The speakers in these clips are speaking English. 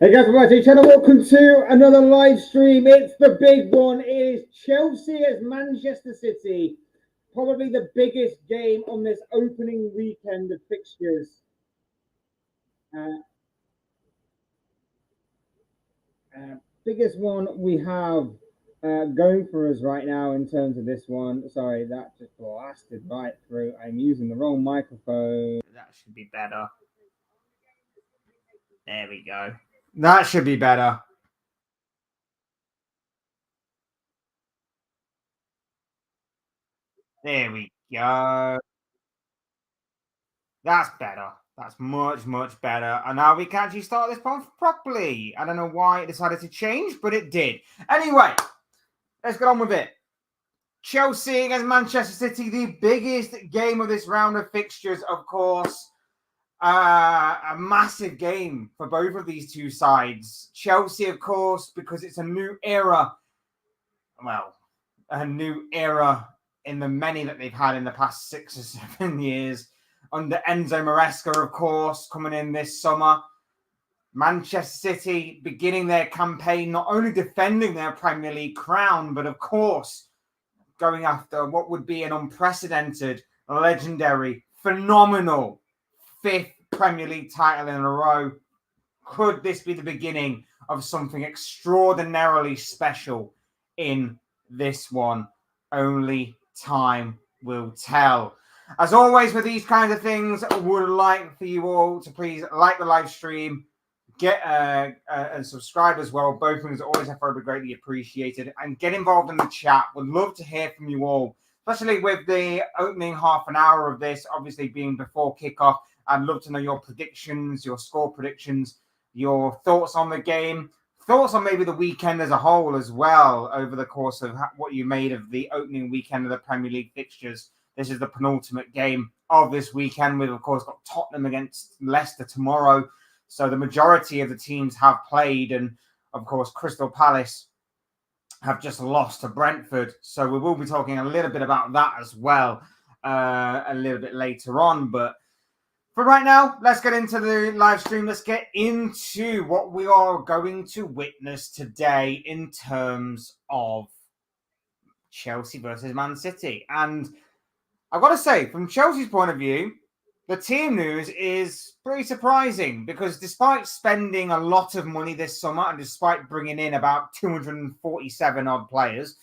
Hey guys, from my channel, welcome to another live stream. It's the big one. It is Chelsea as Manchester City. Probably the biggest game on this opening weekend of fixtures. Uh, Biggest one we have going for us right now in terms of this one. Sorry, that just blasted right through. I'm using the wrong microphone. That should be better. There we go. That should be better. There we go. That's better. That's much, much better. And now we can actually start this one properly. I don't know why it decided to change, but it did. Anyway, let's get on with it. Chelsea against Manchester City, the biggest game of this round of fixtures, of course. A massive game for both of these two sides. Chelsea, of course, because it's a new era. Well, a new era in the many that they've had in the past 6 or 7 years. Under Enzo Maresca, of course, coming in this summer. Manchester City beginning their campaign, not only defending their Premier League crown, but of course, going after what would be an unprecedented, legendary, phenomenal 5th Premier League title in a row. Could this be the beginning of something extraordinarily special in this one? Only time will tell. As always, with these kinds of things, I would like for you all to please like the live stream, get and subscribe as well. Both things always have to be greatly appreciated, and get involved in the chat. Would love to hear from you all, especially with the opening half an hour of this, obviously being before kickoff. I'd love to know your predictions, your score predictions, your thoughts on the game, thoughts on maybe the weekend as a whole as well, over the course of what you made of the opening weekend of the Premier League fixtures. This is the penultimate game of this weekend. We've, of course, got Tottenham against Leicester tomorrow. So the majority of the teams have played. And, of course, Crystal Palace have just lost to Brentford. So we will be talking a little bit about that as well a little bit later on. But for right now, let's get into the live stream. Let's get into what we are going to witness today in terms of Chelsea versus Man City. And I've got to say, from Chelsea's point of view, the team news is pretty surprising because despite spending a lot of money this summer and despite bringing in about 247 odd players,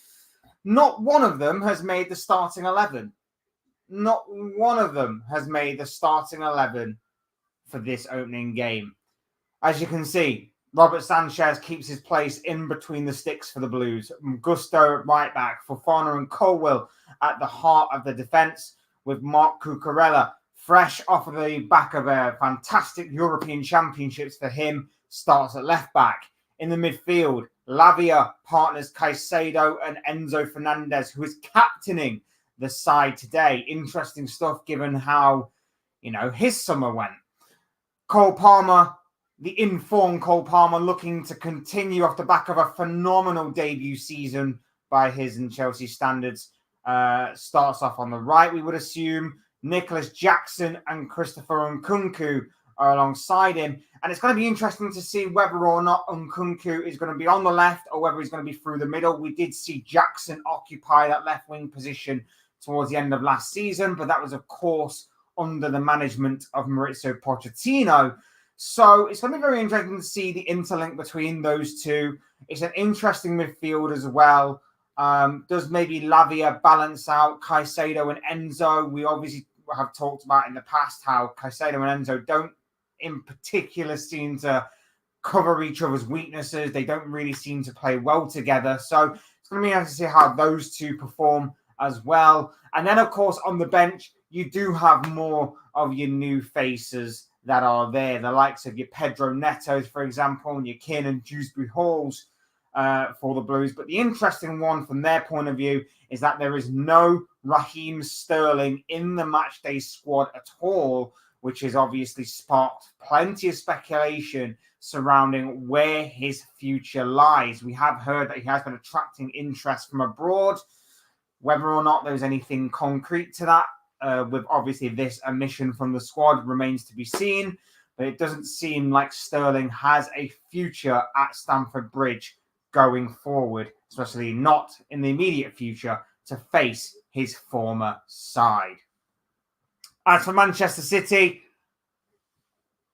not one of them has made the starting 11. Not one of them has made the starting 11 for this opening game. As you can see, Robert Sanchez keeps his place in between the sticks for the Blues. Gusto at right back, Fofana and Colwill at the heart of the defence, with Marc Cucurella fresh off of the back of a fantastic European Championships for him, starts at left back. In the midfield, Lavia partners Caicedo and Enzo Fernandez, who is captaining the side today. Interesting stuff given how, his summer went. Cole Palmer, the informed Cole Palmer, looking to continue off the back of a phenomenal debut season by his and Chelsea standards. Starts off on the right, we would assume. Nicholas Jackson and Christopher Nkunku are alongside him. And it's going to be interesting to see whether or not Nkunku is going to be on the left or whether he's going to be through the middle. We did see Jackson occupy that left wing position towards the end of last season, but that was, of course, under the management of Mauricio Pochettino. So it's going to be very interesting to see the interlink between those two. It's an interesting midfield as well. Does maybe Lavia balance out Caicedo and Enzo? We obviously have talked about in the past how Caicedo and Enzo don't in particular seem to cover each other's weaknesses. They don't really seem to play well together. So it's going to be interesting to see how those two perform as well. And then, of course, on the bench, you do have more of your new faces that are there. The likes of your Pedro Netos, for example, and your Kiernan Dewsbury Halls for the Blues. But the interesting one from their point of view is that there is no Raheem Sterling in the matchday squad at all, which has obviously sparked plenty of speculation surrounding where his future lies. We have heard that he has been attracting interest from abroad. Whether or not there's anything concrete to that, with obviously this omission from the squad, remains to be seen. but it doesn't seem like Sterling has a future at Stamford Bridge going forward, especially not in the immediate future, to face his former side. As for Manchester City,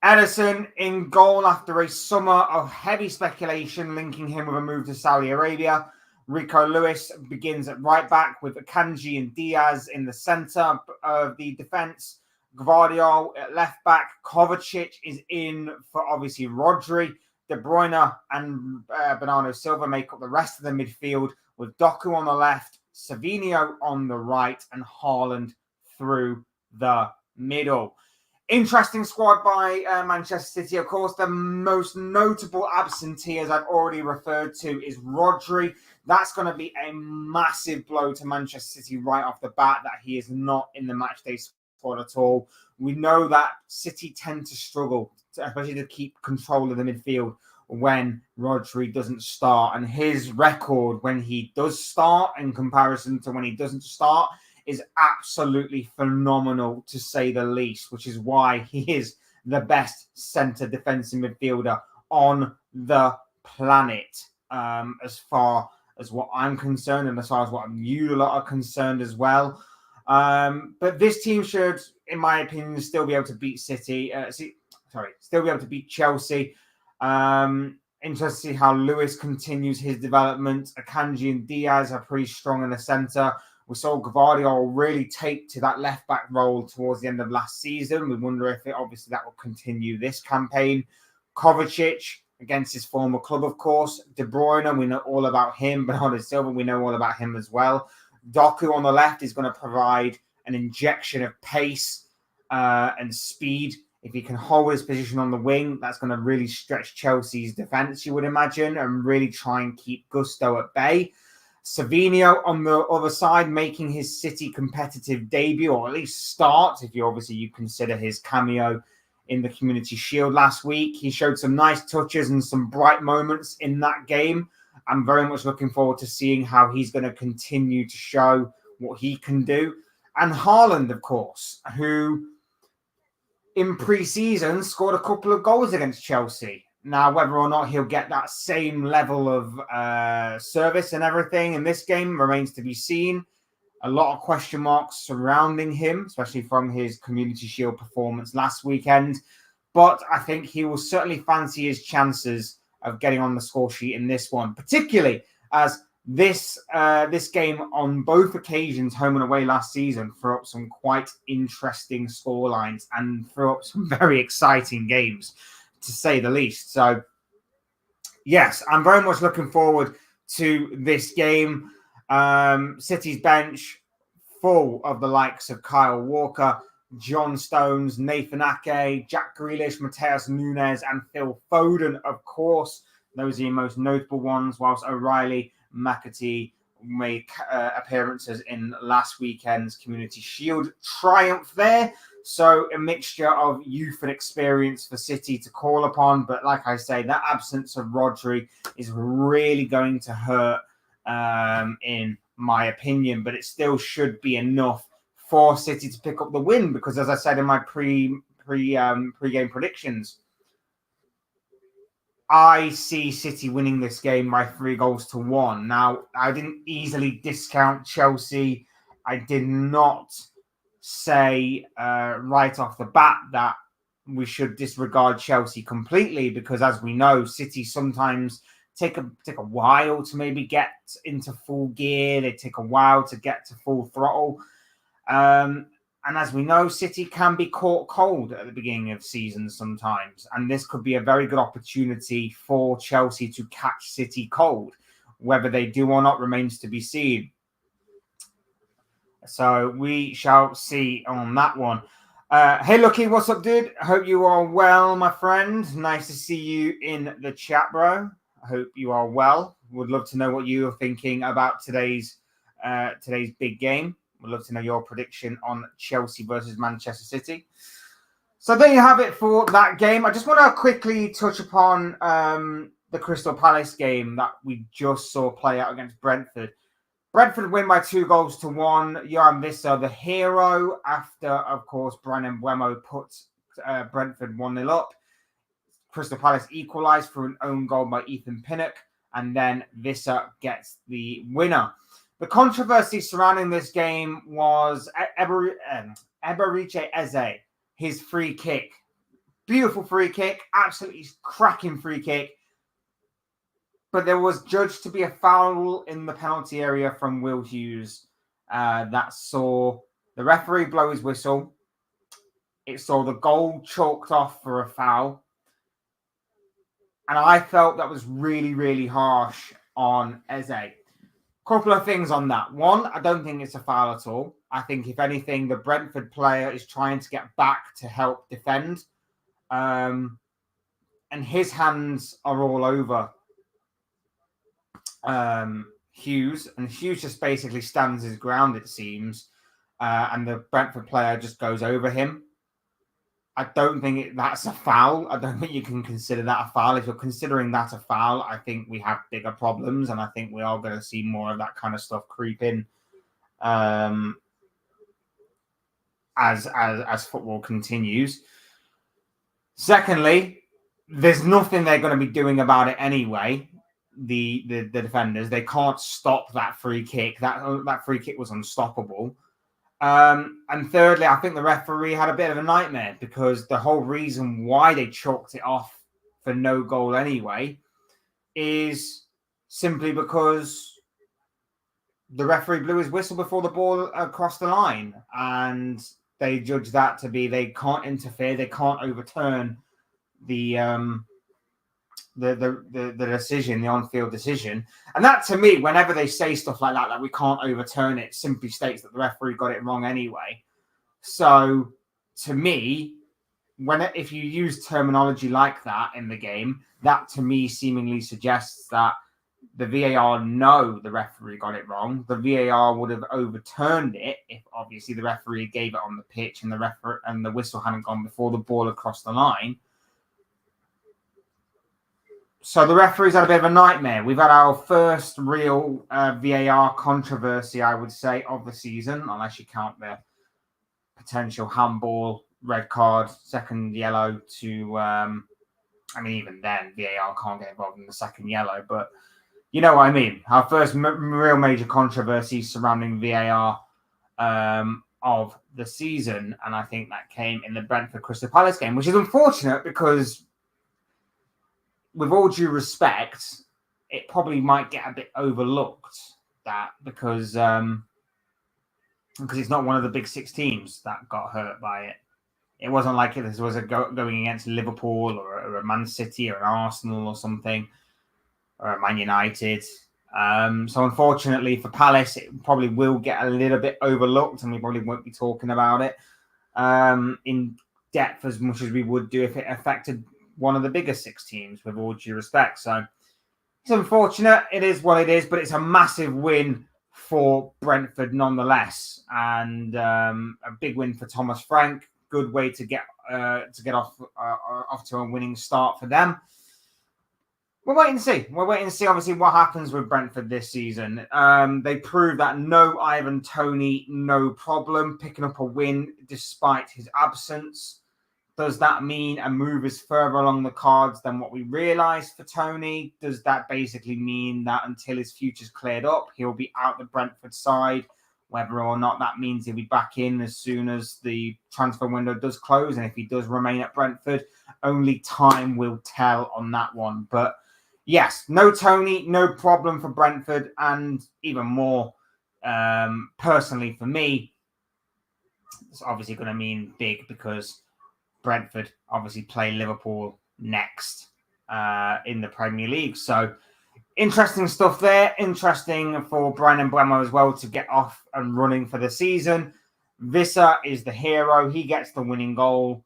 Ederson in goal after a summer of heavy speculation linking him with a move to Saudi Arabia. Rico Lewis begins at right back with Akanji and Diaz in the centre of the defence. Gvardiol at left back. Kovacic is in for obviously Rodri. De Bruyne and Bernardo Silva make up the rest of the midfield with Doku on the left, Savinho on the right, and Haaland through the middle. Interesting squad by Manchester City. Of course, the most notable absentee, as I've already referred to, is Rodri. That's going to be a massive blow to Manchester City right off the bat that he is not in the matchday squad at all. We know that City tend to struggle, especially to keep control of the midfield when Rodri doesn't start. And his record when he does start in comparison to when he doesn't start is absolutely phenomenal, to say the least, which is why he is the best centre defensive midfielder on the planet, as far as what I'm concerned, and as far as what you lot are concerned as well. But this team should, in my opinion, still be able to beat still be able to beat Chelsea. Interested to see how Lewis continues his development. Akanji and Diaz are pretty strong in the centre. We saw Gvardiol really take to that left-back role towards the end of last season. We wonder if obviously that will continue this campaign. Kovacic against his former club, of course. De Bruyne, we know all about him. Bernardo Silva, we know all about him as well. Doku on the left is going to provide an injection of pace and speed. If he can hold his position on the wing, that's going to really stretch Chelsea's defence, you would imagine, and really try and keep Gusto at bay. Savinho on the other side, making his City competitive debut, or at least start, if you consider his cameo in the Community Shield last week. He showed some nice touches and some bright moments in that game. I'm very much looking forward to seeing how he's going to continue to show what he can do. And Haaland, of course, who in pre-season scored a couple of goals against Chelsea. Now, whether or not he'll get that same level of service and everything in this game remains to be seen. A lot of question marks surrounding him, especially from his Community Shield performance last weekend. But I think he will certainly fancy his chances of getting on the score sheet in this one, particularly as this game on both occasions, home and away last season, threw up some quite interesting scorelines and threw up some very exciting games, to say the least. So, yes, I'm very much looking forward to this game. City's bench full of the likes of Kyle Walker, John Stones, Nathan Ake, Jack Grealish, Mateus Nunes, and Phil Foden, of course. Those are the most notable ones, whilst O'Reilly, McAtee made appearances in last weekend's Community Shield triumph there. So a mixture of youth and experience for City to call upon. But like I say, that absence of Rodri is really going to hurt, in my opinion. But it still should be enough for City to pick up the win. Because as I said in my pre-game predictions, I see City winning this game by 3-1. Now, I didn't easily discount Chelsea. I did not say right off the bat that we should disregard Chelsea completely, because as we know, City sometimes take a while to maybe get into full gear. They take a while to get to full throttle. And as we know, City can be caught cold at the beginning of seasons sometimes. And this could be a very good opportunity for Chelsea to catch City cold. Whether they do or not remains to be seen. So we shall see on that one. Hey, Lucky, what's up, dude? I hope you are well, my friend. Nice to see you in the chat, bro. I hope you are well. Would love to know what you are thinking about today's big game. Would love to know your prediction on Chelsea versus Manchester City. So there you have it for that game. I just want to quickly touch upon the Crystal Palace game that we just saw play out against Brentford. Brentford win by 2-1. Johan Wissa, the hero, after, of course, Brian Mbeumo put Brentford 1-0 up. Crystal Palace equalised through an own goal by Ethan Pinnock, and then Visser gets the winner. The controversy surrounding this game was Eberiche Eze, his free kick. Beautiful free kick, absolutely cracking free kick. But there was judged to be a foul in the penalty area from Will Hughes that saw the referee blow his whistle. It saw the goal chalked off for a foul. And I felt that was really, really harsh on Eze. Couple of things on that. One, I don't think it's a foul at all. I think, if anything, the Brentford player is trying to get back to help defend. And his hands are all over Hughes. And Hughes just basically stands his ground, it seems. And the Brentford player just goes over him. I don't think that's a foul. I don't think you can consider that a foul. If you're considering that a foul, I think we have bigger problems, and I think we are going to see more of that kind of stuff creep in as football continues. Secondly, there's nothing they're going to be doing about it anyway. The defenders, they can't stop that free kick. That free kick was unstoppable. And thirdly, I think the referee had a bit of a nightmare, because the whole reason why they chalked it off for no goal anyway is simply because the referee blew his whistle before the ball crossed the line, and they judged that to be they can't interfere, they can't overturn the decision, the on-field decision. And that, to me, whenever they say stuff like that we can't overturn it, simply states that the referee got it wrong anyway. So, to me, if you use terminology like that in the game, that to me seemingly suggests that the VAR know the referee got it wrong. The VAR would have overturned it if obviously the referee gave it on the pitch and the whistle hadn't gone before the ball had crossed the line. So the referees had a bit of a nightmare. We've had our first real VAR controversy, I would say, of the season, unless you count the potential handball, red card, second yellow to... even then, VAR can't get involved in the second yellow, but you know what I mean. Our first real major controversy surrounding VAR of the season, and I think that came in the Brentford Crystal Palace game, which is unfortunate because, with all due respect, it probably might get a bit overlooked, that because it's not one of the big six teams that got hurt by it. It wasn't like this was going against Liverpool or a Man City or an Arsenal or something, or a Man United. So unfortunately for Palace, it probably will get a little bit overlooked, and we probably won't be talking about it in depth as much as we would do if it affected one of the bigger six teams, with all due respect. So it's unfortunate. It is what it is, but it's a massive win for Brentford nonetheless, and a big win for Thomas Frank. Good way to get off to a winning start for them. We're waiting to see. We're waiting to see, obviously, what happens with Brentford this season. They proved that no Ivan Toney, no problem, picking up a win despite his absence. Does that mean a move is further along the cards than what we realised for Toney? Does that basically mean that until his future's cleared up, he'll be out the Brentford side? Whether or not that means he'll be back in as soon as the transfer window does close, and if he does remain at Brentford, only time will tell on that one. But yes, no Toney, no problem for Brentford, and even more personally for me, it's obviously going to mean big because Brentford obviously play Liverpool next in the Premier League. So interesting stuff there. Interesting for Brian Mbeumo as well to get off and running for the season. Visser is the hero. He gets the winning goal.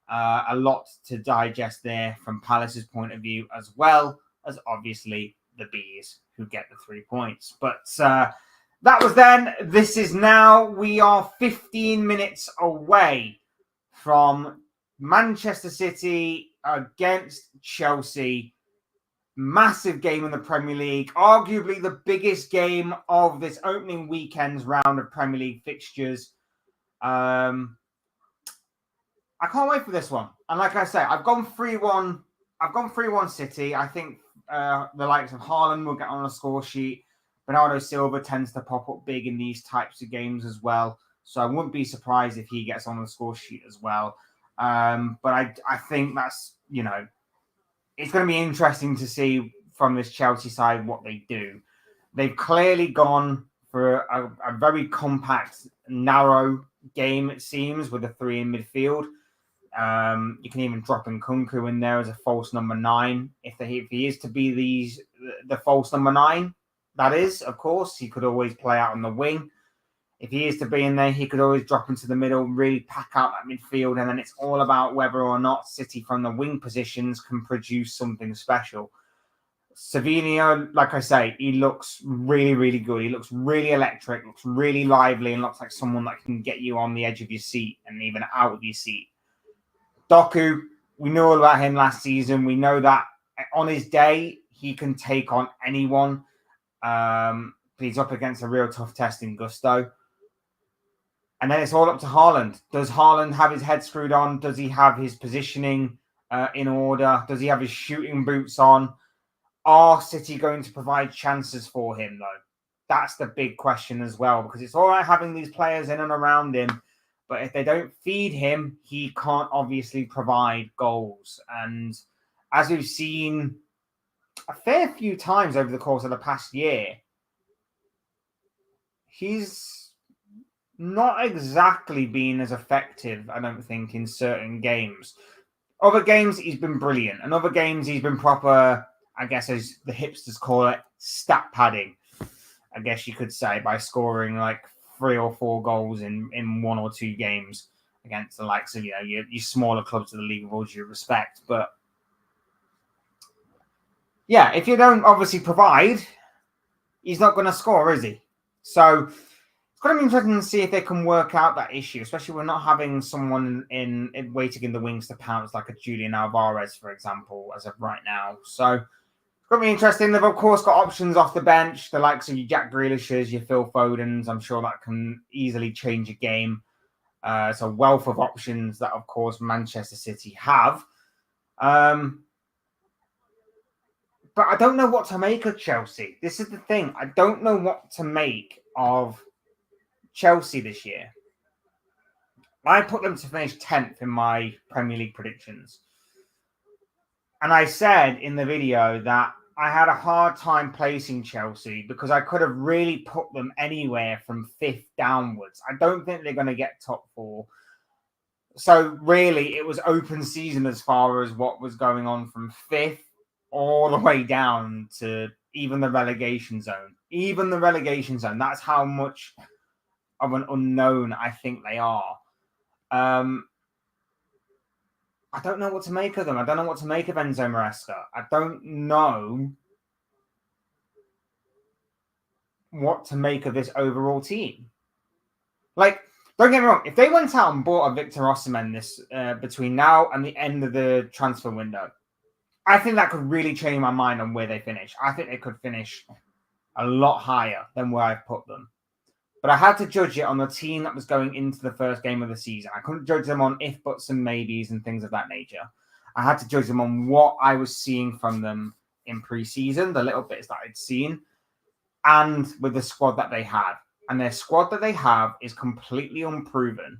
A lot to digest there from Palace's point of view, as well as obviously the Bees who get the 3 points. But that was then. This is now. We are 15 minutes away from Manchester City against Chelsea. Massive game in the Premier League. Arguably the biggest game of this opening weekend's round of Premier League fixtures. I can't wait for this one. And like I say, I've gone 3-1. I've gone 3-1 City. I think the likes of Haaland will get on a score sheet. Bernardo Silva tends to pop up big in these types of games as well. So I wouldn't be surprised if he gets on the score sheet as well. But I think that's, it's going to be interesting to see from this Chelsea side what they do. They've clearly gone for a very compact, narrow game, it seems, with the three in midfield. You can even drop Nkunku in there as a false number 9. If he is to be the false number 9, that is, of course, he could always play out on the wing. If he is to be in there, he could always drop into the middle, really pack out that midfield, and then it's all about whether or not City from the wing positions can produce something special. Savinho, like I say, he looks really, really good. He looks really electric, looks really lively, and looks like someone that can get you on the edge of your seat and even out of your seat. Doku, we know all about him last season. We know that on his day, he can take on anyone. He's up against a real tough test in Gusto. And then it's all up to Haaland. Does Haaland have his head screwed on? Does he have his positioning in order? Does he have his shooting boots on? Are City going to provide chances for him, though? That's the big question as well, because it's all right having these players in and around him, but if they don't feed him, he can't obviously provide goals. And as we've seen a fair few times over the course of the past year, he's not exactly been as effective, I don't think, in certain games. Other games, he's been brilliant. And other games, he's been proper, I guess, as the hipsters call it, stat padding, I guess you could say, by scoring like 3 or 4 goals in 1 or 2 games against the likes of, your smaller clubs of the league, with all due respect. But yeah, if you don't obviously provide, he's not going to score, is he? So it's going to be interesting to see if they can work out that issue, especially with not having someone in waiting in the wings to pounce like a Julian Alvarez, for example, as of right now. So it's going to be interesting. They've, of course, got options off the bench, the likes of your Jack Grealishes, your Phil Fodens. I'm sure that can easily change a game. It's a wealth of options that, of course, Manchester City have. But I don't know what to make of Chelsea. This is the thing. I don't know what to make of Chelsea this year. I put them to finish 10th in my Premier League predictions. And I said in the video that I had a hard time placing Chelsea because I could have really put them anywhere from 5th downwards. I don't think they're going to get top 4. So really, it was open season as far as what was going on from 5th all the way down to even the relegation zone. Even the relegation zone. That's how much of an unknown I think they are. I don't know what to make of them. I don't know what to make of Enzo Maresca. I don't know what to make of this overall team. Like, don't get me wrong. If they went out and bought a Victor Osimhen this between now and the end of the transfer window, I think that could really change my mind on where they finish. I think they could finish a lot higher than where I've put them. But I had to judge it on the team that was going into the first game of the season. I couldn't judge them on if, buts, and maybes and things of that nature. I had to judge them on what I was seeing from them in pre-season, the little bits that I'd seen, and with the squad that they had. And their squad that they have is completely unproven.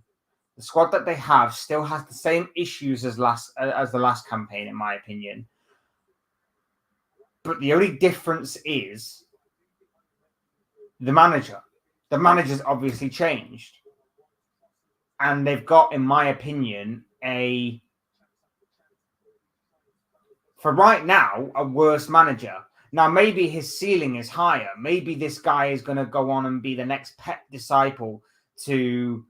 The squad that they have still has the same issues as the last campaign, in my opinion. But the only difference is the manager. The manager's obviously changed. And they've got, in my opinion, for right now, a worse manager. Now, maybe his ceiling is higher. Maybe this guy is going to go on and be the next Pep disciple to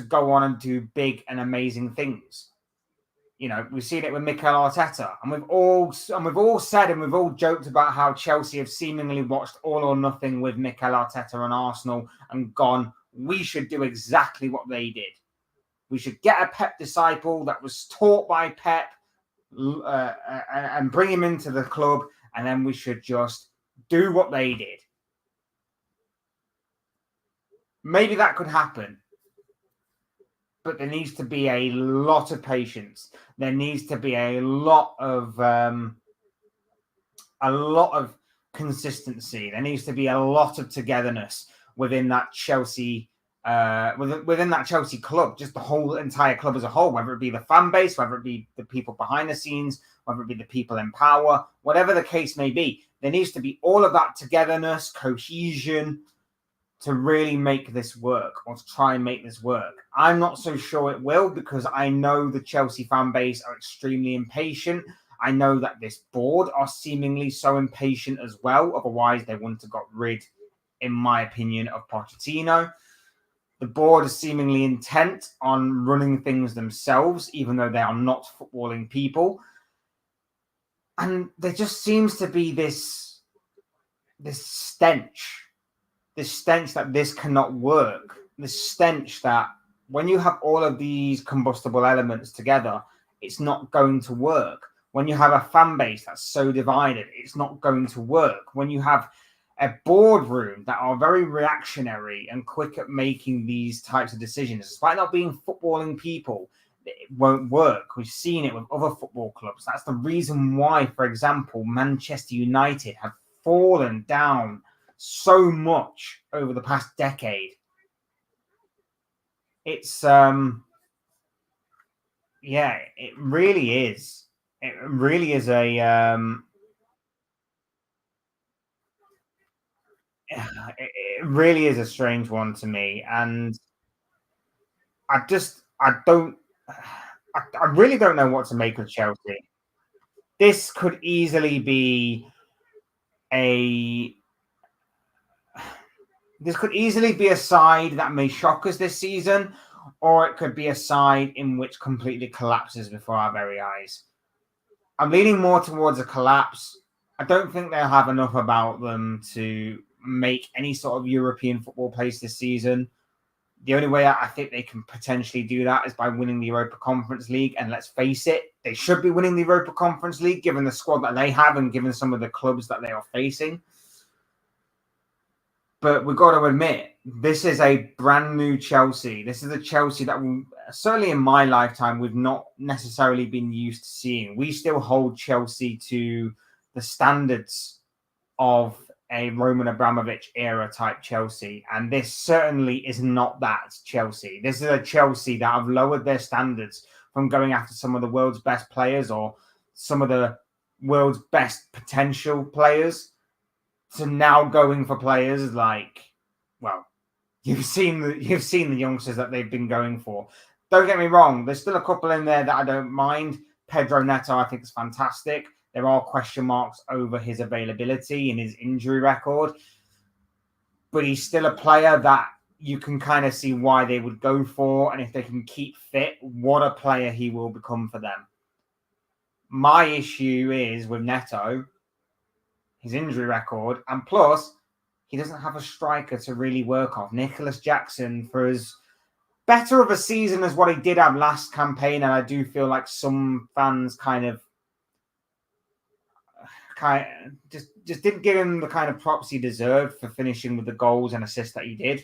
go on and do big and amazing things. We've seen it with Mikel Arteta, and we've all said and we've all joked about how Chelsea have seemingly watched All or Nothing with Mikel Arteta and Arsenal and gone, we should do exactly what they did. We should get a Pep disciple that was taught by Pep and bring him into the club, and then we should just do what they did. Maybe that could happen. but there needs to be a lot of patience. There needs to be a lot of consistency. There needs to be a lot of togetherness within that Chelsea within that Chelsea club, just the whole entire club as a whole, whether it be the fan base, whether it be the people behind the scenes, whether it be the people in power, whatever the case may be. There needs to be all of that togetherness, cohesion to really make this work, or to try and make this work. I'm not so sure it will, because I know the Chelsea fan base are extremely impatient. I know that this board are seemingly so impatient as well. Otherwise, they wouldn't have got rid, in my opinion, of Pochettino. The board is seemingly intent on running things themselves, even though they are not footballing people. And there just seems to be this stench that this cannot work. This stench that when you have all of these combustible elements together, it's not going to work. When you have a fan base that's so divided, it's not going to work. When you have a boardroom that are very reactionary and quick at making these types of decisions, despite not being footballing people, it won't work. We've seen it with other football clubs. That's the reason why, for example, Manchester United have fallen down so much over the past decade. It's yeah, it really is. It really is a it really is a strange one to me, and I really don't know what to make of Chelsea. This could easily be a side that may shock us this season, or it could be a side in which completely collapses before our very eyes. I'm leaning more towards a collapse. I don't think they'll have enough about them to make any sort of European football place this season. The only way I think they can potentially do that is by winning the Europa Conference League. And let's face it, they should be winning the Europa Conference League, given the squad that they have and given some of the clubs that they are facing. But we've got to admit, this is a brand new Chelsea. This is a Chelsea that, certainly in my lifetime, we've not necessarily been used to seeing. We still hold Chelsea to the standards of a Roman Abramovich era type Chelsea. And this certainly is not that Chelsea. This is a Chelsea that have lowered their standards from going after some of the world's best players or some of the world's best potential players to now going for players like, well, you've seen the youngsters that they've been going for. Don't get me wrong, there's still a couple in there that I don't mind. Pedro Neto, I think, is fantastic. There are question marks over his availability and his injury record, but he's still a player that you can kind of see why they would go for, and if they can keep fit, what a player he will become for them. My issue is with Neto, his injury record, and plus, he doesn't have a striker to really work off. Nicholas Jackson, for as better of a season as what he did have last campaign, and I do feel like some fans kind of just didn't give him the kind of props he deserved for finishing with the goals and assists that he did.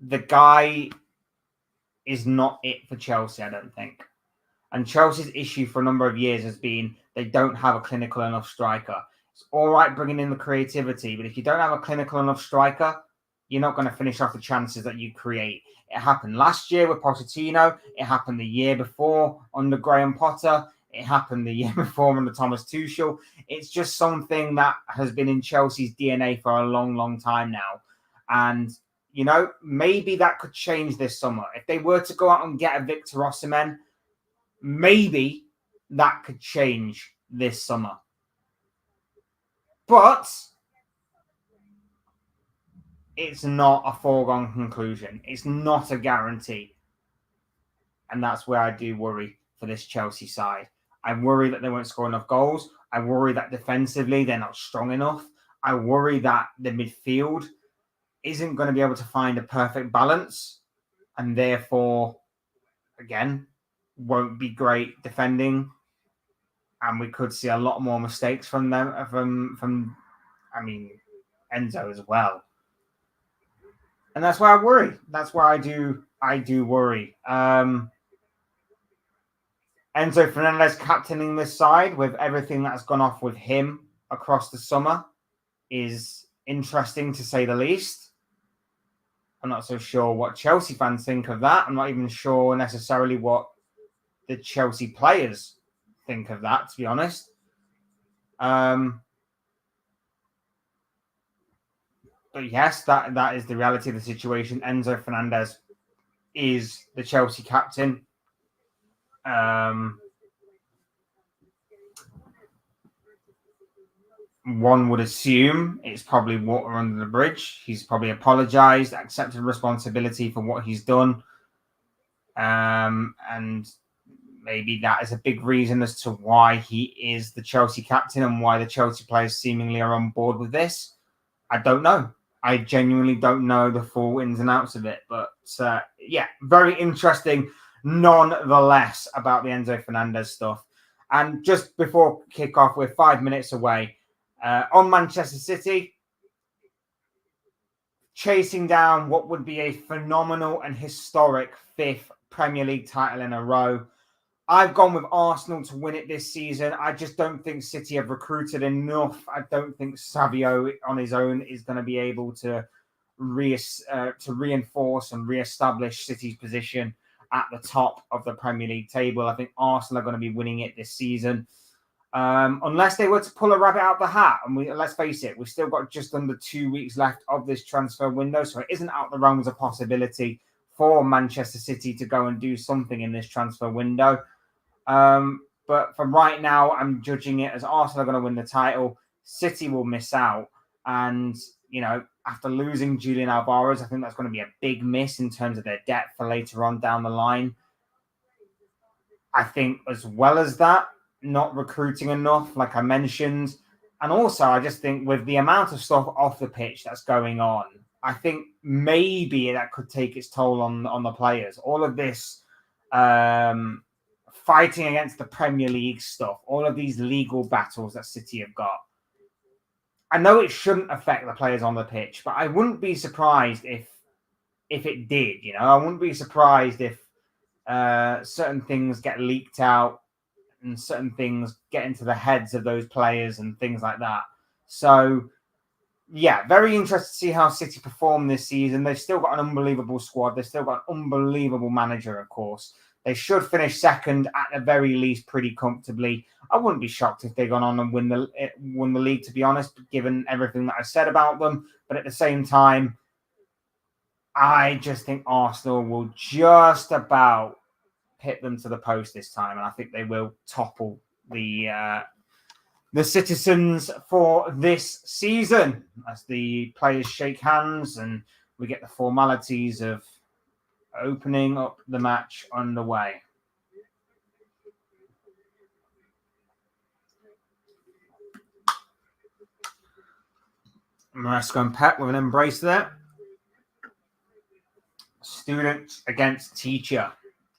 The guy is not it for Chelsea, I don't think. And Chelsea's issue for a number of years has been they don't have a clinical enough striker. It's all right bringing in the creativity, but if you don't have a clinical enough striker, you're not going to finish off the chances that you create. It happened last year with Pochettino. It happened the year before under Graham Potter. It happened the year before under Thomas Tuchel. It's just something that has been in Chelsea's DNA for a long, long time now. And, you know, maybe that could change this summer. If they were to go out and get a Victor Osimhen, maybe that could change this summer. But it's not a foregone conclusion. It's not a guarantee. And that's where I do worry for this Chelsea side. I worry that they won't score enough goals. I worry that defensively they're not strong enough. I worry that the midfield isn't going to be able to find a perfect balance and therefore, again, won't be great defending. And we could see a lot more mistakes from them, from Enzo as well. And that's why I worry. That's why I do worry. Enzo Fernandez captaining this side with everything that's gone off with him across the summer is interesting to say the least. I'm not so sure what Chelsea fans think of that. I'm not even sure necessarily what the Chelsea players think of that, to be honest. But yes, that is the reality of the situation. Enzo Fernandez is the Chelsea captain. One would assume it's probably water under the bridge. He's probably apologized, accepted responsibility for what he's done. And maybe that is a big reason as to why he is the Chelsea captain and why the Chelsea players seemingly are on board with this. I don't know. I genuinely don't know the full ins and outs of it. But yeah, very interesting nonetheless about the Enzo Fernandez stuff. And just before kickoff, we're 5 minutes away. On Manchester City, chasing down what would be a phenomenal and historic 5th Premier League title in a row. I've gone with Arsenal to win it this season. I just don't think City have recruited enough. I don't think Savio on his own is going to be able to reinforce and reestablish City's position at the top of the Premier League table. I think Arsenal are going to be winning it this season. Unless they were to pull a rabbit out of the hat. And let's face it, we've still got just under 2 weeks left of this transfer window. So it isn't out the realms of possibility for Manchester City to go and do something in this transfer window. But for right now, I'm judging it as Arsenal are going to win the title. City will miss out. And, after losing Julian Alvarez, I think that's going to be a big miss in terms of their depth for later on down the line. I think as well as that, not recruiting enough, like I mentioned. And also, I just think with the amount of stuff off the pitch that's going on, I think maybe that could take its toll on the players. All of this fighting against the Premier League stuff, all of these legal battles that City have got. I know it shouldn't affect the players on the pitch, but I wouldn't be surprised if it did. I wouldn't be surprised if certain things get leaked out and certain things get into the heads of those players and things like that. So, yeah, very interested to see how City perform this season. They've still got an unbelievable squad. They've still got an unbelievable manager, of course. They should finish second at the very least pretty comfortably. I wouldn't be shocked if they gone on and won the league, to be honest, given everything that I said about them. But at the same time, I just think Arsenal will just about hit them to the post this time, and I think they will topple the citizens for this season as the players shake hands and we get the formalities of opening up the match underway. Maresca and Pep with an embrace there. Student against teacher.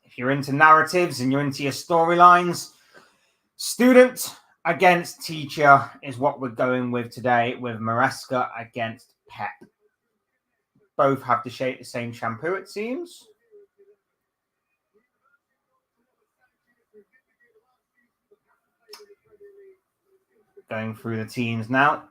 If you're into narratives and you're into your storylines, student against teacher is what we're going with today with Maresca against Pep. Both have the same shampoo, it seems. Going through the teams now.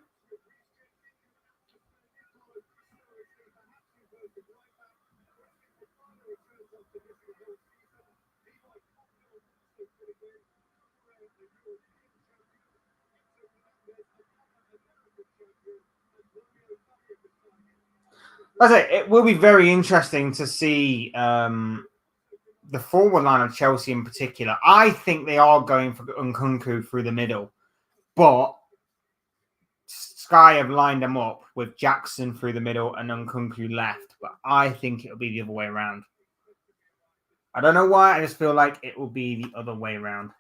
It will be very interesting to see the forward line of Chelsea in particular. I think they are going for Nkunku through the middle, but Sky have lined them up with Jackson through the middle and Nkunku left. But I think it'll be the other way around. I don't know why. I just feel like it will be the other way around.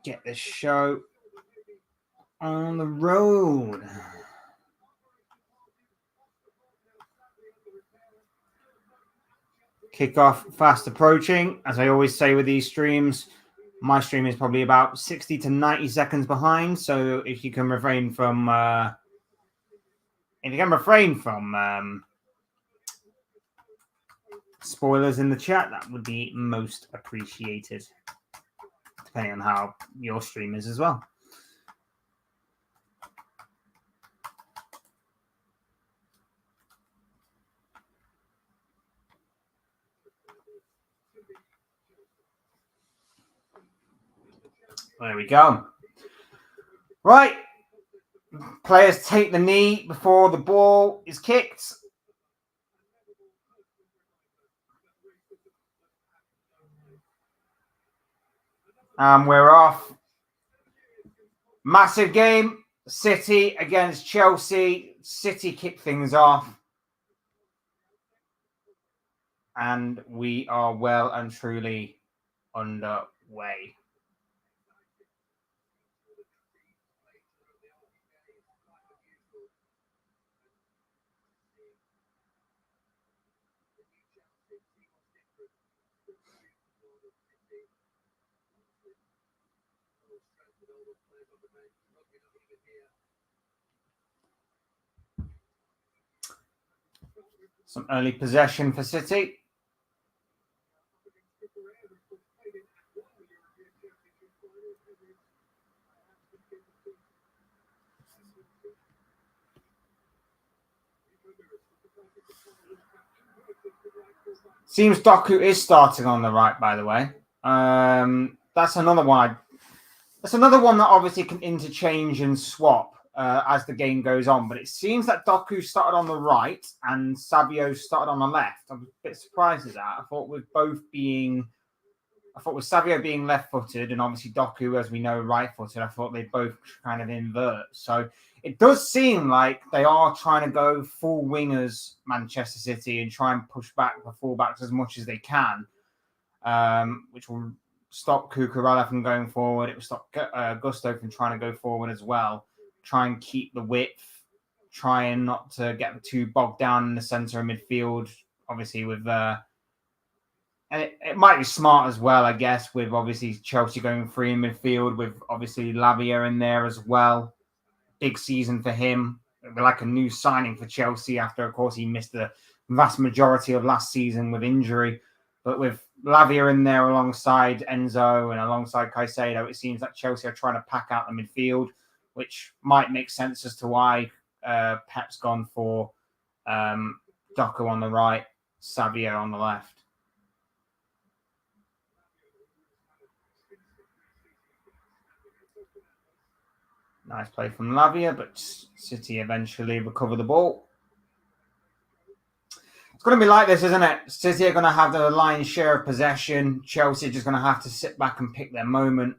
Get this show on the road. Kickoff fast approaching. As I always say with these streams, my stream is probably about 60 to 90 seconds behind. So if you can refrain from spoilers in the chat, that would be most appreciated, depending on how your stream is as well. There we go. Right. Players take the knee before the ball is kicked. And we're off. Massive game. City against Chelsea. City kick things off. And we are well and truly underway. Some early possession for City. Seems Doku is starting on the right, by the way. That's another one. That's another one that obviously can interchange and swap as the game goes on. But it seems that Doku started on the right and Savio started on the left. I'm a bit surprised at that. I thought with Savio being left-footed and obviously Doku, as we know, right-footed, I thought they both kind of invert. So it does seem like they are trying to go full wingers, Manchester City, and try and push back the fullbacks as much as they can, which will stop Cucurella from going forward. It will stop Gusto from trying to go forward as well. Try and keep the width, trying not to get too bogged down in the centre of midfield, obviously with... and it might be smart as well, I guess, with obviously Chelsea going free in midfield, with obviously Lavia in there as well. Big season for him. Like a new signing for Chelsea after, of course, he missed the vast majority of last season with injury. But with Lavia in there alongside Enzo and alongside Caicedo, it seems that Chelsea are trying to pack out the midfield, which might make sense as to why Pep's gone for Doku on the right, Savio on the left. Nice play from Lavia, but City eventually recover the ball. It's going to be like this, isn't it? City are going to have the lion's share of possession. Chelsea are just going to have to sit back and pick their moment.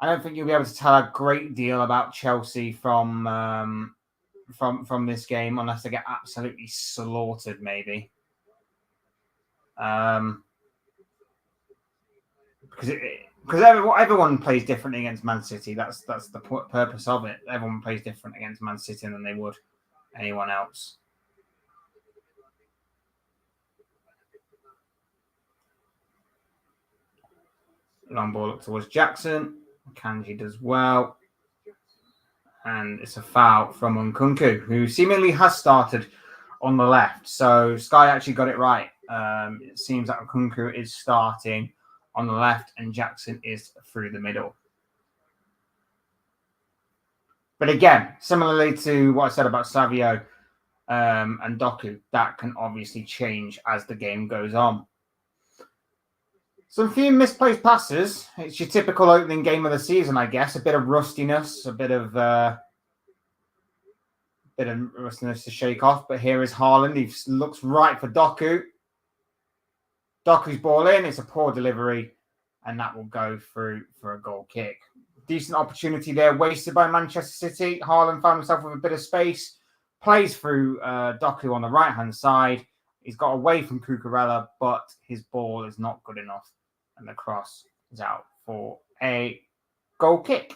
I don't think you'll be able to tell a great deal about Chelsea from this game unless they get absolutely slaughtered, maybe. Because everyone plays differently against Man City. That's the purpose of it. Everyone plays different against Man City than they would anyone else. Long ball up towards Jackson. Kanji does well. And it's a foul from Nkunku, who seemingly has started on the left. So Sky actually got it right. It seems that Nkunku is starting on the left and Jackson is through the middle. But again, similarly to what I said about Savio and Doku, that can obviously change as the game goes on. Some few misplaced passes. It's your typical opening game of the season, I guess. A bit of rustiness, a bit of rustiness to shake off. But here is Haaland. He looks right for Doku. Doku's ball in. It's a poor delivery, and that will go through for a goal kick. Decent opportunity there, wasted by Manchester City. Haaland found himself with a bit of space. Plays through Doku on the right-hand side. He's got away from Cucurella, but his ball is not good enough. And the cross is out for a goal kick.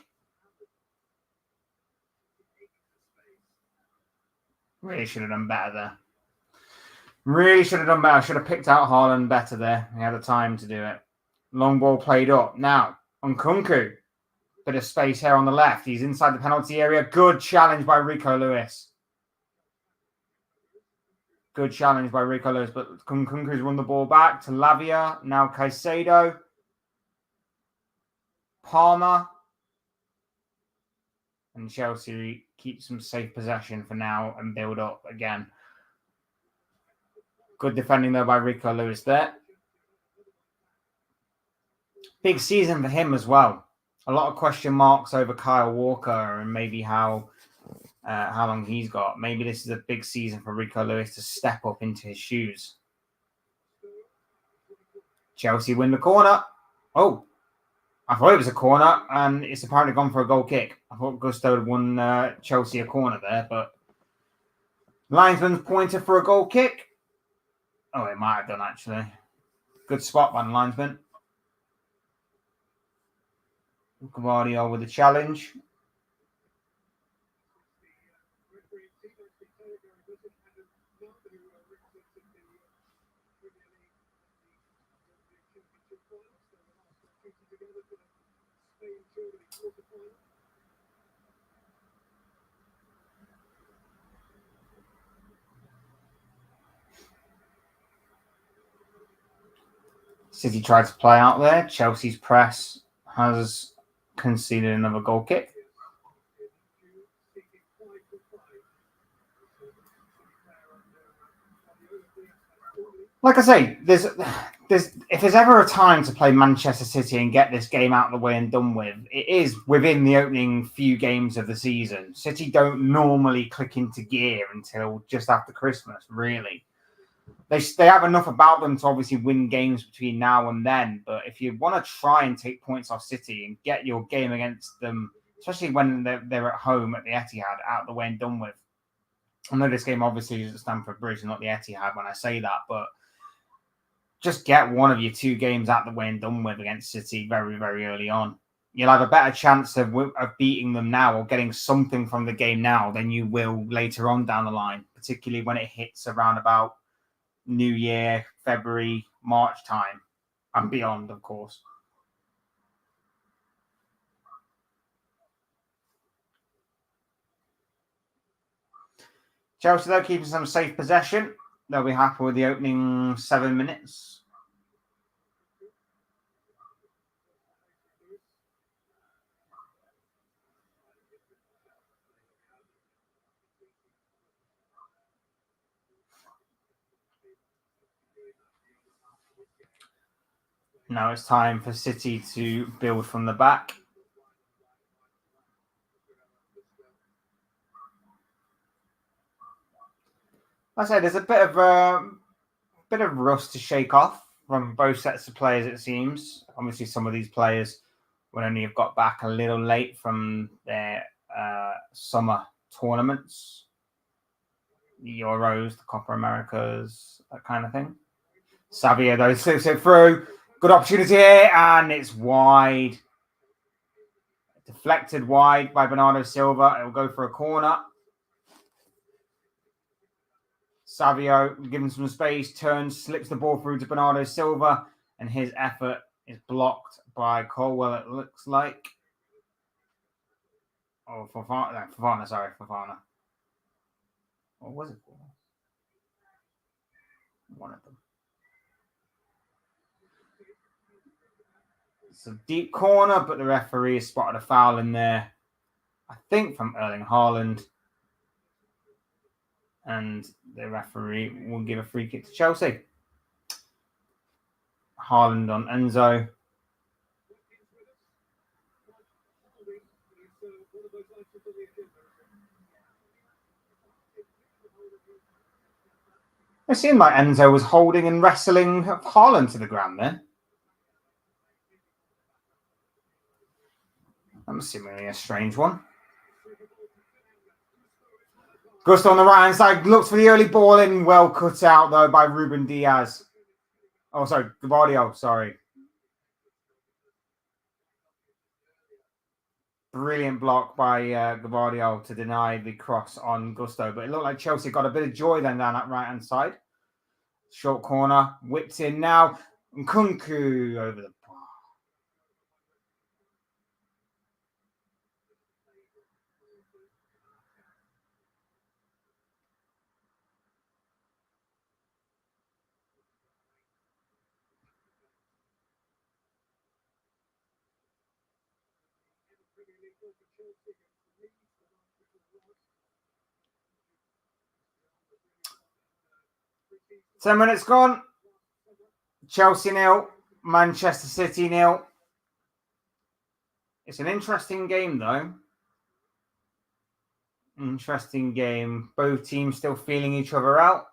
Really should have done better there. Really should have done better. Should have picked out Haaland better there. He had the time to do it. Long ball played up. Now, Nkunku. Bit of space here on the left. He's inside the penalty area. Good challenge by Rico Lewis. Good challenge by Rico Lewis, but Nkunku's run the ball back to Lavia. Now Caicedo. Palmer. And Chelsea keeps some safe possession for now and build up again. Good defending, though, by Rico Lewis there. Big season for him as well. A lot of question marks over Kyle Walker and maybe how long he's got. Maybe this is a big season for Rico Lewis to step up into his shoes. Chelsea win the corner. Oh, I thought it was a corner, and it's apparently gone for a goal kick. I thought Gusto had won Chelsea a corner there, but linesman's pointed for a goal kick. Oh, it might have done, actually. Good spot by the linesman. Guardiola with the challenge. City tried to play out there. Chelsea's press has conceded another goal kick. Like I say, there's if there's ever a time to play Manchester City and get this game out of the way and done with, it is within the opening few games of the season. City don't normally click into gear until just after Christmas, really. They have enough about them to obviously win games between now and then. But if you want to try and take points off City and get your game against them, especially when they're at home at the Etihad, out of the way and done with. I know this game obviously is at Stamford Bridge and not the Etihad when I say that, but just get one of your two games out of the way and done with against City very, very early on. You'll have a better chance of beating them now or getting something from the game now than you will later on down the line, particularly when it hits around about New Year, February, March time and beyond, of course. Chelsea, though, keeping some safe possession. They'll be happy with the opening 7 minutes. Now it's time for City to build from the back. Like I say, there's a bit of rust to shake off from both sets of players, it seems. Obviously, some of these players will only have got back a little late from their summer tournaments, the Euros, the Copa Americas, that kind of thing. Savia, though, slips it through. Good opportunity here, and it's wide. Deflected wide by Bernardo Silva. It will go for a corner. Savio given some space, turns, slips the ball through to Bernardo Silva, and his effort is blocked by Colwell, it looks like. Oh, Fofana, sorry, Fofana. What was it for? One of them. It's a deep corner, but the referee has spotted a foul in there, I think from Erling Haaland. And the referee will give a free kick to Chelsea. Haaland on Enzo. It seemed like Enzo was holding and wrestling Haaland to the ground there. That was seemingly a strange one. Gusto on the right-hand side, looks for the early ball in. Well cut out, though, by Ruben Diaz. Oh, sorry, Gavardio, sorry. Brilliant block by Gavardio to deny the cross on Gusto. But it looked like Chelsea got a bit of joy then down that right-hand side. Short corner, whipped in now. And Kunku over the bar. Ten minutes gone. Chelsea 0, Manchester City 0. It's an interesting game, though. Interesting game. Both teams still feeling each other out.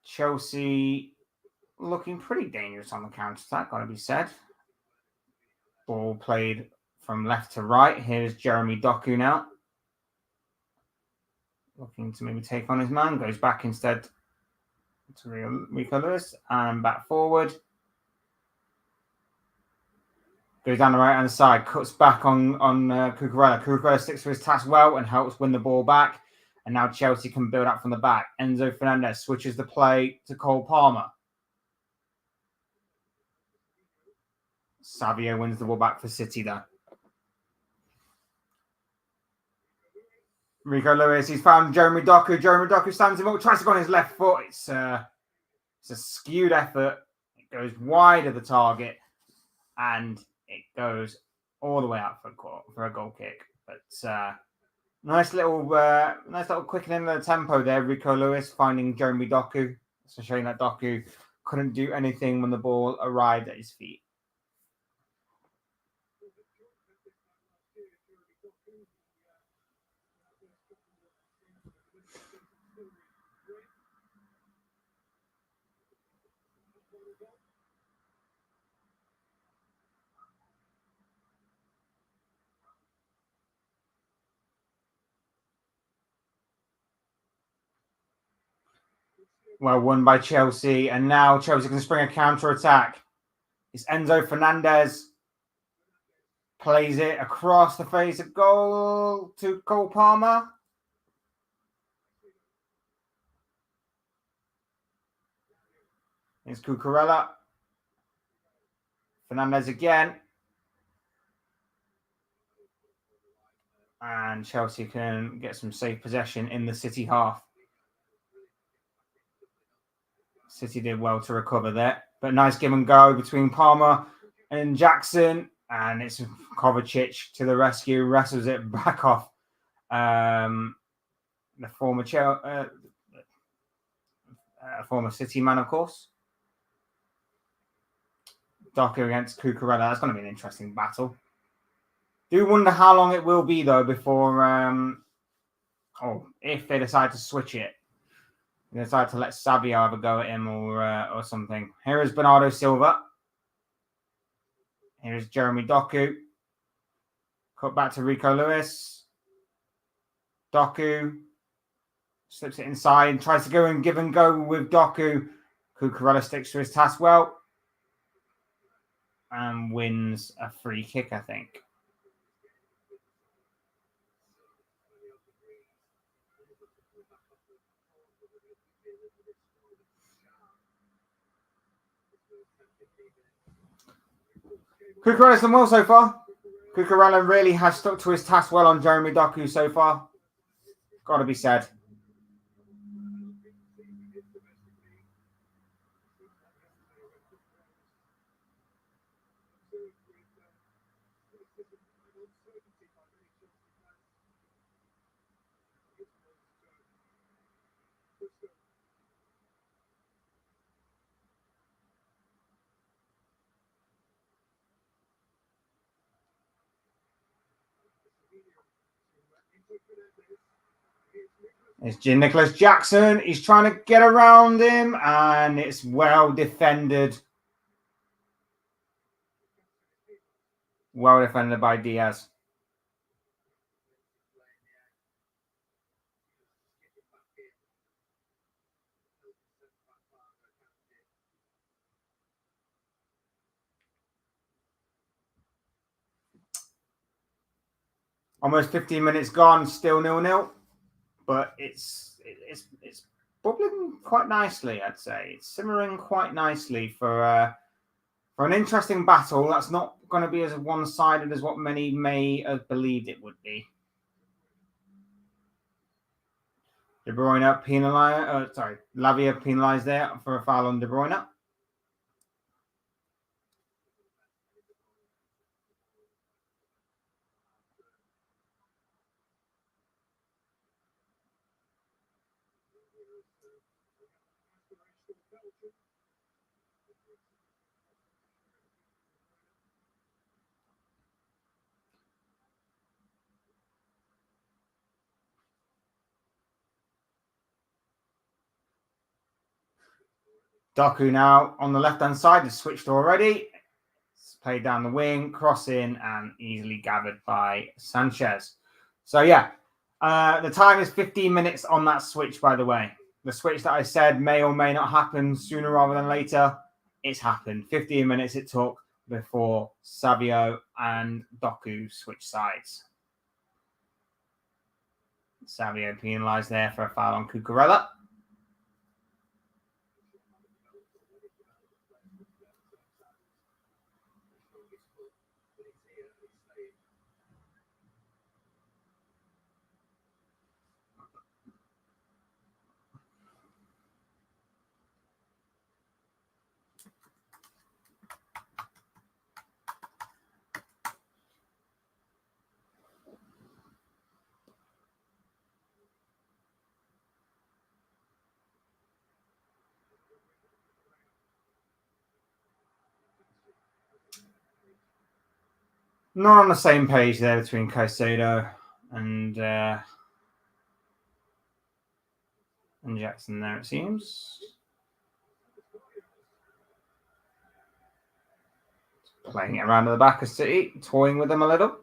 Chelsea looking pretty dangerous on the counter-attack, gotta be said. Ball played from left to right. Here's Jeremy Doku now. Looking to maybe take on his man. Goes back instead to Rico Lewis and back forward. Goes down the right-hand side. Cuts back on Cucurella. Cucurella sticks to his task well and helps win the ball back. And now Chelsea can build up from the back. Enzo Fernandez switches the play to Cole Palmer. Savio wins the ball back for City there. Rico Lewis, he's found Jeremy Doku. Jeremy Doku stands him up, tries to go on his left foot. It's a skewed effort. It goes wide of the target, and it goes all the way out for a goal kick. But nice little quickening of the tempo there. Rico Lewis finding Jeremy Doku, so showing that Doku couldn't do anything when the ball arrived at his feet. Well won by Chelsea, and now Chelsea can spring a counter-attack. It's Enzo Fernandez. Plays it across the face of goal to Cole Palmer. It's Cucurella. Fernandez again. And Chelsea can get some safe possession in the City half. City did well to recover there. But nice give and go between Palmer and Jackson. And it's Kovacic to the rescue. Wrestles it back off the former City man, of course. Doku against Cucurella. That's going to be an interesting battle. Do wonder how long it will be, though, before... if they decide to switch it. They decide to let Savio have a go at him or something. Here is Bernardo Silva. Here is Jeremy Doku. Cut back to Rico Lewis. Doku slips it inside and tries to go and give and go with Doku. Cucurella sticks to his task well and wins a free kick, I think. Cucurella's done well so far. Cucurella really has stuck to his task well on Jeremy Doku so far. Got to be said. It's Nicholas Jackson. He's trying to get around him, and it's well defended. Well defended by Diaz. Almost 15 minutes gone, still 0-0. But it's it's bubbling quite nicely, I'd say. It's simmering quite nicely for an interesting battle that's not going to be as one-sided as what many may have believed it would be. De Bruyne penalised, Lavia penalised there for a foul on De Bruyne. Doku now on the left-hand side has switched already. It's played down the wing, cross in, and easily gathered by Sanchez. So, yeah, the time is 15 minutes on that switch, by the way. The switch that I said may or may not happen sooner rather than later, it's happened. 15 minutes it took before Savio and Doku switched sides. Savio penalised there for a foul on Cucurella. Not on the same page there between Caicedo and Jackson there, it seems. Playing it around to the back of City, toying with them a little.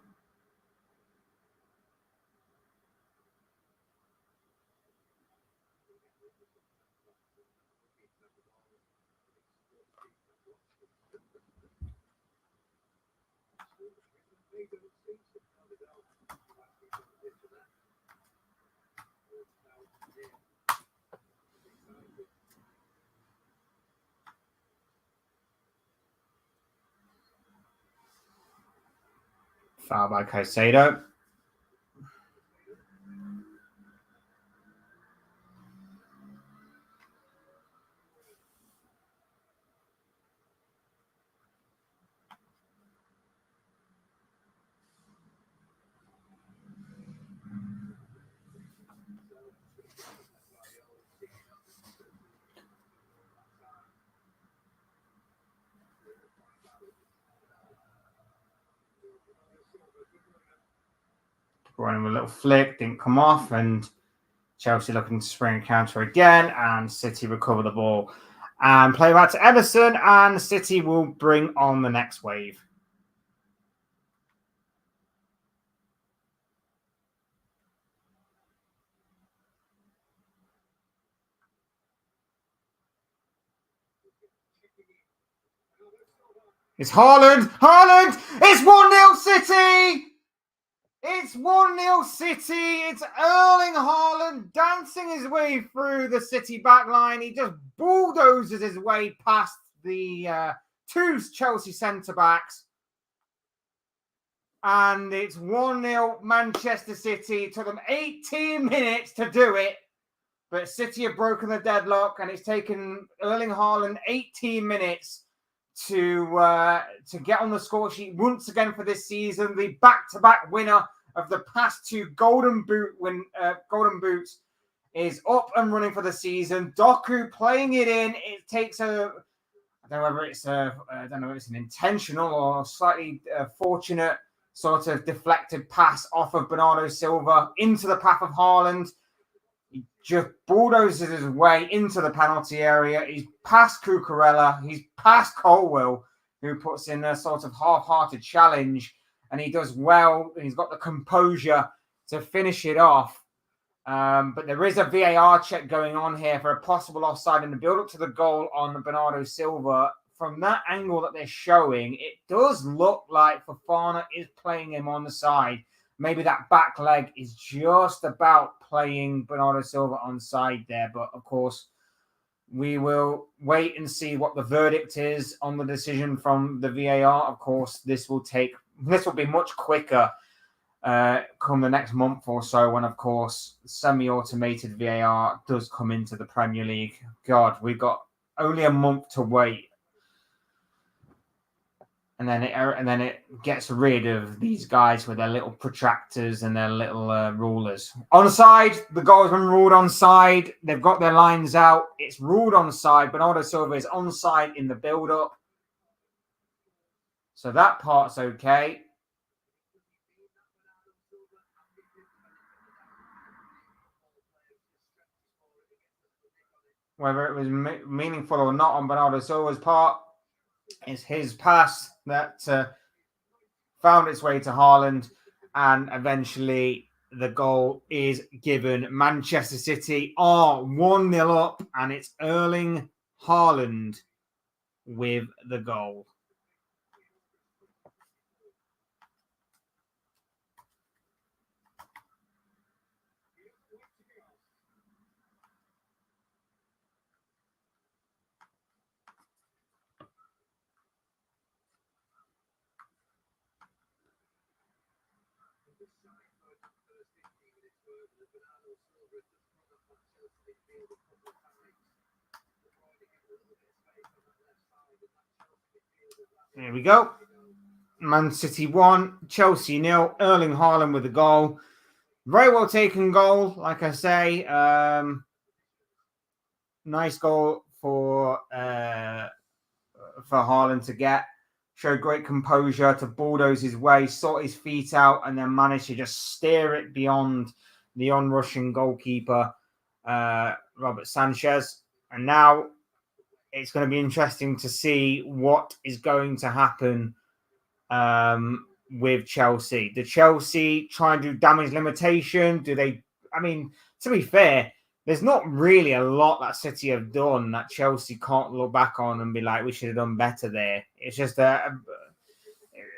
Foul by Caicedo. Running with a little flick, didn't come off, and Chelsea looking to spring a counter again, and City recover the ball. And play back to Ederson, and City will bring on the next wave. It's Haaland! Haaland! It's 1-0 City! It's 1-0 City. It's Erling Haaland dancing his way through the City backline. He just bulldozes his way past the two Chelsea centre-backs. And it's 1-0 Manchester City. It took them 18 minutes to do it. But City have broken the deadlock, and it's taken Erling Haaland 18 minutes to get on the score sheet once again for this season. The back-to-back winner of the past two Golden Boots is up and running for the season. Doku playing it in. It takes I don't know if it's an intentional or slightly fortunate sort of deflected pass off of Bernardo Silva into the path of Haaland. He just bulldozes his way into the penalty area. He's past Cucurella. He's past Colwill, who puts in a sort of half-hearted challenge. And he does well. He's got the composure to finish it off. But there is a VAR check going on here for a possible offside in the build-up to the goal on Bernardo Silva. From that angle that they're showing, it does look like Fofana is playing him on the side. maybe that back leg is just about playing Bernardo Silva onside there. But of course, we will wait and see what the verdict is on the decision from the VAR. Of course, this will be much quicker come the next month or so when, of course, semi-automated VAR does come into the Premier League. God, we've got only a month to wait. And then it gets rid of these guys with their little protractors and their little rulers. Onside, the goal has been ruled onside. They've got their lines out. It's ruled onside. Bernardo Silva is onside in the build-up. So that part's okay. Whether it was meaningful or not on Bernardo Silva's part, it's his pass that found its way to Haaland, and eventually the goal is given. Manchester City are 1-0 up, and it's Erling Haaland with the goal. There we go. Man City 1, Chelsea 0. Erling Haaland with the goal. Very well taken goal, like I say. Nice goal for Haaland to get. Showed great composure to bulldoze his way, sort his feet out, and then managed to just steer it beyond the on-rushing goalkeeper, Robert Sanchez. And now it's going to be interesting to see what is going to happen with Chelsea. Do Chelsea try and do damage limitation? Do they? I mean, to be fair, there's not really a lot that City have done that Chelsea can't look back on and be like, we should have done better there. It's just it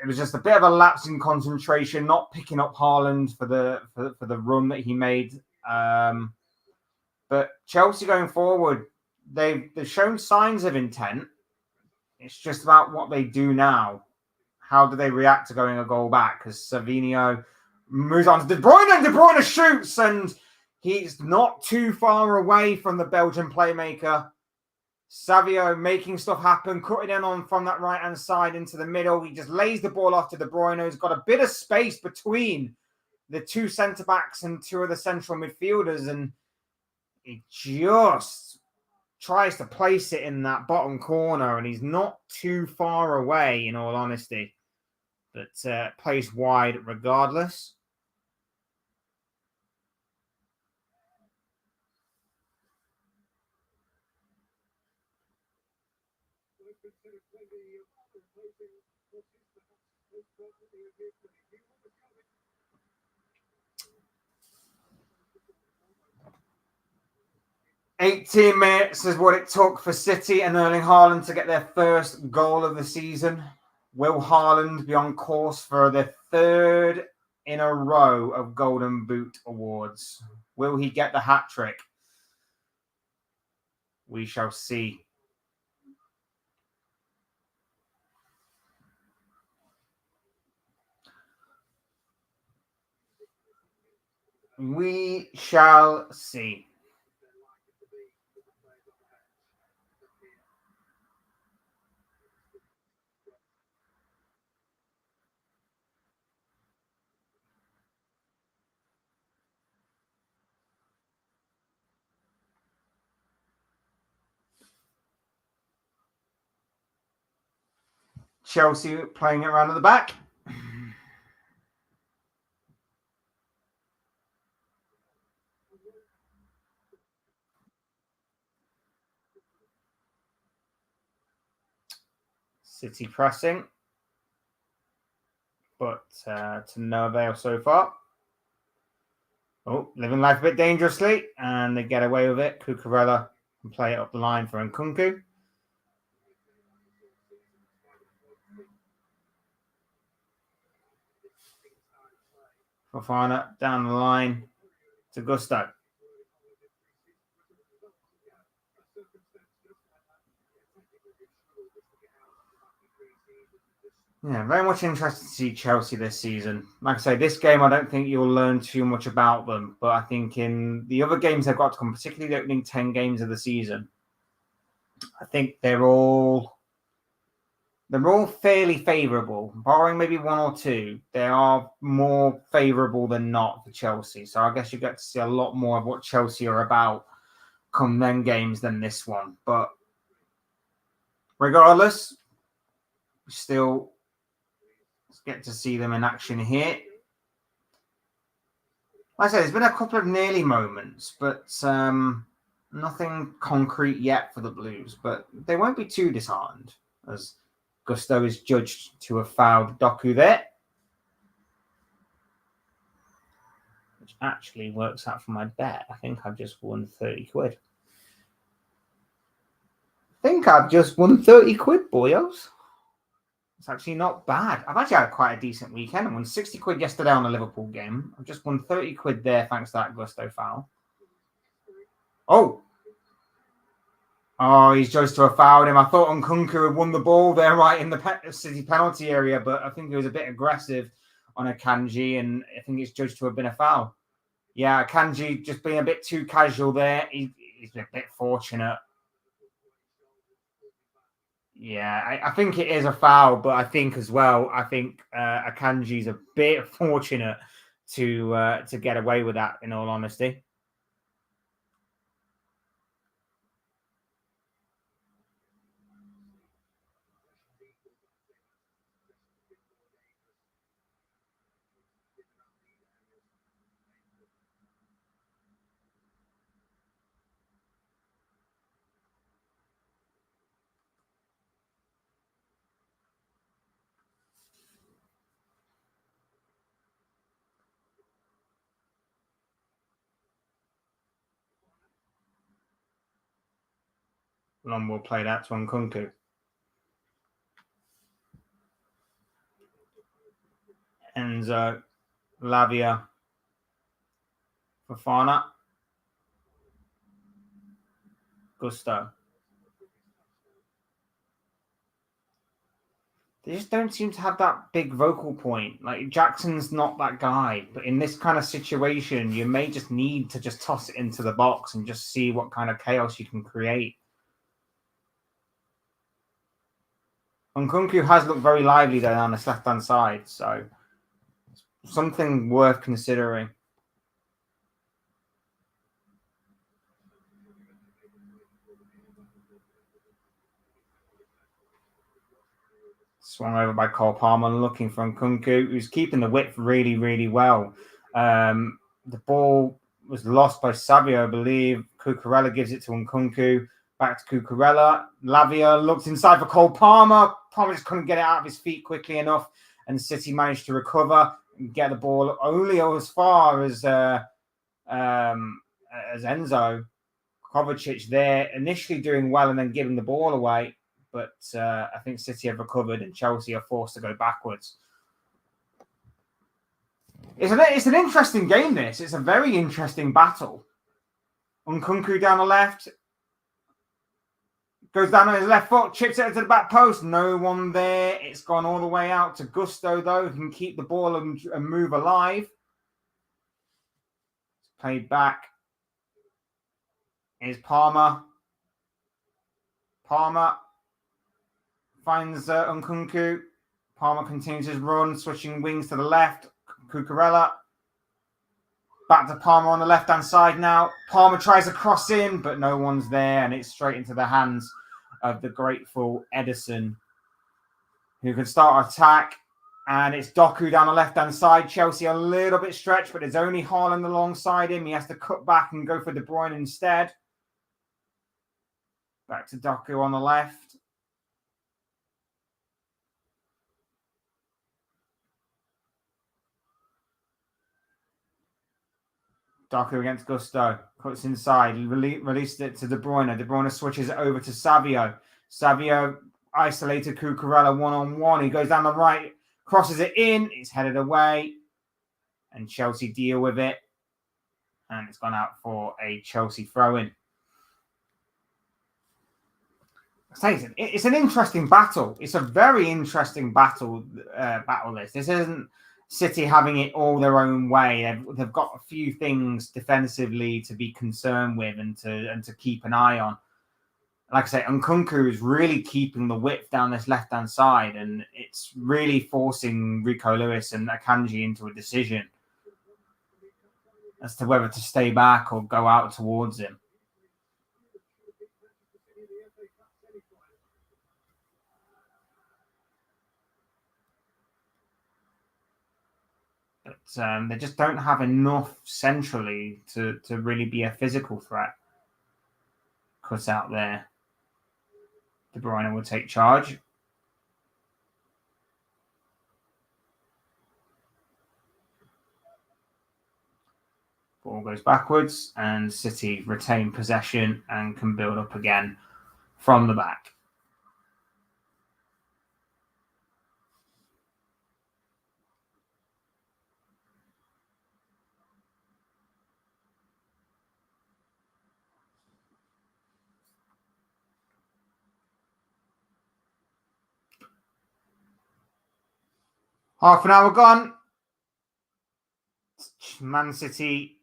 was just a bit of a lapse in concentration, not picking up Haaland for the run that he made. But Chelsea going forward, they've shown signs of intent. It's just about what they do now. How do they react to going a goal back? Because Savinho moves on to De Bruyne, and De Bruyne shoots, and he's not too far away from the Belgian playmaker. Savio making stuff happen, cutting in on from that right-hand side into the middle. He just lays the ball off to De Bruyne. He's got a bit of space between the two centre-backs and two of the central midfielders, and he just tries to place it in that bottom corner, and he's not too far away, in all honesty. But plays wide regardless. "18 minutes is what it took for City and Erling Haaland to get their first goal of the season. Will Haaland be on course for the third in a row of Golden Boot awards? Will he get the hat trick? We shall see." We shall see. Chelsea playing it around at the back. City pressing, but to no avail so far. Oh, living life a bit dangerously, and they get away with it. Cucurella can play it up the line for Nkunku. Fofana down the line to Gusto. Yeah, very much interested to see Chelsea this season. Like I say, this game, I don't think you'll learn too much about them. But I think in the other games they've got to come, particularly the opening 10 games of the season, I think they're all fairly favourable. Barring maybe one or two, they are more favourable than not for Chelsea. So I guess you get to see a lot more of what Chelsea are about come them games than this one. But regardless, we still get to see them in action here. Like I said, there's been a couple of nearly moments, but nothing concrete yet for the Blues. But they won't be too disheartened, as Gusto is judged to have fouled Doku there. Which actually works out for my bet. I think I've just won 30 quid. Boyos. It's actually not bad. I've actually had quite a decent weekend. I won 60 quid yesterday on the Liverpool game. I've just won 30 quid there thanks to that Gusto foul. Oh, he's judged to have fouled him. I thought Nkunku had won the ball there right in the City penalty area, but I think he was a bit aggressive on Akanji, and I think it's judged to have been a foul. Yeah, Akanji just being a bit too casual there. He's a bit fortunate. Yeah, I think it is a foul, but I think as well, Akanji's a bit fortunate to get away with that, in all honesty. Long will play that to Nkunku. Enzo, Lavia, Fofana, Gusto. They just don't seem to have that big vocal point. Like, Jackson's not that guy, but in this kind of situation, you may just need to just toss it into the box and just see what kind of chaos you can create. Nkunku has looked very lively there on this left-hand side, so something worth considering. Swung over by Cole Palmer, looking for Nkunku, who's keeping the width really, really well. The ball was lost by Savio, I believe. Cucurella gives it to Nkunku. Back to Cucurella. Lavia looks inside for Cole Palmer. Palmer just couldn't get it out of his feet quickly enough, and City managed to recover and get the ball only as far as Enzo. Kovacic there, initially doing well and then giving the ball away. But I think City have recovered and Chelsea are forced to go backwards. It's an interesting game, this. It's a very interesting battle. Nkunku down the left. Goes down on his left foot, chips it into the back post. No one there. It's gone all the way out to Gusto, though, who can keep the ball and move alive. It's played back. Here's Palmer. Palmer finds Nkunku. Palmer continues his run, switching wings to the left. Cucurella. Back to Palmer on the left-hand side now. Palmer tries to cross in, but no one's there, and it's straight into the hands of the grateful Edison, who can start attack. And it's Doku down the left-hand side. Chelsea a little bit stretched, but there's only Haaland alongside him. He has to cut back and go for De Bruyne instead. Back to Doku on the left. Doku against Gusto. Cuts inside. Released it to De Bruyne. De Bruyne switches it over to Savio. Savio isolated Cucurella one-on-one. He goes down the right. Crosses it in. It's headed away. and Chelsea deal with it. And it's gone out for a Chelsea throw-in. It's an interesting battle. It's a very interesting battle. This isn't City having it all their own way. They've got a few things defensively to be concerned with and to keep an eye on. Like I say, Nkunku is really keeping the width down this left-hand side, and it's really forcing Rico Lewis and Akanji into a decision as to whether to stay back or go out towards him. But they just don't have enough centrally to really be a physical threat. Cut out there. De Bruyne will take charge. Ball goes backwards and City retain possession and can build up again from the back. Half an hour gone. Man City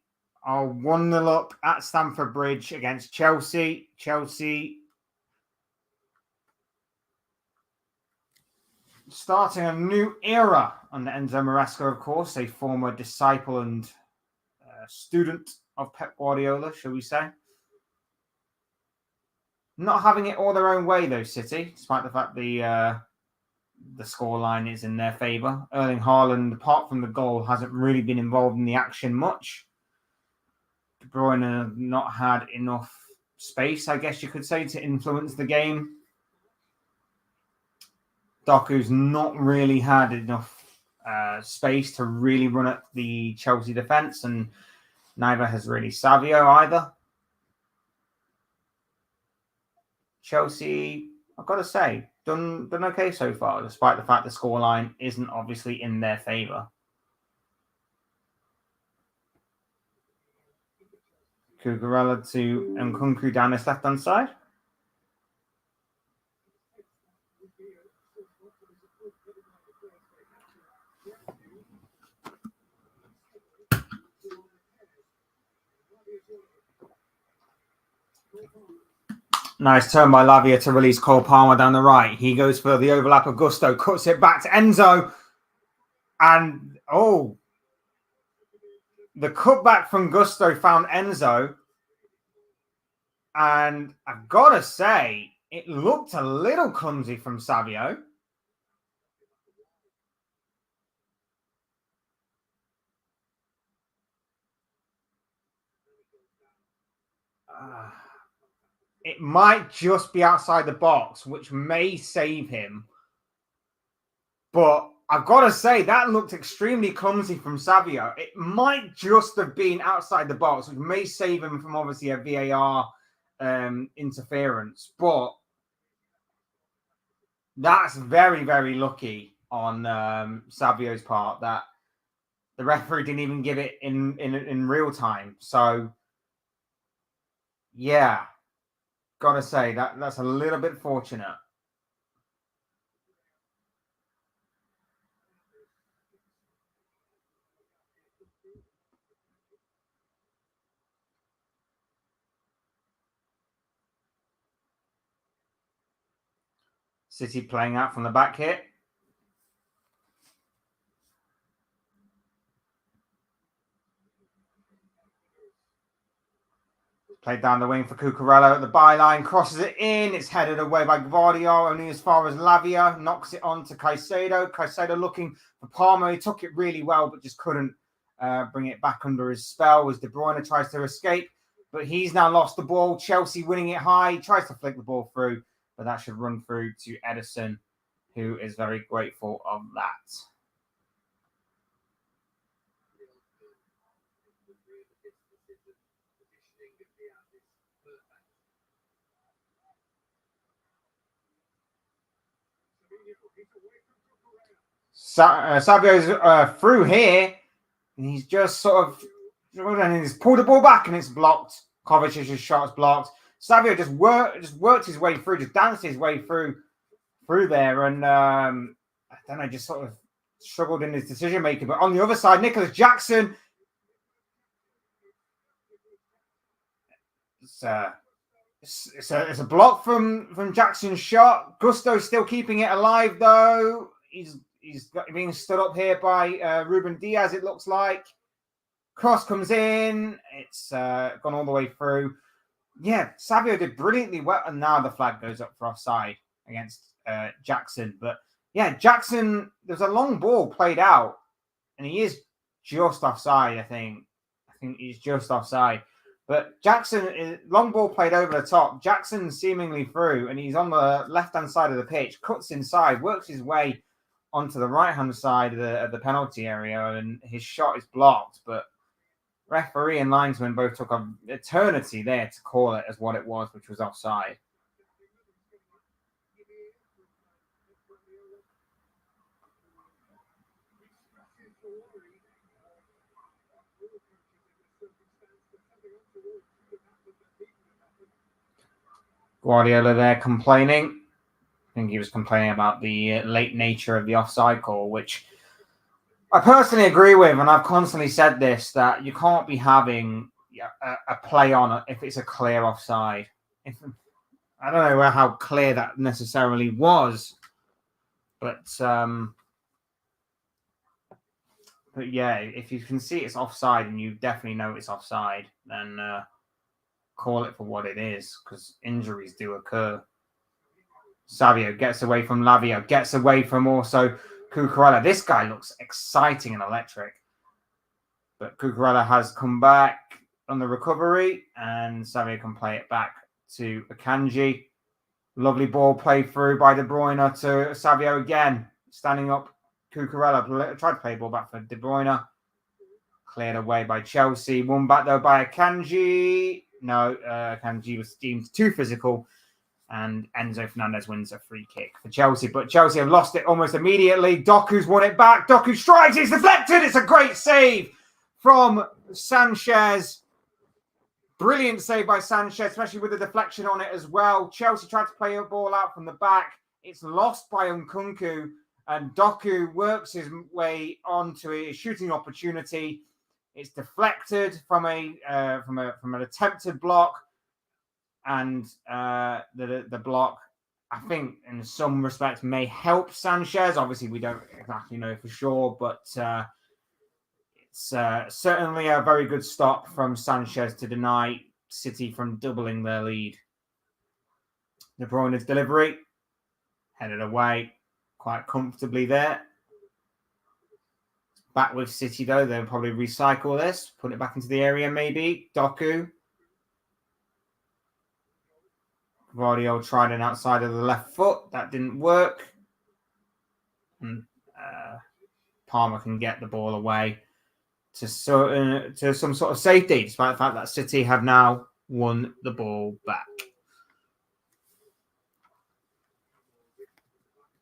are 1-0 up at Stamford Bridge against Chelsea. Chelsea starting a new era under Enzo Maresca, of course, a former disciple and student of Pep Guardiola, shall we say. Not having it all their own way, though, City, despite the fact the scoreline is in their favour. Erling Haaland, apart from the goal, hasn't really been involved in the action much. De Bruyne not had enough space, I guess you could say, to influence the game. Doku's not really had enough space to really run at the Chelsea defence, and neither has really Savio either. Chelsea, I've got to say, done okay so far, despite the fact the scoreline isn't obviously in their favour. Cucurella to Nkunku down this left-hand side. Nice turn by Lavia to release Cole Palmer down the right. He goes for the overlap of Gusto, cuts it back to Enzo. And, the cutback from Gusto found Enzo. And I've got to say, it looked a little clumsy from Savio. It might just be outside the box, which may save him. But I've got to say, that looked extremely clumsy from Savio. It might just have been outside the box, which may save him from obviously a VAR interference. But that's very, very lucky on Savio's part that the referee didn't even give it in real time. So, yeah, got to say that's a little bit fortunate. City playing out from the back here. Played down the wing for Cucurella at the byline, crosses it in. It's headed away by Gvardiol, only as far as Lavia, knocks it on to Caicedo. Caicedo looking for Palmer. He took it really well, but just couldn't bring it back under his spell as De Bruyne tries to escape. But he's now lost the ball. Chelsea winning it high. He tries to flick the ball through, but that should run through to Edison, who is very grateful of that. Savio's through here. And he's just sort of, and he's pulled the ball back and it's blocked. Kovacic's shot's blocked. Savio just worked his way through, just danced his way through there, and I don't know, just sort of struggled in his decision making. But on the other side, Nicholas Jackson, it's a block from Jackson's shot. Gusto's still keeping it alive though. He's being stood up here by Ruben Diaz. It looks like cross comes in. It's gone all the way through. Yeah, Savio did brilliantly well, and now the flag goes up for offside against Jackson. But yeah, Jackson, there's a long ball played out, and he is just offside, I think. I think he's just offside. But Jackson, long ball played over the top. Jackson seemingly through, and he's on the left-hand side of the pitch, cuts inside, works his way onto the right-hand side of the penalty area, and his shot is blocked. But referee and linesman both took an eternity there to call it as what it was, which was offside. Guardiola there complaining. I think he was complaining about the late nature of the offside call, which I personally agree with, and I've constantly said this, that you can't be having a play on if it's a clear offside. I don't know how clear that necessarily was, but yeah, if you can see it's offside and you definitely know it's offside, then call it for what it is, because injuries do occur. Savio gets away from Lavio, gets away from also Cucurella. This guy looks exciting and electric. But Cucurella has come back on the recovery, and Savio can play it back to Akanji. Lovely ball played through by De Bruyne to Savio again. Standing up, Cucurella tried to play the ball back for De Bruyne. Cleared away by Chelsea. Won back though by Akanji. No, Akanji was deemed too physical. And Enzo Fernandez wins a free kick for Chelsea. But Chelsea have lost it almost immediately. Doku's won it back. Doku strikes. It's deflected. It's a great save from Sanchez. Brilliant save by Sanchez, especially with the deflection on it as well. Chelsea tried to play a ball out from the back. It's lost by Nkunku. And Doku works his way onto a shooting opportunity. It's deflected from an attempted block. And the block, I think, in some respects, may help Sanchez. Obviously, we don't exactly know for sure, but it's certainly a very good stop from Sanchez to deny City from doubling their lead. De Bruyne's delivery, headed away quite comfortably there. Back with City, though. They'll probably recycle this, put it back into the area, maybe. Doku. Guardiola tried an outside of the left foot. That didn't work. And Palmer can get the ball away to some sort of safety, despite the fact that City have now won the ball back.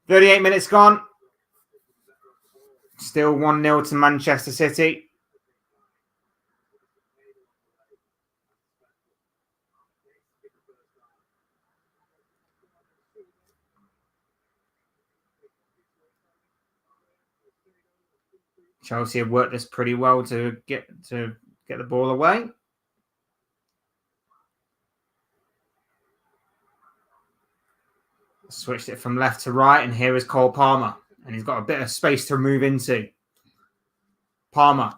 38 minutes gone. Still 1-0 to Manchester City. Chelsea have worked this pretty well to get the ball away. Switched it from left to right, and here is Cole Palmer. And he's got a bit of space to move into. Palmer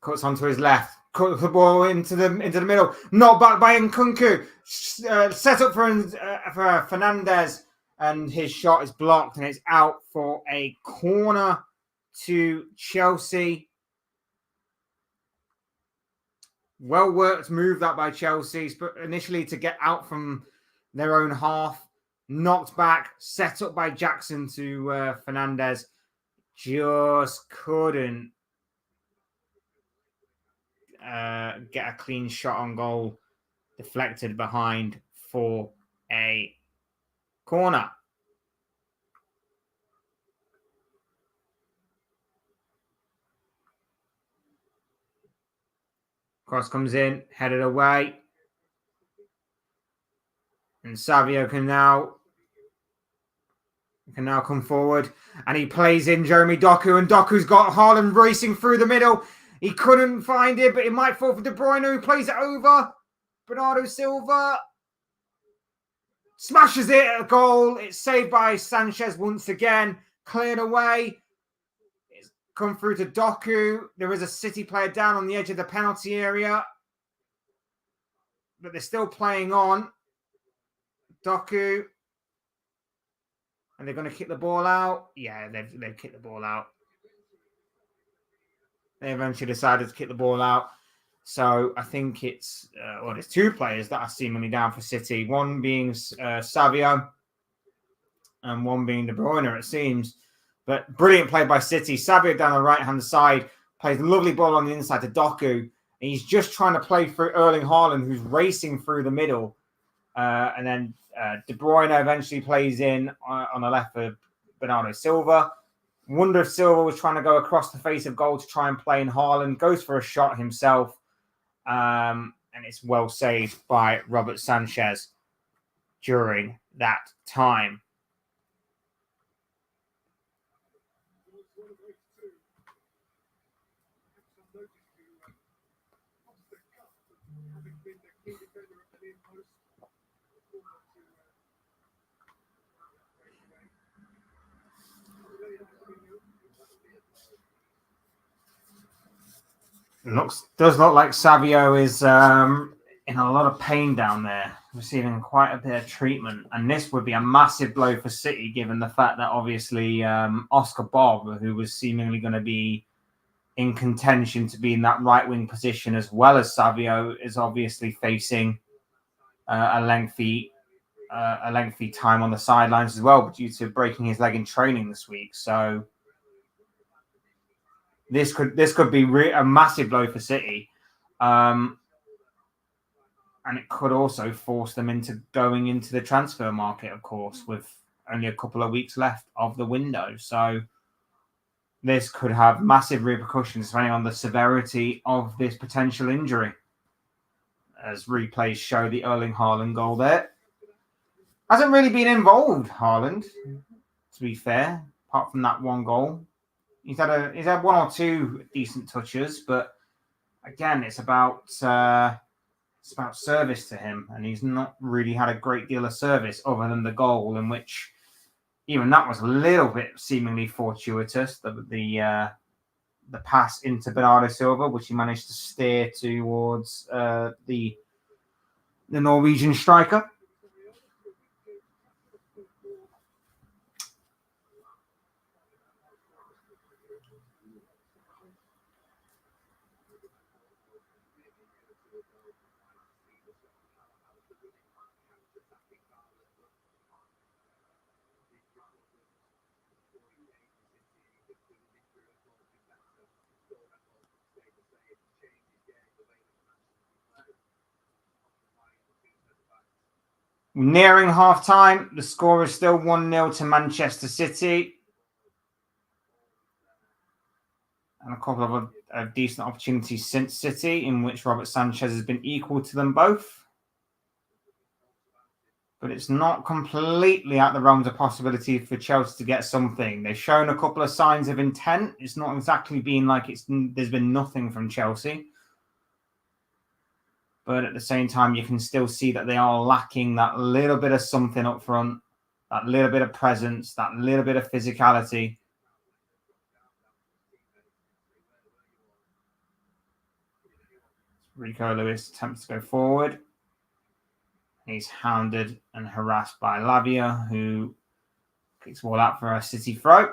cuts onto his left, cuts the ball into the middle. Not back by Nkunku. Set up for Fernandez, and his shot is blocked, and it's out for a corner to Chelsea. Well worked move that by Chelsea, but initially to get out from their own half. Knocked back, set up by Jackson to Fernandez. Just couldn't get a clean shot on goal. Deflected behind for a corner. Cross comes in, headed away. And Savio can now come forward. And he plays in Jeremy Doku. And Doku's got Haaland racing through the middle. He couldn't find it, but it might fall for De Bruyne, who plays it over. Bernardo Silva smashes it at a goal. It's saved by Sanchez once again. Cleared away. It's come through to Doku. There is a City player down on the edge of the penalty area. But they're still playing on. Doku. And they're going to kick the ball out. Yeah, they've kicked the ball out. They eventually decided to kick the ball out. So I think it's there's two players that are seemingly down for City. One being Savio and one being De Bruyne, it seems. But brilliant play by City. Savio down the right-hand side plays a lovely ball on the inside to Doku. And he's just trying to play through Erling Haaland, who's racing through the middle. And then De Bruyne eventually plays in on the left for Bernardo Silva. Wonder if Silva was trying to go across the face of goal to try and play in Haaland. Goes for a shot himself. And it's well saved by Robert Sanchez during that time. Does look like Savio is in a lot of pain down there, receiving quite a bit of treatment. And this would be a massive blow for City, given the fact that obviously Oscar Bob, who was seemingly going to be in contention to be in that right wing position, as well as Savio, is obviously facing a lengthy time on the sidelines as well, due to breaking his leg in training this week. So this could be a massive blow for City, and it could also force them into going into the transfer market, of course, with only a couple of weeks left of the window. So this could have massive repercussions depending on the severity of this potential injury. As replays show the Erling Haaland goal there. Hasn't really been involved, Haaland, to be fair, apart from that one goal. He's had one or two decent touches, but again, it's about service to him, and he's not really had a great deal of service other than the goal, in which even that was a little bit seemingly fortuitous. The pass into Bernardo Silva, which he managed to steer towards the Norwegian striker. Nearing half-time, the score is still 1-0 to Manchester City. And a couple of decent opportunities since City, in which Robert Sanchez has been equal to them both. But it's not completely out the realms of possibility for Chelsea to get something. They've shown a couple of signs of intent. It's not exactly been like there's been nothing from Chelsea. But at the same time, you can still see that they are lacking that little bit of something up front, that little bit of presence, that little bit of physicality. Rico Lewis attempts to go forward. He's hounded and harassed by Lavia, who kicks the ball out for a City throw.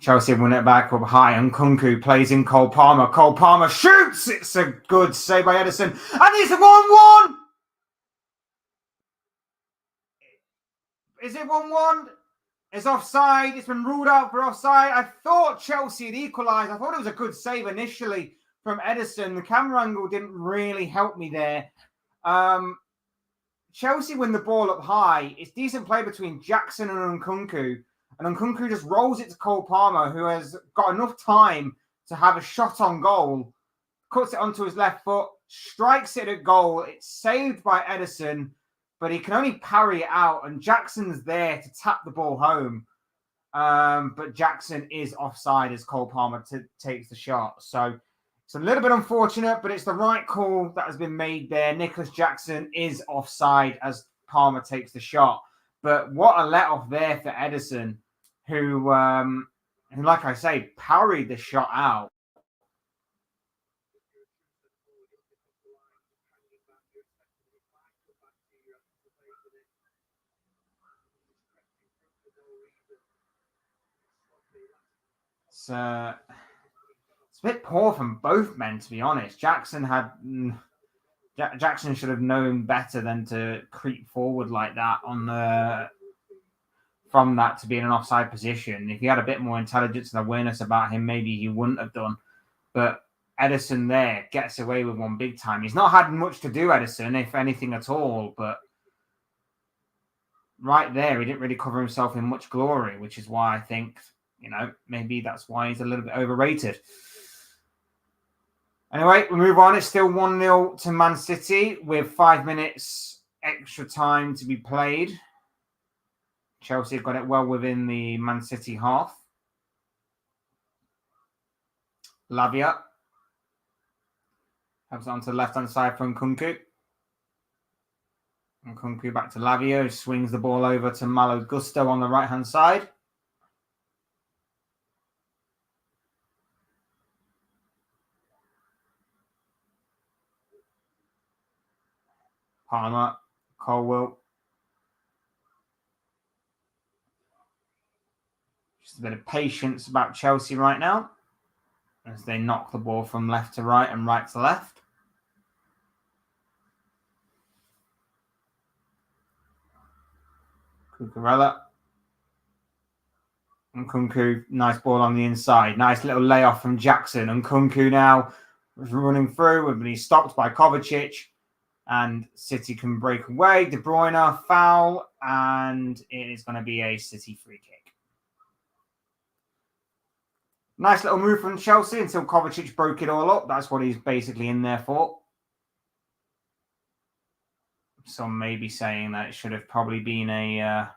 Chelsea win it back up high, and Nkunku plays in Cole Palmer. Cole Palmer shoots! It's a good save by Edison. And it's 1-1! Is it 1-1? It's offside. It's been ruled out for offside. I thought Chelsea had equalised. I thought it was a good save initially from Edison. The camera angle didn't really help me there. Chelsea win the ball up high. It's decent play between Jackson and Nkunku. And Nkunku just rolls it to Cole Palmer, who has got enough time to have a shot on goal. Cuts it onto his left foot, strikes it at goal. It's saved by Ederson, but he can only parry it out. And Jackson's there to tap the ball home. But Jackson is offside as Cole Palmer takes the shot. So it's a little bit unfortunate, but it's the right call that has been made there. Nicholas Jackson is offside as Palmer takes the shot. But what a let-off there for Ederson, who, like I say, parried the shot out. It's a bit poor from both men, to be honest. Jackson should have known better than to creep forward like that from that to be in an offside position. If he had a bit more intelligence and awareness about him, maybe he wouldn't have done. But Ederson there gets away with one big time. He's not had much to do, Ederson, if anything at all, but right there, he didn't really cover himself in much glory, which is why I think, maybe that's why he's a little bit overrated. Anyway, we move on. It's still 1-0 to Man City with 5 minutes extra time to be played. Chelsea got it well within the Man City half. Lavia helps it onto the left-hand side from Nkunku. Nkunku back to Lavia, who swings the ball over to Malo Gusto on the right-hand side. Palmer, Colwell. Just a bit of patience about Chelsea right now as they knock the ball from left to right and right to left. Cucurella. Nkunku, nice ball on the inside. Nice little layoff from Jackson. Nkunku now was running through, but he's stopped by Kovacic. And City can break away. De Bruyne, foul, and it is going to be a City free kick. Nice little move from Chelsea until Kovacic broke it all up. That's what he's basically in there for. Some may be saying that it should have probably been a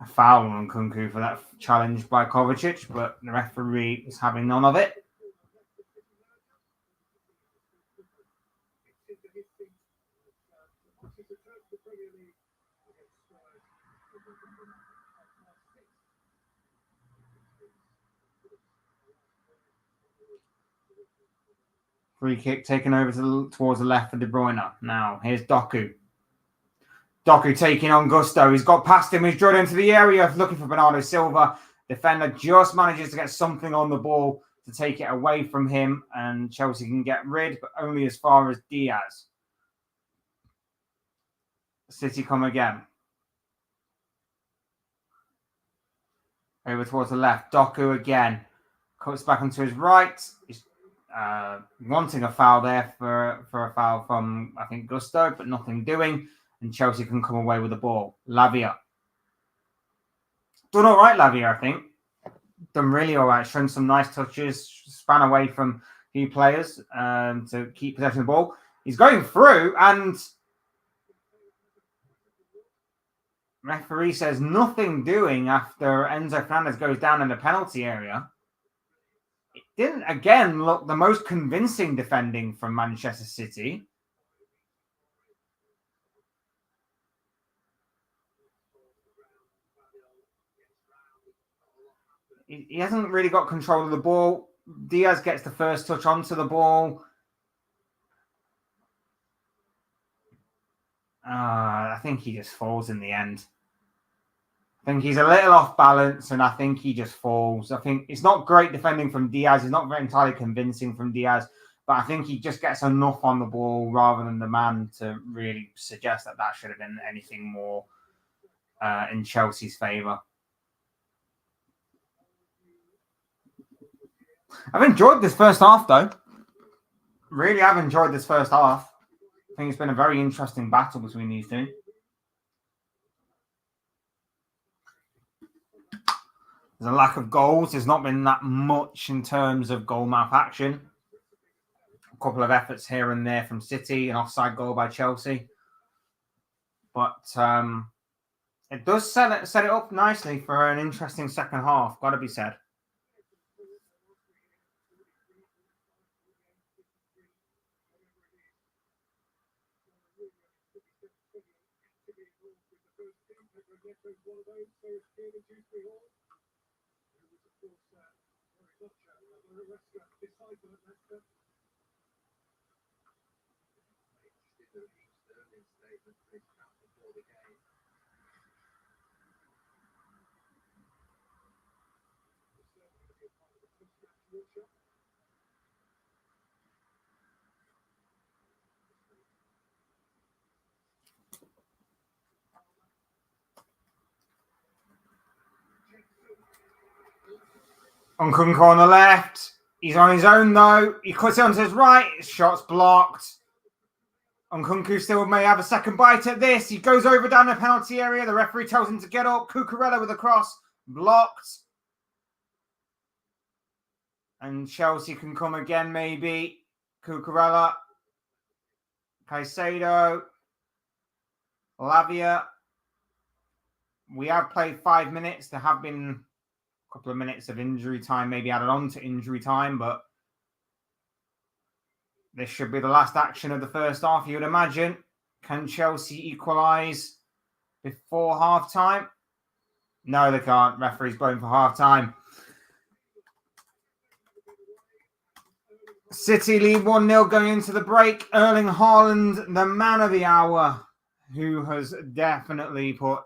foul on Nkunku for that challenge by Kovacic, but the referee is having none of it. Free kick taken over towards the left for De Bruyne. Now, here's Doku. Doku taking on Gusto. He's got past him. He's drilled into the area looking for Bernardo Silva. Defender just manages to get something on the ball to take it away from him. And Chelsea can get rid, but only as far as Diaz. City come again. Over towards the left. Doku again. Cuts back onto his right. He's wanting a foul there for a foul from, I think, Gusto, but nothing doing. And Chelsea can come away with the ball. Lavia. Done all right, Lavia, I think. Done really all right. Shown some nice touches. Span away from a few players to keep possession of the ball. He's going through and referee says nothing doing after Enzo Fernandez goes down in the penalty area. It didn't, again, look the most convincing defending from Manchester City. He hasn't really got control of the ball. Diaz gets the first touch onto the ball. I think he just falls in the end. I think he's a little off balance, and I think he just falls. I think it's not great defending from Diaz. It's not very entirely convincing from Diaz, but I think he just gets enough on the ball rather than the man to really suggest that should have been anything more in Chelsea's favour. I've enjoyed this first half, though. Really have enjoyed this first half. think it's been a very interesting battle between these two. There's a lack of goals. There's not been that much in terms of goal mouth action. A couple of efforts here and there from City, an offside goal by Chelsea. But it does set it up nicely for an interesting second half, got to be said. Nkunku on the left. He's on his own though. He cuts it onto his right. His shot's blocked. Nkunku still may have a second bite at this. He goes over down the penalty area. The referee tells him to get up. Cucurella with a cross. Blocked. And Chelsea can come again maybe. Cucurella. Caicedo. Lavia. We have played 5 minutes. There have been a couple of minutes of injury time, maybe added on to injury time, but this should be the last action of the first half, you would imagine. Can Chelsea equalise before half-time? No, they can't. Referee's blown for half-time. City lead 1-0 going into the break. Erling Haaland, the man of the hour, who has definitely put...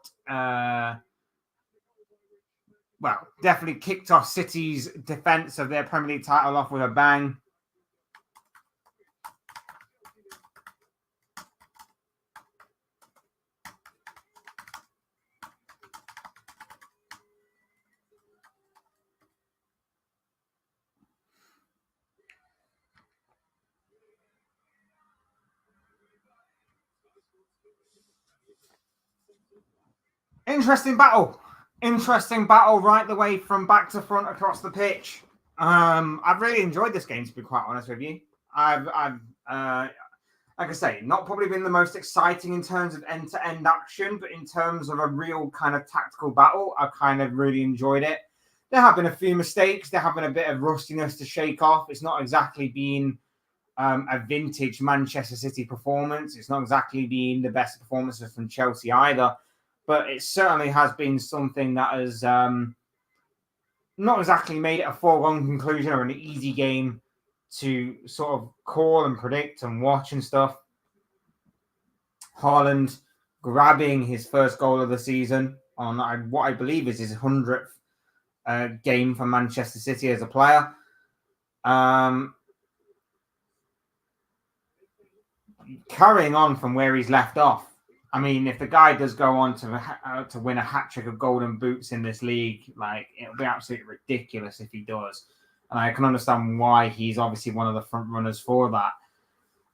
definitely kicked off City's defence of their Premier League title off with a bang. Interesting battle. Interesting battle right the way from back to front across the pitch. I've really enjoyed this game, to be quite honest with you. I've like I say, not probably been the most exciting in terms of end-to-end action, but in terms of a real kind of tactical battle, I kind of really enjoyed it. There have been a few mistakes. There have been a bit of rustiness to shake off. It's not exactly been a vintage Manchester City performance. It's not exactly been the best performances from Chelsea either. But it certainly has been something that has not exactly made it a foregone conclusion or an easy game to sort of call and predict and watch and stuff. Haaland grabbing his first goal of the season on what I believe is his 100th game for Manchester City as a player. Carrying on from where he's left off. I mean, if the guy does go on to win a hat-trick of golden boots in this league, like, it'll be absolutely ridiculous if he does. And I can understand why he's obviously one of the front runners for that.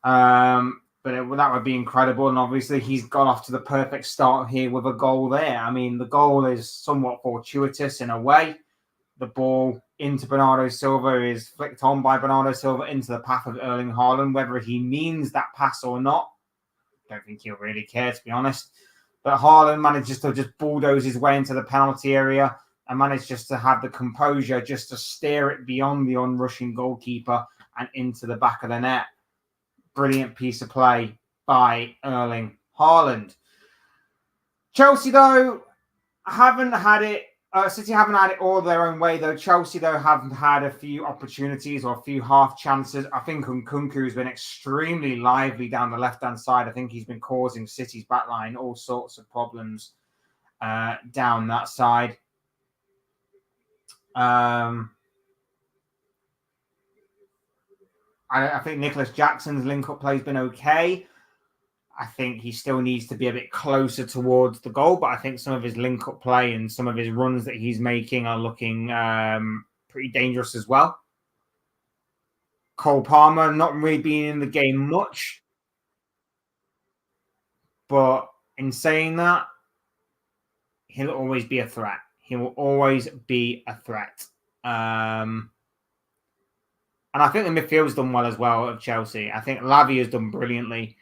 But that would be incredible. And obviously he's got off to the perfect start here with a goal there. I mean, the goal is somewhat fortuitous in a way. The ball into Bernardo Silva is flicked on by Bernardo Silva into the path of Erling Haaland. Whether he means that pass or not, I don't think he'll really care, to be honest. But Haaland manages to just bulldoze his way into the penalty area and managed just to have the composure just to steer it beyond the onrushing goalkeeper and into the back of the net. Brilliant piece of play by Erling Haaland. Chelsea, though, haven't had it. City haven't had it all their own way, though. Chelsea, though, haven't had a few opportunities or a few half chances. I think Nkunku has been extremely lively down the left-hand side. I think he's been causing City's backline all sorts of problems down that side. I think Nicholas Jackson's link-up play has been okay. I think he still needs to be a bit closer towards the goal, but I think some of his link-up play and some of his runs that he's making are looking pretty dangerous as well. Cole Palmer not really being in the game much. But in saying that, he'll always be a threat. He will always be a threat. And I think the midfield's done well as well of Chelsea. I think Lavia has done brilliantly.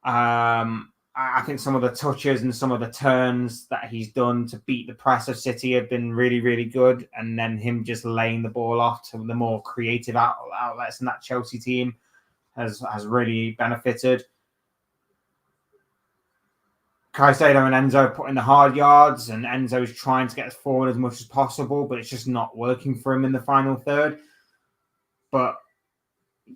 I think some of the touches and some of the turns that he's done to beat the press of City have been really, really good. And then him just laying the ball off to the more creative outlets in that Chelsea team has really benefited. Caicedo and Enzo put in the hard yards, and Enzo's trying to get us forward as much as possible, but it's just not working for him in the final third. But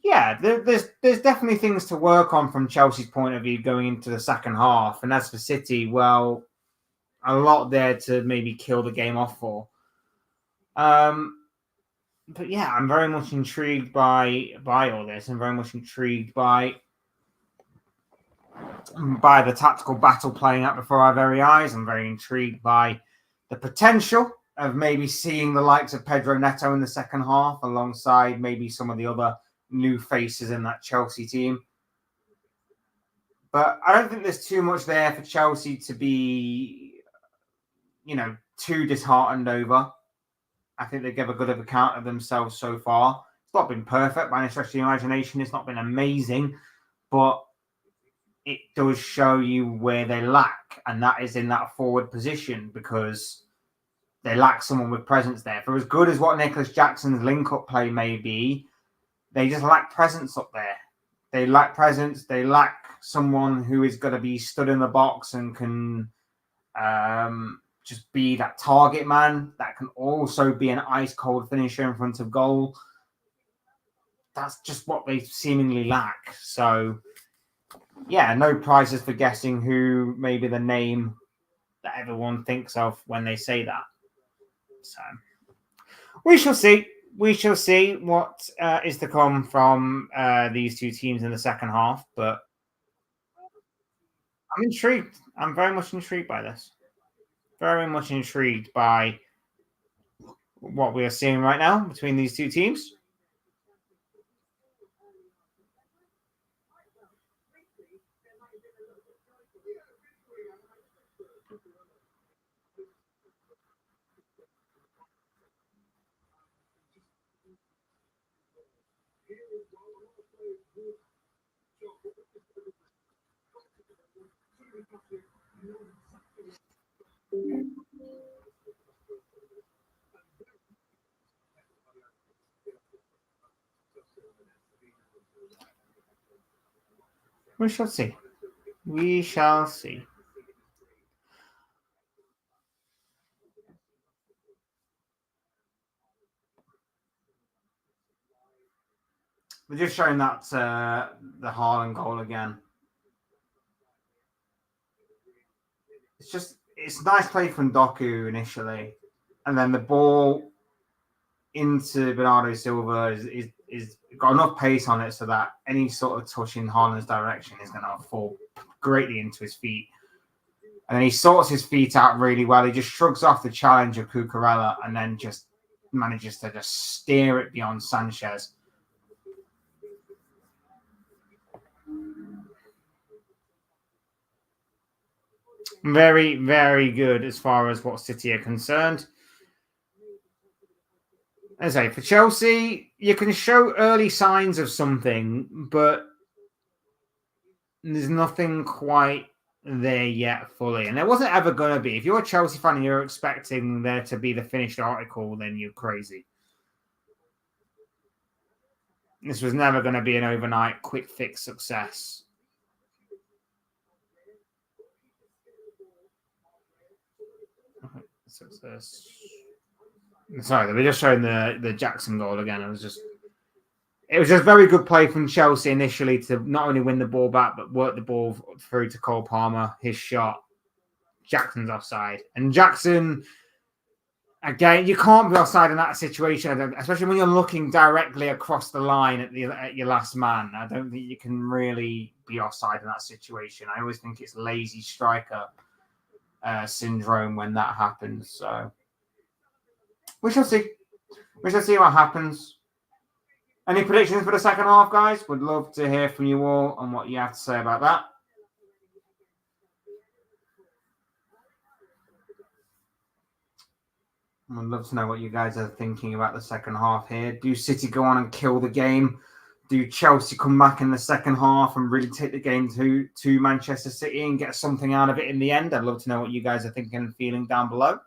yeah, there's definitely things to work on from Chelsea's point of view going into the second half. And as for City, well, a lot there to maybe kill the game off for. But yeah, I'm very much intrigued by all this. I'm very much intrigued by the tactical battle playing out before our very eyes. I'm very intrigued by the potential of maybe seeing the likes of Pedro Neto in the second half alongside maybe some of the other new faces in that Chelsea team. But I don't think there's too much there for Chelsea to be, too disheartened over. I think they give a good account of themselves so far. It's not been perfect by any stretch of the imagination. It's not been amazing, but it does show you where they lack, and that is in that forward position because they lack someone with presence there. For as good as what Nicholas Jackson's link-up play may be, they just lack presence up there. They lack presence. They lack someone who is going to be stood in the box and can just be that target man that can also be an ice-cold finisher in front of goal. That's just what they seemingly lack. So, yeah, no prizes for guessing who may be the name that everyone thinks of when they say that. So, we shall see. We shall see what is to come from these two teams in the second half. But I'm intrigued. I'm very much intrigued by this. Very much intrigued by what we are seeing right now between these two teams. We shall see. We shall see. We're just showing that the Haaland goal again. It's nice play from Doku initially, and then the ball into Bernardo Silva is got enough pace on it so that any sort of touch in Haaland's direction is going to fall greatly into his feet. And then he sorts his feet out really well. He just shrugs off the challenge of Cucurella and then just manages to just steer it beyond Sanchez. Very, very good as far as what City are concerned. As I say, for Chelsea, you can show early signs of something, but there's nothing quite there yet fully. And there wasn't ever going to be. If you're a Chelsea fan and you're expecting there to be the finished article, then you're crazy. This was never going to be an overnight quick fix success. Success. Sorry, we're just showing the Jackson goal again. It was just very good play from Chelsea initially to not only win the ball back, but work the ball through to Cole Palmer, his shot. Jackson's offside. And Jackson, again, you can't be offside in that situation, especially when you're looking directly across the line at your last man. I don't think you can really be offside in that situation. I always think it's lazy striker syndrome when that happens. So we shall see. We shall see what happens. Any predictions for the second half, guys? Would love to hear from you all on what you have to say about that. I'd love to know what you guys are thinking about the second half here. Do City go on and kill the game? Do Chelsea come back in the second half and really take the game to Manchester City and get something out of it in the end? I'd love to know what you guys are thinking and feeling down below.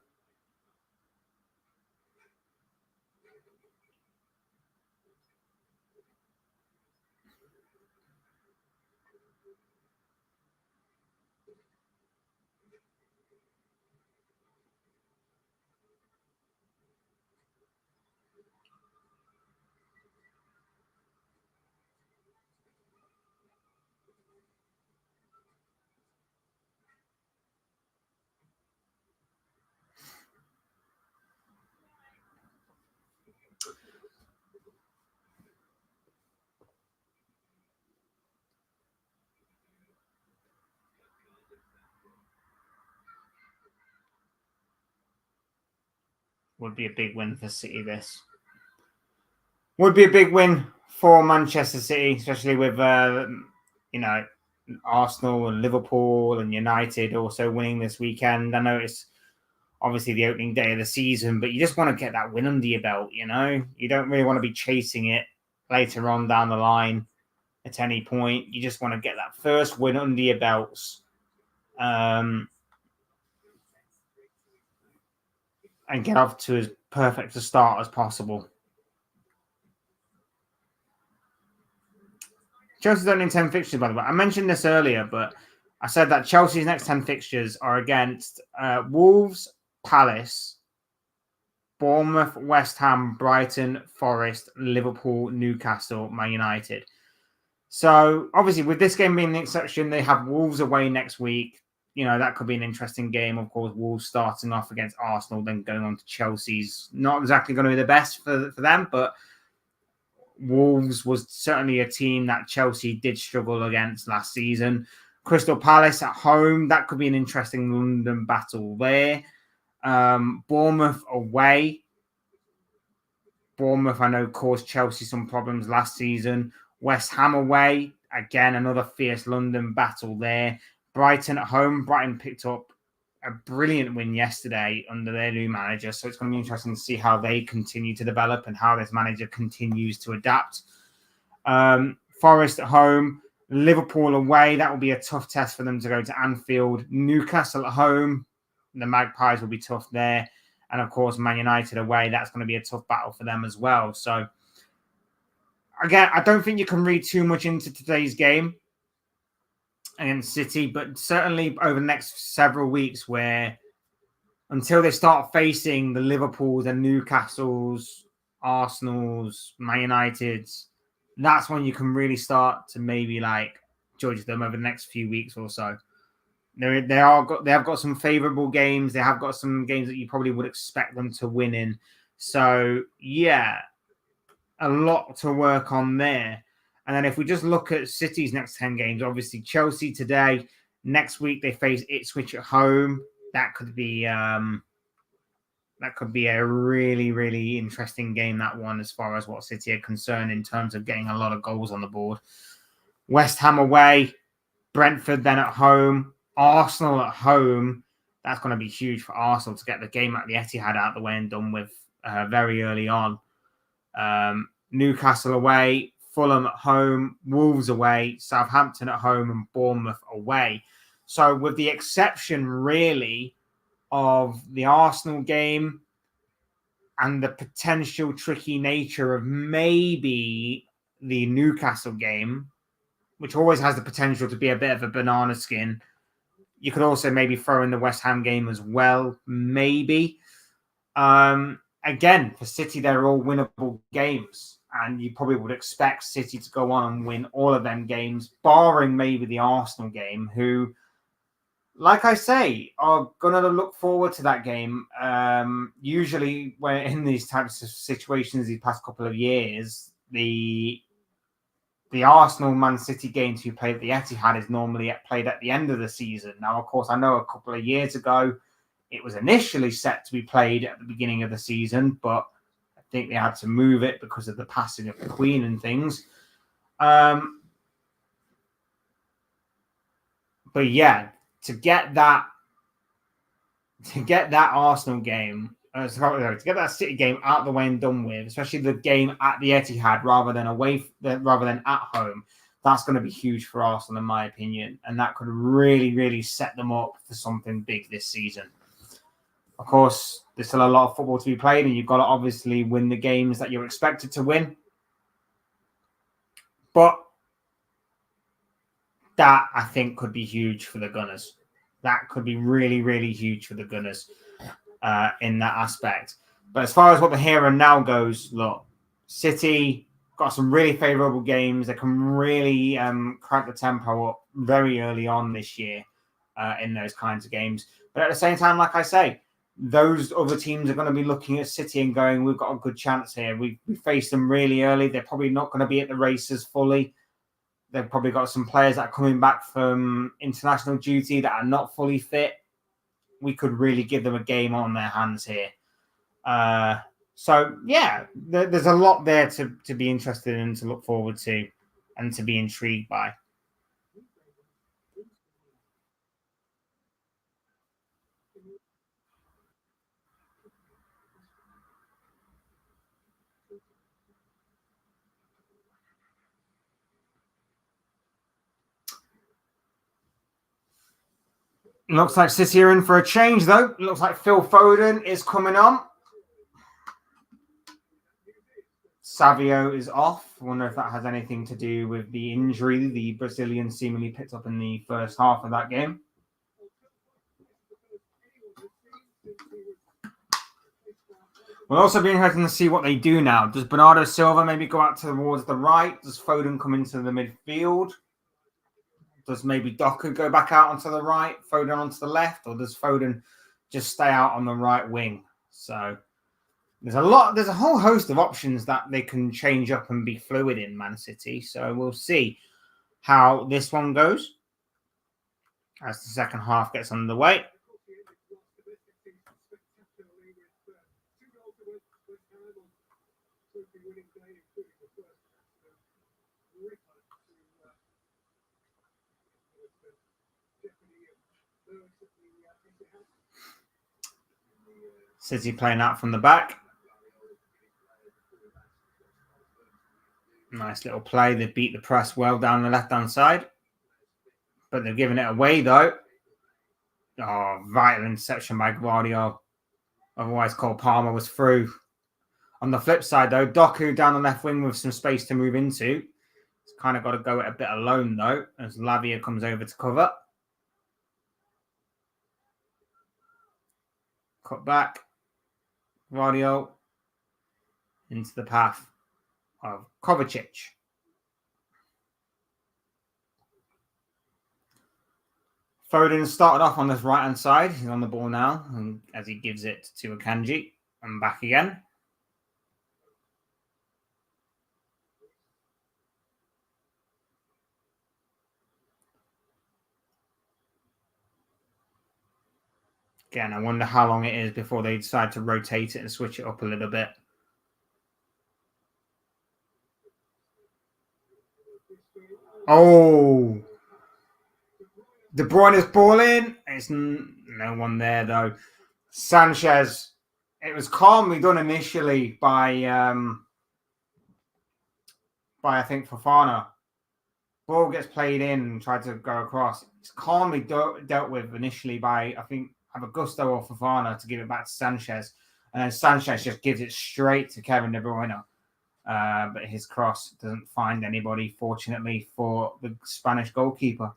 Would be a big win for City, this. Would be a big win for Manchester City, especially with, Arsenal and Liverpool and United also winning this weekend. I know it's obviously the opening day of the season, but you just want to get that win under your belt, you know? You don't really want to be chasing it later on down the line at any point. You just want to get that first win under your belts. And get off to as perfect a start as possible. Chelsea's only 10 fixtures, by the way. I mentioned this earlier, but I said that Chelsea's next 10 fixtures are against Wolves, Palace, Bournemouth, West Ham, Brighton, Forest, Liverpool, Newcastle, Man United. So, obviously, with this game being the exception, they have Wolves away next week. You know, that could be an interesting game. Of course, Wolves starting off against Arsenal, then going on to Chelsea's not exactly going to be the best for them, but Wolves was certainly a team that Chelsea did struggle against last season. Crystal Palace at home, that could be an interesting London battle there. Bournemouth away. Bournemouth, I know, caused Chelsea some problems last season. West Ham away, again, another fierce London battle there. Brighton at home. Brighton picked up a brilliant win yesterday under their new manager. So it's going to be interesting to see how they continue to develop and how this manager continues to adapt. Forest at home, Liverpool away. That will be a tough test for them to go to Anfield. Newcastle at home. The Magpies will be tough there. And of course, Man United away. That's going to be a tough battle for them as well. So again, I don't think you can read too much into today's game against City, but certainly over the next several weeks, where until they start facing the Liverpools and Newcastles, Arsenals, Man Uniteds, that's when you can really start to maybe like judge them over the next few weeks or so. They have got some favourable games. They have got some games that you probably would expect them to win in. So yeah, a lot to work on there. And then if we just look at City's next 10 games, obviously Chelsea today, next week they face Ipswich at home. That could be a really, really interesting game, that one, as far as what City are concerned in terms of getting a lot of goals on the board. West Ham away, Brentford then at home, Arsenal at home. That's going to be huge for Arsenal to get the game at the Etihad out the way and done with very early on. Newcastle away, Fulham at home, Wolves away, Southampton at home, and Bournemouth away. So with the exception, really, of the Arsenal game and the potential tricky nature of maybe the Newcastle game, which always has the potential to be a bit of a banana skin. You could also maybe throw in the West Ham game as well, maybe. Again, for City, they're all winnable games. And you probably would expect City to go on and win all of them games, barring maybe the Arsenal game, who, like I say, are going to look forward to that game. Usually, when in these types of situations, these past couple of years, the Arsenal Man City game to be played at the Etihad is normally played at the end of the season. Now, of course, I know a couple of years ago it was initially set to be played at the beginning of the season, but I think they had to move it because of the passing of the Queen and things. But yeah, to get that Arsenal game to get that City game out of the way and done with, especially the game at the Etihad rather than at home. That's going to be huge for Arsenal, in my opinion, and that could really, really set them up for something big this season. Of course, there's still a lot of football to be played, and you've got to obviously win the games that you're expected to win. But that, I think, could be huge for the Gunners. That could be really, really huge for the Gunners in that aspect. But as far as what the here and now goes, look, City got some really favourable games. They can really crank the tempo up very early on this year in those kinds of games. But at the same time, like I say, those other teams are going to be looking at City and going, we've got a good chance here. We faced them really early. They're probably not going to be at the races fully. They've probably got some players that are coming back from international duty that are not fully fit. We could really give them a game on their hands here. So, yeah, there's a lot there to be interested in, to look forward to, and to be intrigued by. Looks like City are in for a change, though. Looks like Phil Foden is coming on. Savio is off. I wonder if that has anything to do with the injury the Brazilian seemingly picked up in the first half of that game. We'll also be interested to see what they do now. Does Bernardo Silva maybe go out towards the right? Does Foden come into the midfield? Does maybe Doku go back out onto the right, Foden onto the left, or does Foden just stay out on the right wing? So there's a whole host of options that they can change up and be fluid in Man City. So we'll see how this one goes as the second half gets underway. City playing out from the back. Nice little play. They beat the press well down the left-hand side. But they've given it away, though. Oh, vital interception by Guardiola. Otherwise, Cole Palmer was through. On the flip side, though, Doku down the left wing with some space to move into. He's kind of got to go it a bit alone, though, as Lavia comes over to cover. Cut back. Guardiola into the path of Kovacic. Foden started off on this right-hand side. He's on the ball now, and as he gives it to Akanji. And back again. Again, I wonder how long it is before they decide to rotate it and switch it up a little bit. Oh, De Bruyne's ball in. It's no one there, though. Sanchez. It was calmly done initially by I think, Fofana. Ball gets played in and tried to go across. It's calmly dealt with initially by, I think, have Augusto or Fofana to give it back to Sanchez. And then Sanchez just gives it straight to Kevin De Bruyne. But his cross doesn't find anybody, fortunately, for the Spanish goalkeeper.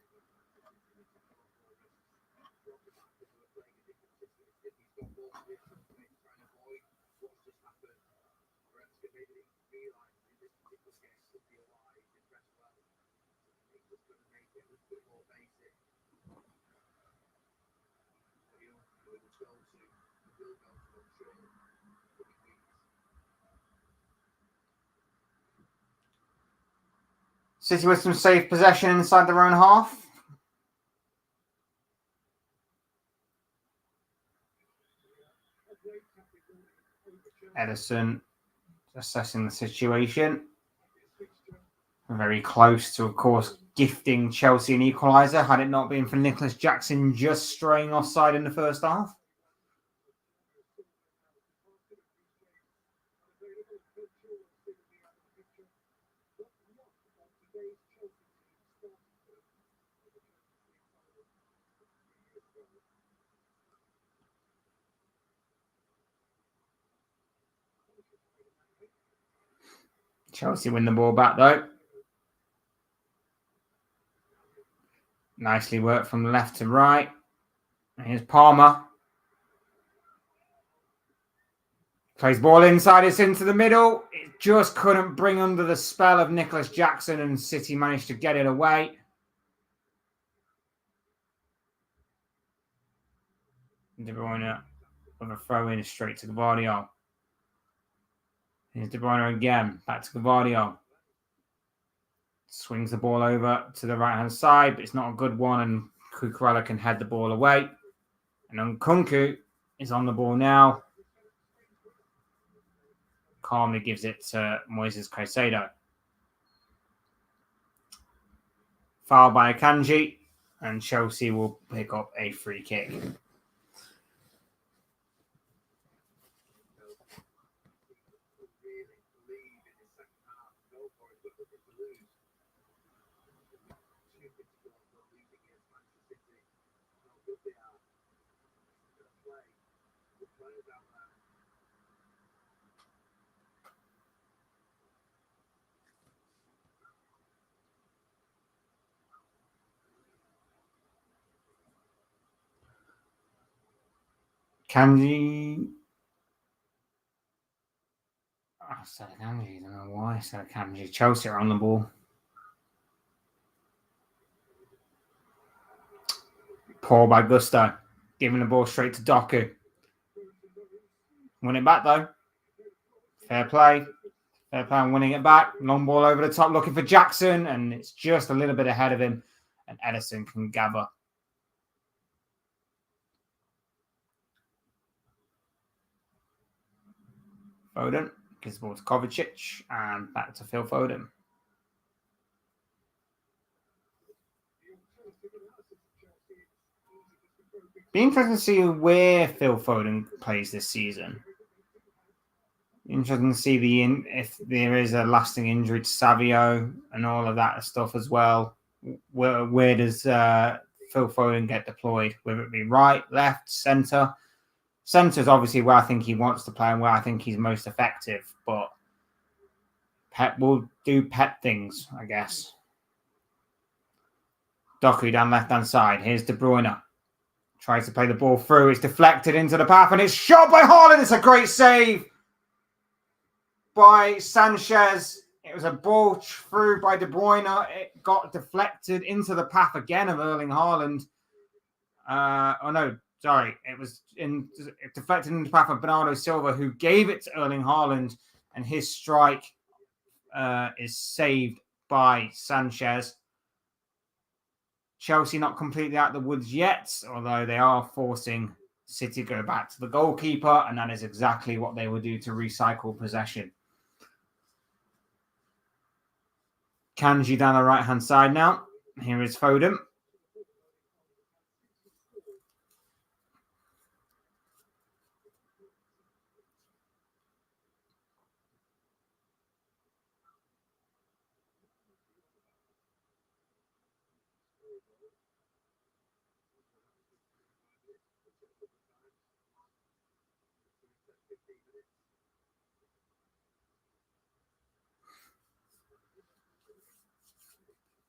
City with some safe possession inside their own half. Edison assessing the situation. Very close to, of course, gifting Chelsea an equaliser, had it not been for Nicholas Jackson just straying offside in the first half. Chelsea win the ball back, though. Nicely worked from left to right. Here's Palmer. Plays ball inside, it's into the middle. It just couldn't bring under the spell of Nicholas Jackson, and City managed to get it away. De Bruyne with a throw in straight to Gvardiol. Here's De Bruyne again, back to Gvardiol. Swings the ball over to the right-hand side, but it's not a good one, and Cucurella can head the ball away. And Nkunku is on the ball now. Calmly gives it to Moises Caicedo. Foul by Akanji, and Chelsea will pick up a free kick. Kanji. I said Kanji. I don't know why I said Kanji. Chelsea are on the ball. Poor by Gusto. Giving the ball straight to Doku. Win it back, though. Fair play. Fair play on winning it back. Long ball over the top looking for Jackson, and it's just a little bit ahead of him, and Edison can gather. Foden gives the ball to Kovacic, and back to Phil Foden. Be interesting to see where Phil Foden plays this season. Interesting to see if there is a lasting injury to Savio and all of that stuff as well. Where does Phil Foden get deployed? Whether it be right, left, centre. Centre is obviously where I think he wants to play and where I think he's most effective. But Pep will do Pep things, I guess. Doku down left-hand side. Here's De Bruyne. Tries to play the ball through. It's deflected into the path and it's shot by Haaland. It's a great save by Sanchez. It was a ball through by De Bruyne. It got deflected into the path again of Erling Haaland. It was deflected into the path of Bernardo Silva, who gave it to Erling Haaland, and his strike is saved by Sanchez. Chelsea not completely out of the woods yet, although they are forcing City to go back to the goalkeeper, and that is exactly what they will do to recycle possession. Kanji down the right-hand side now. Here is Foden.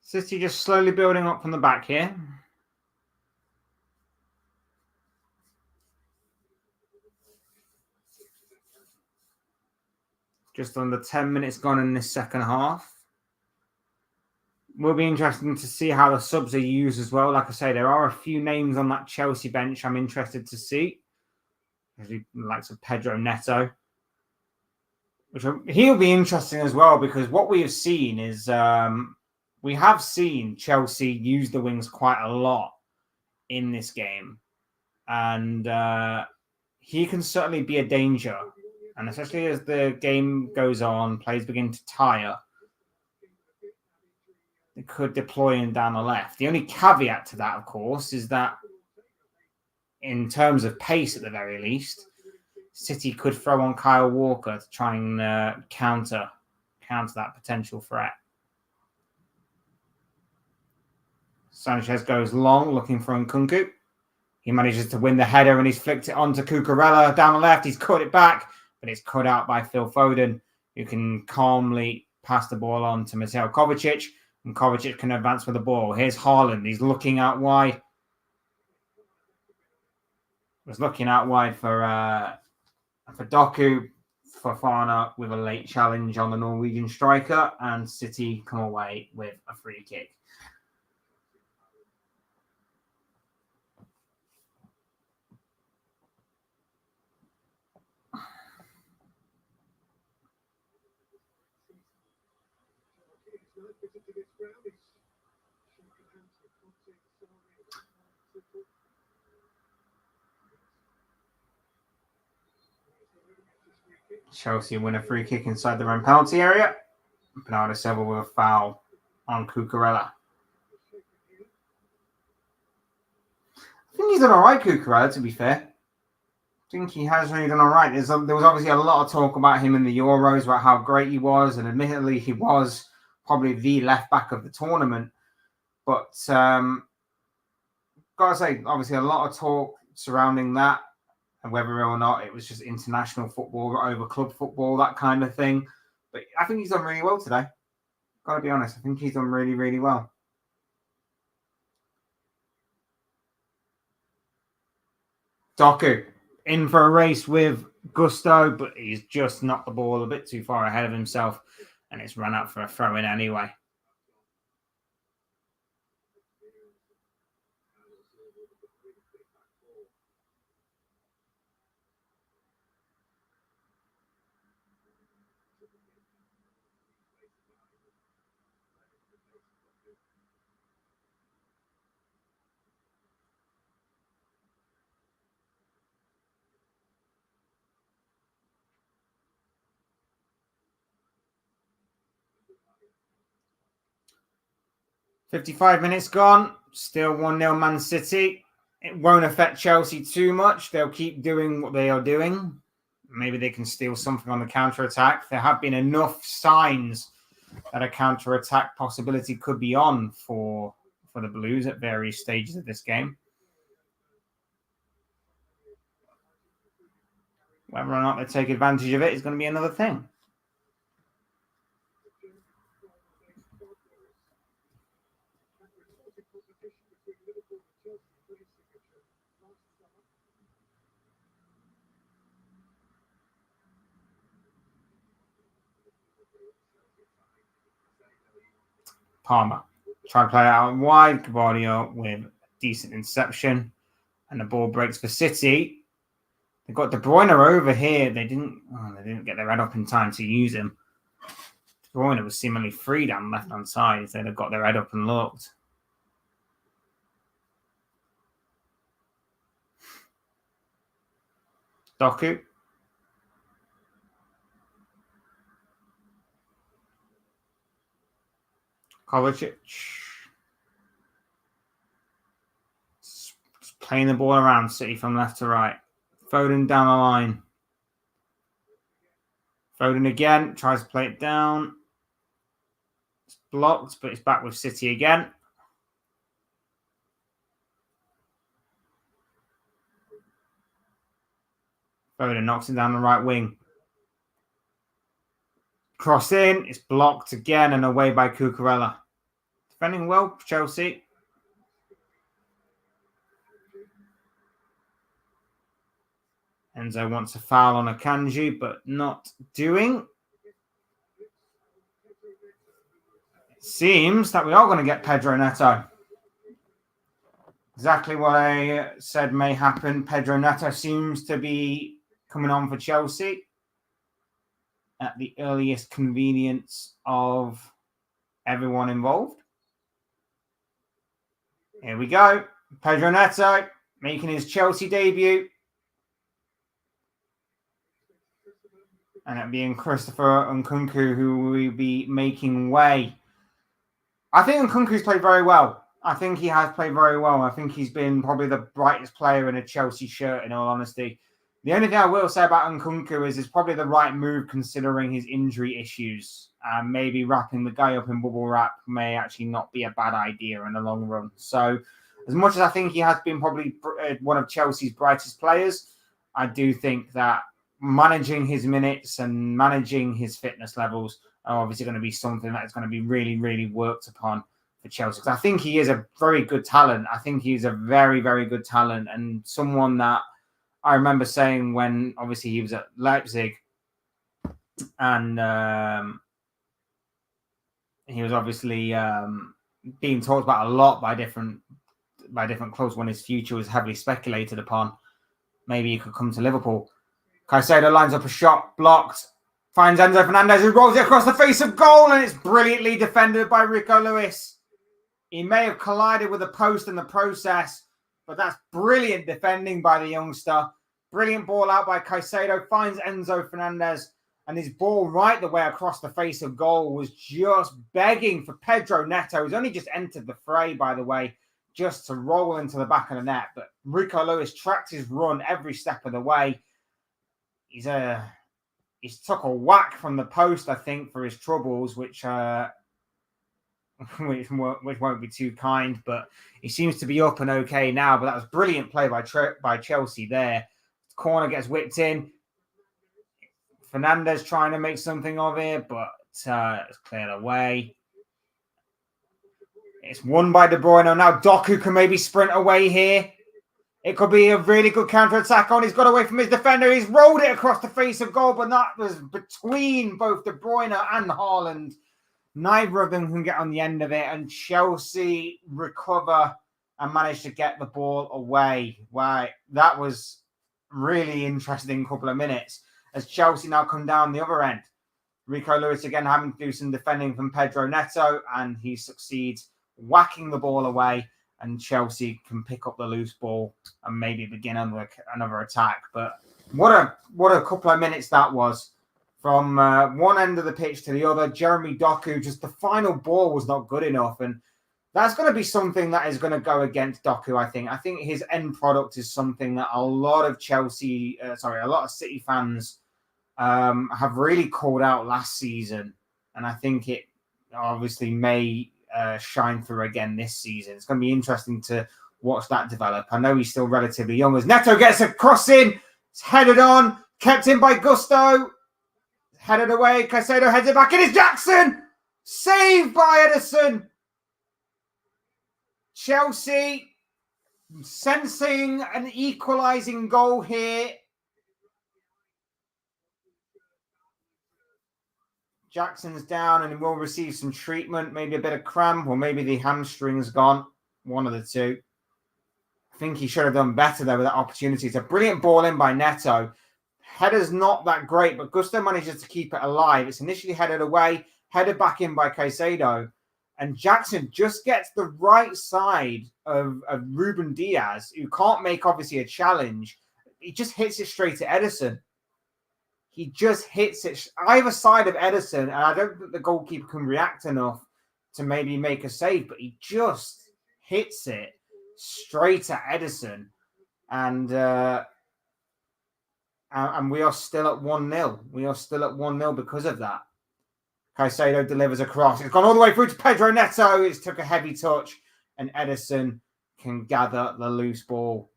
City just slowly building up from the back here. Just under 10 minutes gone in this second half. Will be interesting to see how the subs are used as well. Like I say, there are a few names on that Chelsea bench I'm interested to see. The likes of Pedro Neto. He'll be interesting as well, because what we have seen is we have seen Chelsea use the wings quite a lot in this game. And he can certainly be a danger. And especially as the game goes on, players begin to tire, they could deploy him down the left. The only caveat to that, of course, is that in terms of pace at the very least, City could throw on Kyle Walker to try and counter that potential threat. Sanchez goes long, looking for Nkunku. He manages to win the header and he's flicked it onto Cucurella down the left. He's cut it back, but it's cut out by Phil Foden, who can calmly pass the ball on to Mateo Kovacic, and Kovacic can advance with the ball. Here's Haaland. He's looking out wide. Was looking out wide for Doku. Fofana with a late challenge on the Norwegian striker, and City come away with a free kick. Chelsea win a free kick inside their own penalty area. Bernardo Silva with a foul on Cucurella. I think he's done all right, Cucurella, to be fair. I think he has really done all right. There was obviously a lot of talk about him in the Euros, about how great he was, and admittedly, he was probably the left back of the tournament. But gotta say, obviously, a lot of talk surrounding that, and whether or not it was just international football over club football, that kind of thing. But I think he's done really well today. Gotta be honest, I think he's done really, really well. Doku in for a race with Gusto, but he's just knocked the ball a bit too far ahead of himself, and it's run out for a throw-in anyway. "55 minutes gone, still 1-0 Man City. It won't affect Chelsea too much. They'll keep doing what they are doing. Maybe they can steal something on the counter-attack. There have been enough signs that a counter-attack possibility could be on for the Blues at various stages of this game. Whether or not they take advantage of it is going to be another thing. Palmer try to play it out wide. Gavardio with decent inception, and the ball breaks for City. They've got De Bruyne over here. They didn't get their head up in time to use him. De Bruyne was seemingly free down the left-hand side. They'd have got their head up and looked. Doku. Kovacic. Just playing the ball around City from left to right. Foden down the line. Foden again. Tries to play it down. It's blocked, but it's back with City again. Foden knocks it down the right wing. Cross in. It's blocked again and away by Cucurella. Defending well for Chelsea. Enzo wants a foul on Akanji, but not doing. It seems that we are going to get Pedro Neto. Exactly what I said may happen. Pedro Neto seems to be coming on for Chelsea at the earliest convenience of everyone involved. Here we go. Pedro Neto making his Chelsea debut. And it being Christopher Nkunku who will be making way. I think Nkunku's played very well. I think he has played very well. I think he's been probably the brightest player in a Chelsea shirt, in all honesty. The only thing I will say about Nkunku is it's probably the right move considering his injury issues. Maybe wrapping the guy up in bubble wrap may actually not be a bad idea in the long run. So as much as I think he has been probably one of Chelsea's brightest players, I do think that managing his minutes and managing his fitness levels are obviously going to be something that is going to be really, really worked upon for Chelsea. Because I think he is a very good talent. I think he's a very, very good talent and someone that I remember saying when obviously he was at Leipzig and he was obviously being talked about a lot by different clubs when his future was heavily speculated upon. Maybe he could come to Liverpool. Caicedo lines up a shot, blocked, finds Enzo Fernandez, who rolls it across the face of goal, and it's brilliantly defended by Rico Lewis. He may have collided with a post in the process, but that's brilliant defending by the youngster. Brilliant ball out by Caicedo, finds Enzo Fernandez, and his ball right the way across the face of goal was just begging for Pedro Neto, who's only just entered the fray, by the way, just to roll into the back of the net. But Rico Lewis tracked his run every step of the way. He's took a whack from the post, I think, for his troubles, which won't be too kind. But he seems to be up and okay now. But that was brilliant play by Chelsea there. Corner gets whipped in. Fernandez trying to make something of it, but it's cleared away. It's won by De Bruyne. Now Doku can maybe sprint away here. It could be a really good counter-attack on. He's got away from his defender. He's rolled it across the face of goal, but that was between both De Bruyne and Haaland. Neither of them can get on the end of it, and Chelsea recover and manage to get the ball away. Wow, that was really interesting couple of minutes as Chelsea now come down the other end. Rico Lewis again having to do some defending from Pedro Neto, and he succeeds whacking the ball away, and Chelsea can pick up the loose ball and maybe begin another attack. But what a couple of minutes that was from one end of the pitch to the other. Jeremy Doku, just the final ball was not good enough, and that's going to be something that is going to go against Doku, I think. I think his end product is something that a lot of City fans have really called out last season. And I think it obviously may shine through again this season. It's going to be interesting to watch that develop. I know he's still relatively young. As Neto gets a cross in, it's headed on, kept in by Gusto, headed away. Caicedo heads it back. It is Jackson! Saved by Edison! Chelsea sensing an equalising goal here. Jackson's down and he will receive some treatment, maybe a bit of cramp, or maybe the hamstring's gone. One of the two. I think he should have done better there with that opportunity. It's a brilliant ball in by Neto. Header's not that great, but Gusto manages to keep it alive. It's initially headed away, headed back in by Caicedo. And Jackson just gets the right side of Ruben Diaz, who can't make, obviously, a challenge. He just hits it straight to Edison. He just hits it either side of Edison, and I don't think the goalkeeper can react enough to maybe make a save, but he just hits it straight at Edison. And we are still at 1-0. We are still at 1-0 because of that. Caicedo delivers a cross. It's gone all the way through to Pedro Neto. It's took a heavy touch, and Edison can gather the loose ball.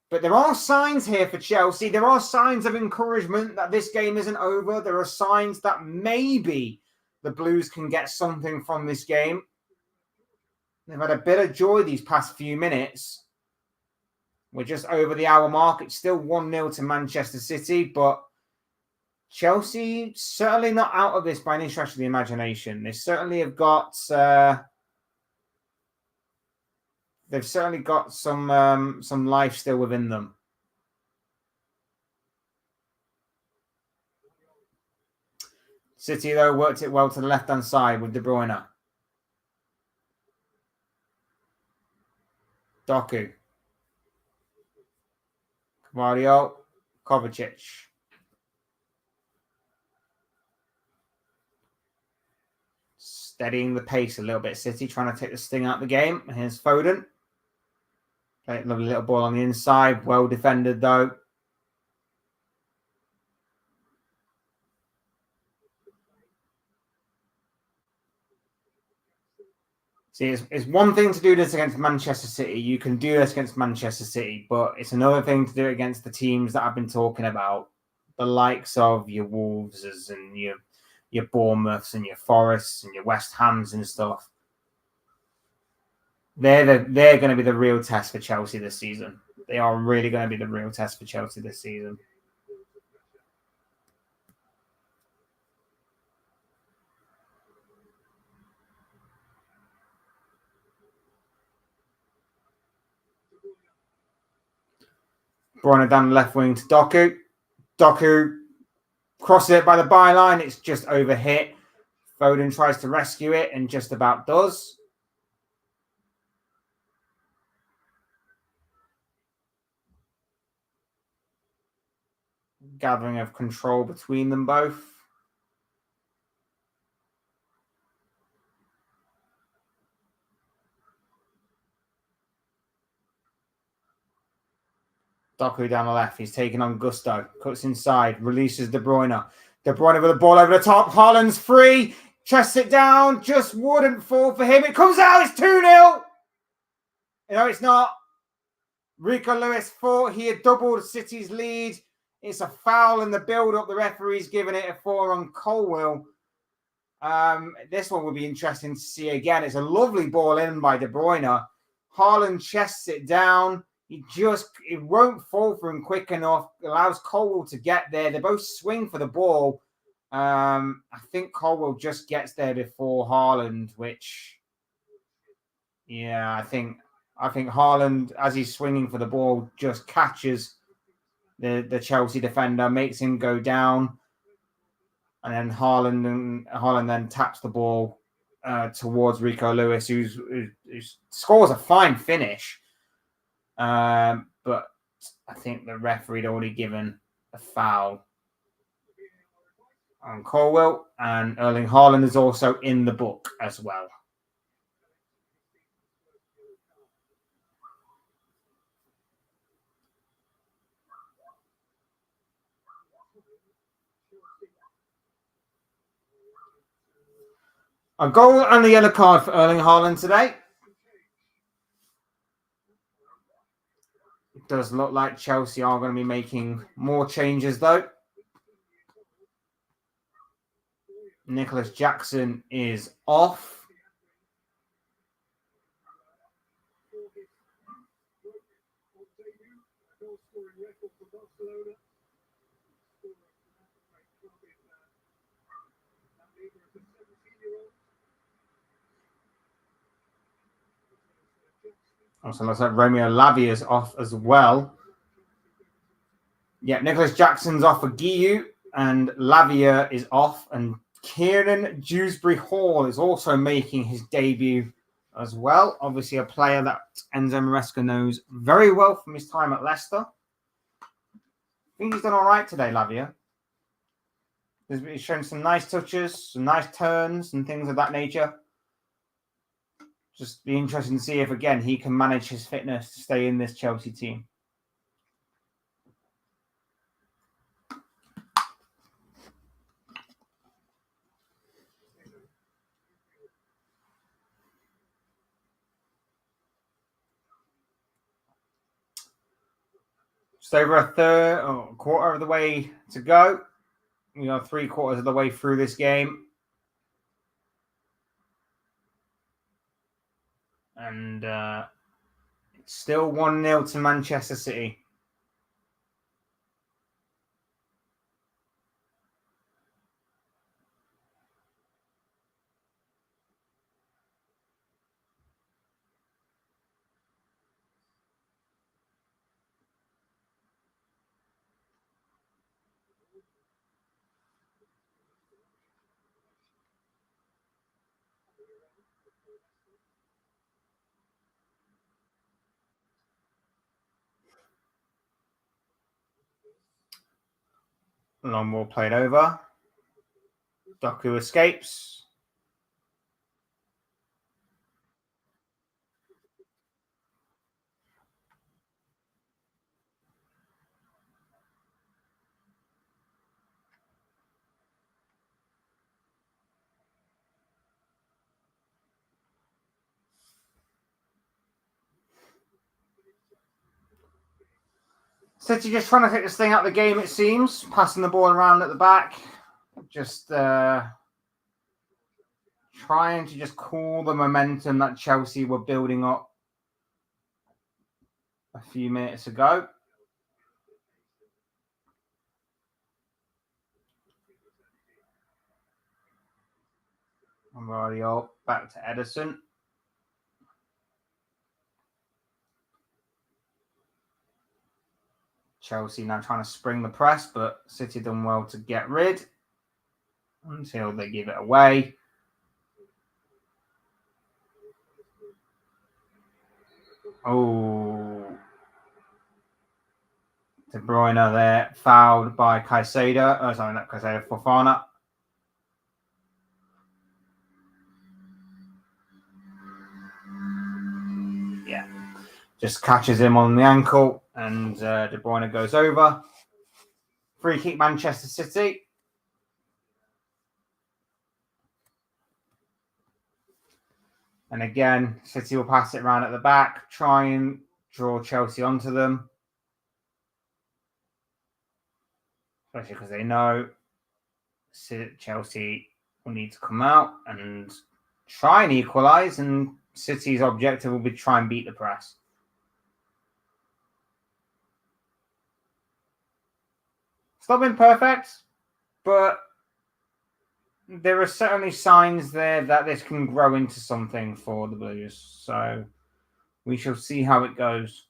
But there are signs here for Chelsea. There are signs of encouragement that this game isn't over. There are signs that maybe the Blues can get something from this game. They've had a bit of joy these past few minutes. We're just over the hour mark. It's still 1-0 to Manchester City, but Chelsea certainly not out of this by any stretch of the imagination. They certainly have got some life still within them. City, though, worked it well to the left-hand side with De Bruyne. Doku. Mario. Kovacic. Steadying the pace a little bit. City trying to take the sting out of the game. Here's Foden. Lovely little ball on the inside. Well defended, though. See, it's one thing to do this against Manchester City. You can do this against Manchester City, but it's another thing to do it against the teams that I've been talking about, the likes of your Wolves and your Bournemouths and your Forests and your West Hams and stuff. They're going to be the real test for Chelsea this season. They are really going to be the real test for Chelsea this season. Bruyne down the left wing to Doku. Doku crosses it by the byline. It's just overhit. Foden tries to rescue it and just about does. Gathering of control between them both. Doku down the left. He's taking on Gusto. Cuts inside. Releases De Bruyne. De Bruyne with the ball over the top. Haaland's free. Chests it down. Just wouldn't fall for him. It comes out. It's 2-0. No, it's not. Rico Lewis thought he had doubled City's lead. It's a foul in the build-up. The referee's given it a 4 on Colwill. This one will be interesting to see again. It's a lovely ball in by De Bruyne. Haaland chests it down. It won't fall for him quick enough. Allows Colwill to get there. They both swing for the ball. I think Colwill just gets there before Haaland, which, yeah, I think Haaland, as he's swinging for the ball, just catches the Chelsea defender, makes him go down, and then Haaland then taps the ball towards Rico Lewis, who scores a fine finish. But I think the referee had already given a foul on Colwill, and Erling Haaland is also in the book as well. A goal and a yellow card for Erling Haaland today. It does look like Chelsea are going to be making more changes, though. Nicholas Jackson is off. Also looks like Romeo Lavia is off as well. Yeah, Nicholas Jackson's off for Guiu, and Lavia is off, and Kieran Dewsbury-Hall is also making his debut as well. Obviously, a player that Enzo Maresca knows very well from his time at Leicester. I think he's done all right today, Lavia. He's shown some nice touches, some nice turns, and things of that nature. Just be interesting to see if, again, he can manage his fitness to stay in this Chelsea team. Just over a quarter of the way to go. 3/4 of the way through this game. And it's still 1-0 to Manchester City. Long ball played over. Doku escapes. City just trying to take this thing out of the game, it seems. Passing the ball around at the back. Just trying to just cool the momentum that Chelsea were building up a few minutes ago. Mario back to Edison. Chelsea now trying to spring the press, but City done well to get rid until they give it away. Oh, De Bruyne there, fouled by Caicedo. Oh, sorry, not Caicedo, Fofana. Yeah, just catches him on the ankle, and De Bruyne goes over. Free kick, Manchester City. And again, City will pass it around at the back, try and draw Chelsea onto them. Especially because they know Chelsea will need to come out and try and equalise, and City's objective will be to try and beat the press. It's not been perfect, but there are certainly signs there that this can grow into something for the Blues. So we shall see how it goes.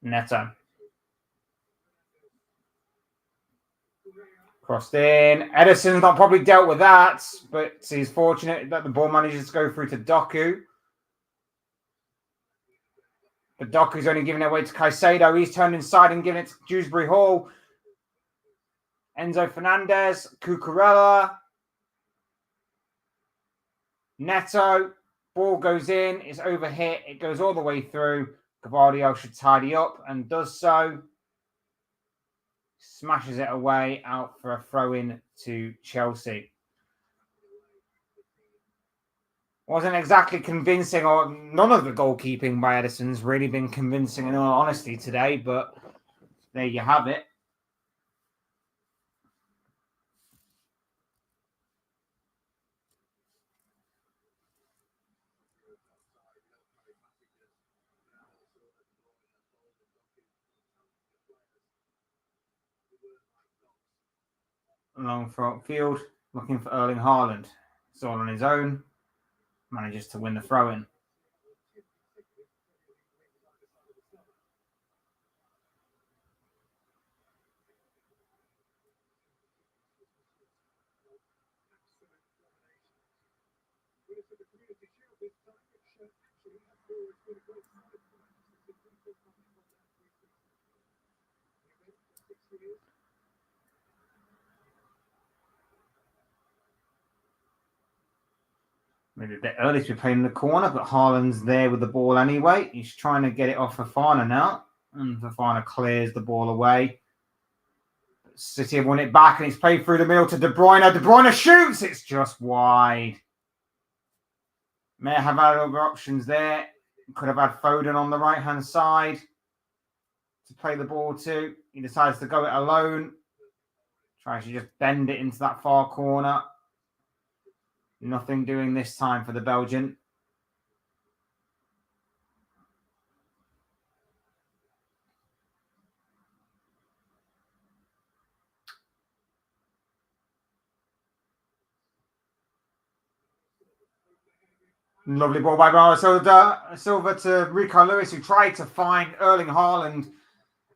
Neto. Crossed in. Edison's not probably dealt with that, but he's fortunate that the ball manages to go through to Doku. But Doku's only giving it away to Caicedo. He's turned inside and giving it to Dewsbury Hall. Enzo Fernandez, Cucurella. Neto. Ball goes in. It's overhit. It goes all the way through. Gavardio should tidy up and does so. Smashes it away out for a throw-in to Chelsea. Wasn't exactly convincing, or none of the goalkeeping by Edison's really been convincing in all honesty today, but there you have it. Along front field, looking for Erling Haaland. It's all on his own. Manages to win the throw-in. Maybe a bit early to be playing in the corner, but Haaland's there with the ball anyway. He's trying to get it off Fofana now, and Fofana clears the ball away. City have won it back, and it's played through the middle to De Bruyne. De Bruyne shoots! It's just wide. May have had other options there. Could have had Foden on the right-hand side to play the ball to. He decides to go it alone. Tries to just bend it into that far corner. Nothing doing this time for the Belgian. Lovely ball by Maresca. Silva to Rico Lewis, who tried to find Erling Haaland.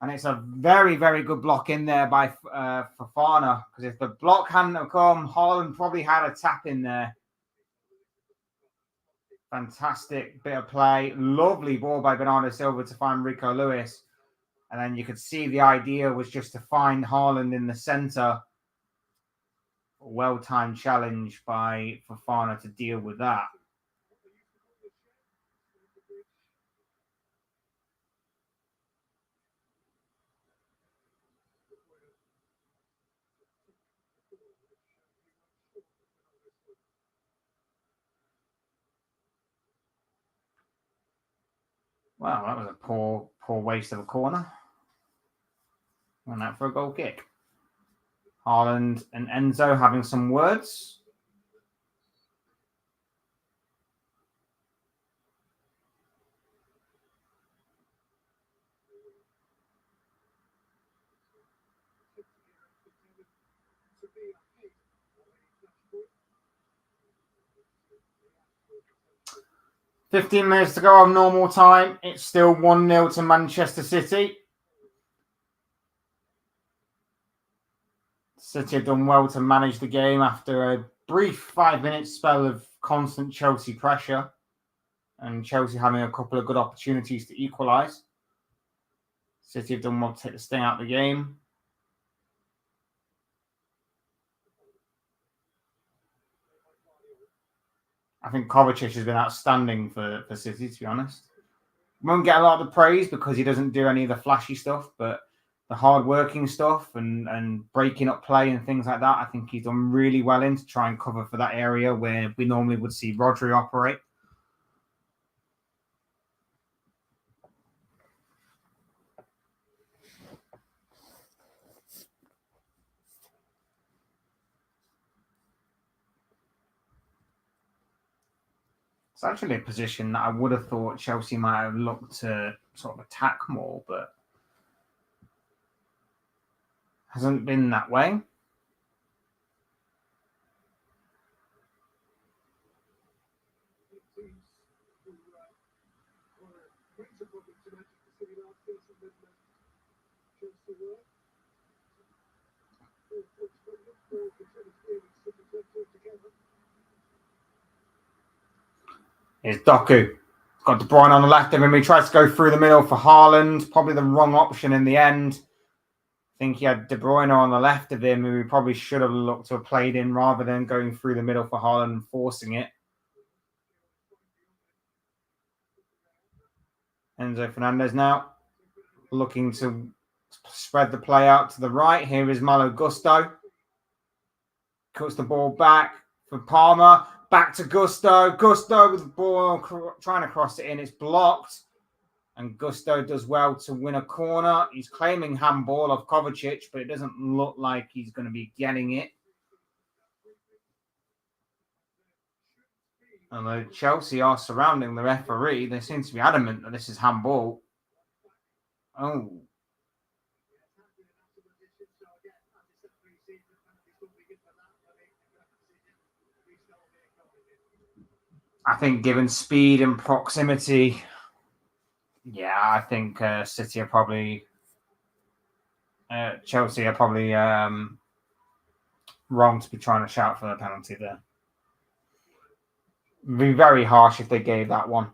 And it's a very, very good block in there by Fofana. Because if the block hadn't have come, Haaland probably had a tap in there. Fantastic bit of play. Lovely ball by Bernardo Silva to find Rico Lewis. And then you could see the idea was just to find Haaland in the centre. Well-timed challenge by Fofana to deal with that. Wow, that was a poor waste of a corner. Went out for a goal kick. Haaland and Enzo having some words. "15 minutes to go of normal time. It's still 1-0 to Manchester City. City have done well to manage the game after a brief 5-minute spell of constant Chelsea pressure and Chelsea having a couple of good opportunities to equalise. City have done well to take the sting out of the game. I think Kovacic has been outstanding for City, to be honest. Won't get a lot of the praise because he doesn't do any of the flashy stuff, but the hard-working stuff and breaking up play and things like that, I think he's done really well in to try and cover for that area where we normally would see Rodri operate. It's actually a position that I would have thought Chelsea might have looked to sort of attack more, but hasn't been that way. Here's Doku. Got De Bruyne on the left of him. He tries to go through the middle for Haaland. Probably the wrong option in the end. I think he had De Bruyne on the left of him, who he probably should have looked to have played in rather than going through the middle for Haaland and forcing it. Enzo Fernandez now looking to spread the play out to the right. Here is Malo Gusto. Cuts the ball back for Palmer. Back to Gusto. Gusto with the ball trying to cross it in. It's blocked. And Gusto does well to win a corner. He's claiming handball of Kovacic, but it doesn't look like he's going to be getting it. Although Chelsea are surrounding the referee, they seem to be adamant that this is handball. Oh. I think given speed and proximity, yeah, I think City are probably... Chelsea are probably wrong to be trying to shout for the penalty there. It'd be very harsh if they gave that one.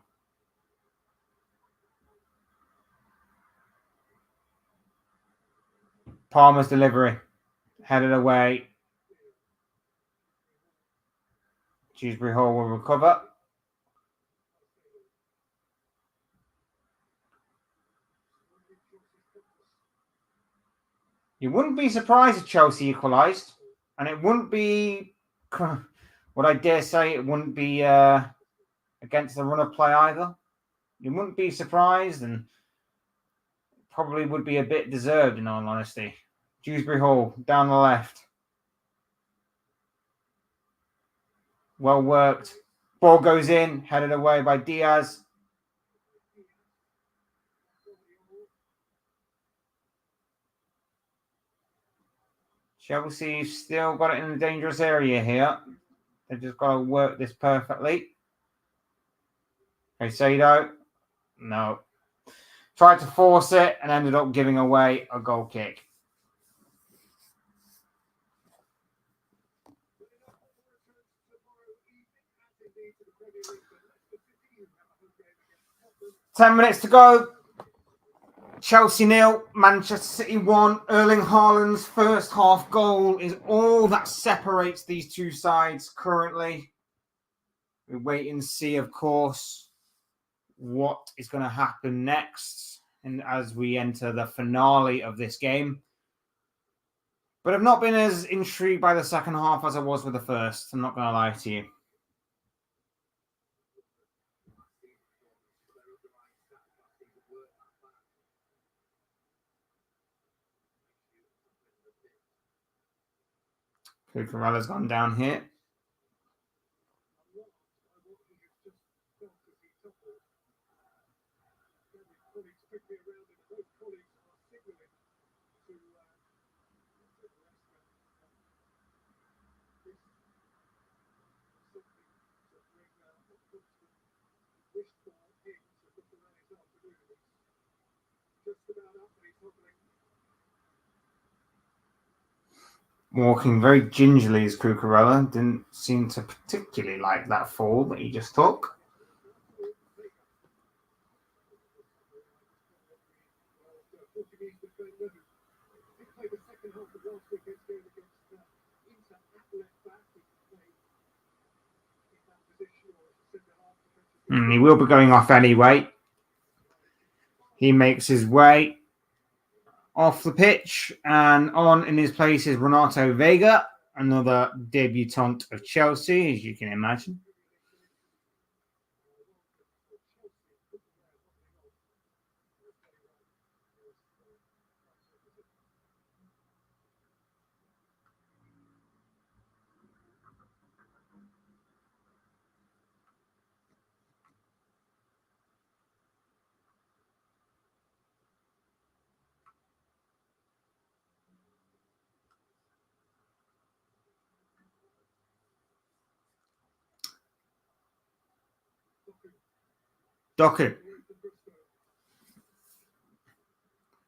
Palmer's delivery. Headed away. Dewsbury Hall will recover. You wouldn't be surprised if Chelsea equalised. And it wouldn't be, what I dare say, it wouldn't be against the run of play either. You wouldn't be surprised, and probably would be a bit deserved in all honesty. Dewsbury Hall, down the left. Well worked. Ball goes in, headed away by Diaz. Chelsea still got it in a dangerous area here. They've just got to work this perfectly. Caicedo, no. Tried to force it and ended up giving away a goal kick. 10 minutes to go. Chelsea 0, Manchester City 1. Erling Haaland's first half goal is all that separates these two sides currently. We wait and see, of course, what is going to happen next and as we enter the finale of this game. But I've not been as intrigued by the second half as I was with the first. I'm not going to lie to you. Cucurella's gone down here. Walking very gingerly as Cucurella. Didn't seem to particularly like that fall that he just took. He will be going off anyway. He makes his way off the pitch, and on in his place is Renato Vega, another debutant of Chelsea, as you can imagine. Doku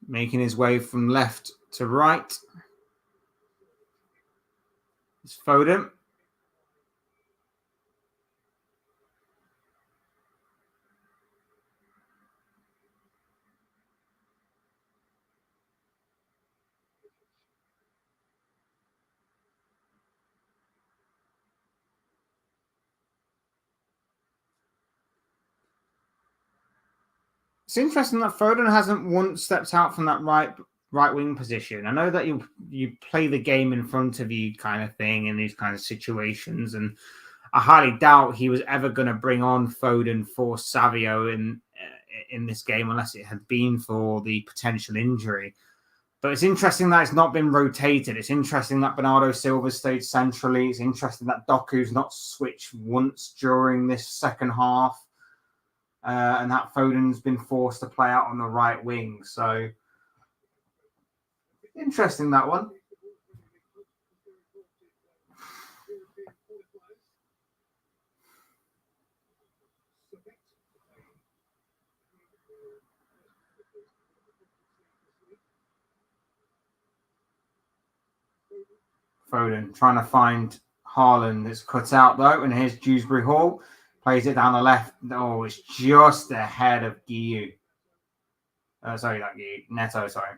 making his way from left to right. It's Foden. It's interesting that Foden hasn't once stepped out from that right wing position. I know that you play the game in front of you kind of thing in these kind of situations, and I highly doubt he was ever going to bring on Foden for Savio in this game unless it had been for the potential injury. But it's interesting that it's not been rotated. It's interesting that Bernardo Silva stayed centrally. It's interesting that Doku's not switched once during this second half. And that Foden's been forced to play out on the right wing. So, interesting, that one. Foden trying to find Haaland. It's cut out, though. And here's Dewsbury Hall. Plays it down the left. Oh, it's just ahead of Guiu. Sorry, not Guiu. Neto, sorry.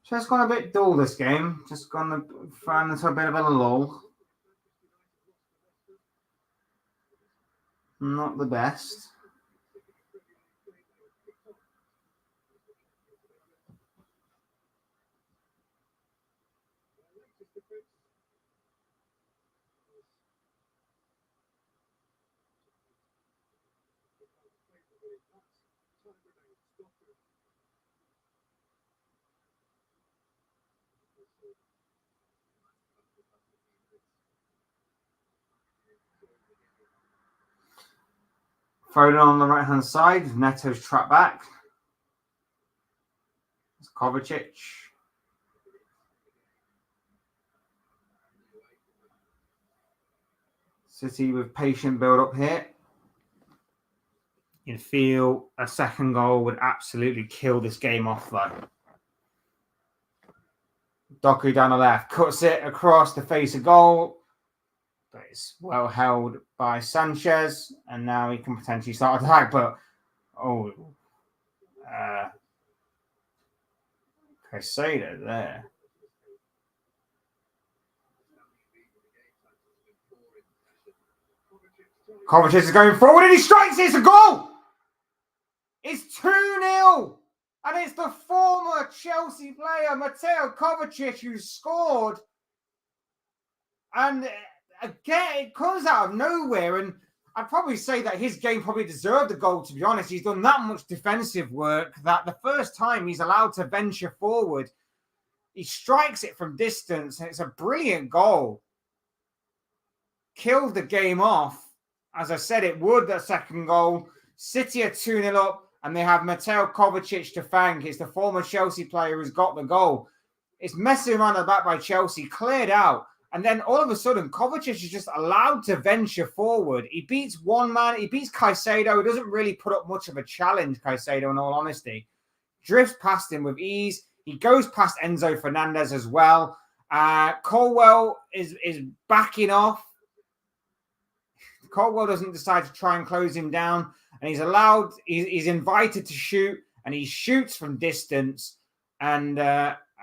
Just gone a bit dull this game. Just gone into a bit of a lull. Not the best. Foden on the right-hand side. Neto's trapped back. It's Kovacic. City with patient build-up here. You'd feel a second goal would absolutely kill this game off, though. Doku down the left, cuts it across the face of goal, but it's well held by Sanchez, and now he can potentially start attack. But Caicedo there. Kovacic is going forward and he strikes it. It's a goal. It's 2-0. And it's the former Chelsea player, Mateo Kovacic, who scored. And again, it comes out of nowhere. And I'd probably say that his game probably deserved a goal, to be honest. He's done that much defensive work that the first time he's allowed to venture forward, he strikes it from distance. And it's a brilliant goal. Killed the game off. As I said, it would, that second goal. City are 2-0 up, and they have Mateo Kovacic to thank. It's the former Chelsea player who's got the goal. It's messing around the back by Chelsea, cleared out. And then all of a sudden, Kovacic is just allowed to venture forward. He beats one man. He beats Caicedo. He doesn't really put up much of a challenge, Caicedo, in all honesty. Drifts past him with ease. He goes past Enzo Fernandez as well. Colwell is backing off. Colwell doesn't decide to try and close him down, and he's invited to shoot, and he shoots from distance, and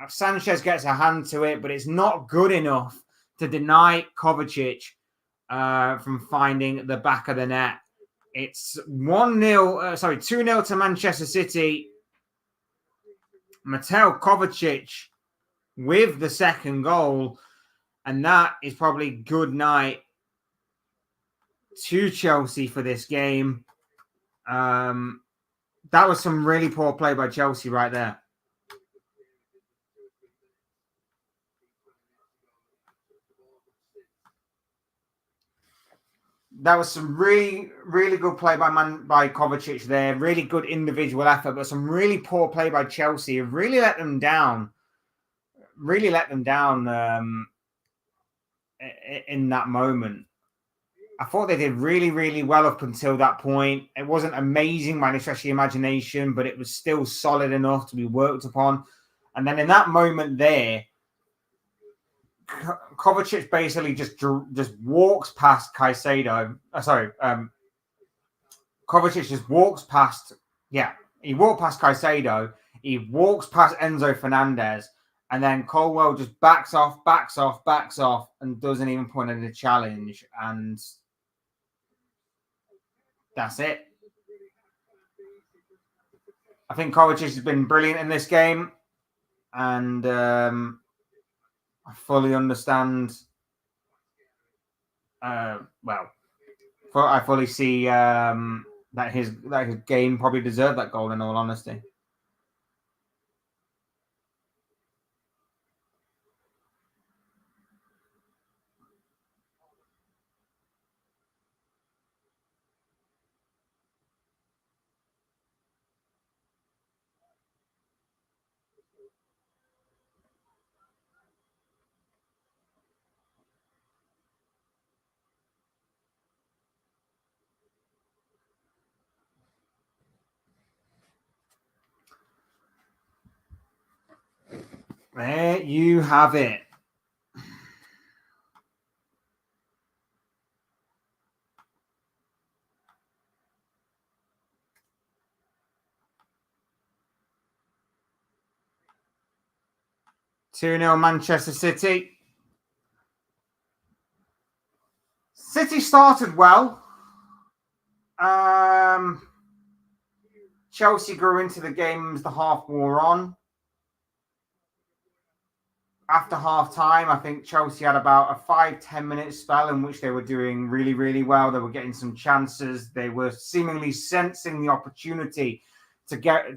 Sanchez gets a hand to it, but it's not good enough to deny Kovacic from finding the back of the net. It's 2-0 to Manchester City. Mateo Kovacic with the second goal, and that is probably good night to Chelsea for this game. That was some really poor play by Chelsea right there. That was some really, really good play by Kovacic there. Really good individual effort, but some really poor play by Chelsea. Really let them down. Really let them down in that moment. I thought they did really, really well up until that point. It wasn't amazing by any stretch of the imagination, but it was still solid enough to be worked upon. And then in that moment there, Kovacic basically just walks past Caicedo. Kovacic just walks past. Yeah, he walked past Caicedo. He walks past Enzo Fernandez, and then Colwell just backs off, and doesn't even put in a challenge. And that's it. I think Kovacic has been brilliant in this game, and I fully understand. I fully see that his game probably deserved that goal, in all honesty. There you have it. Two 2-0 Manchester City. City started well. Chelsea grew into the game as the half wore on. After half time, I think Chelsea had about a 5-10 minute spell in which they were doing really, really well. They were getting some chances. They were seemingly sensing the opportunity to get an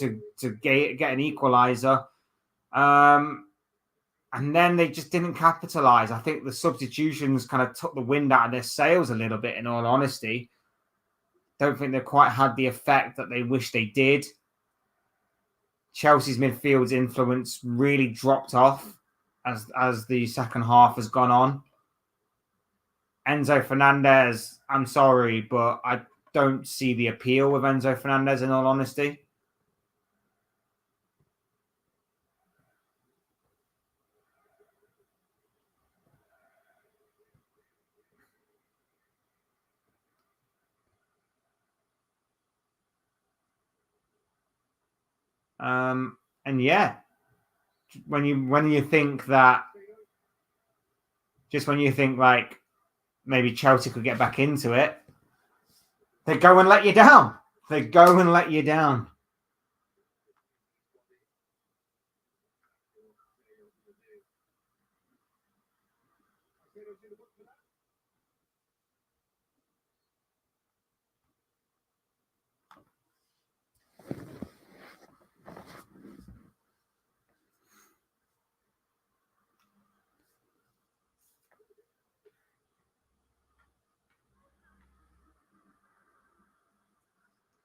equaliser. And then they just didn't capitalize. I think the substitutions kind of took the wind out of their sails a little bit, in all honesty. Don't think they quite had the effect that they wish they did. Chelsea's midfield's influence really dropped off as the second half has gone on. Enzo Fernandez, I'm sorry, but I don't see the appeal with Enzo Fernandez, in all honesty. And yeah, when you think that, just when you think like maybe Chelsea could get back into it, they go and let you down. They go and let you down.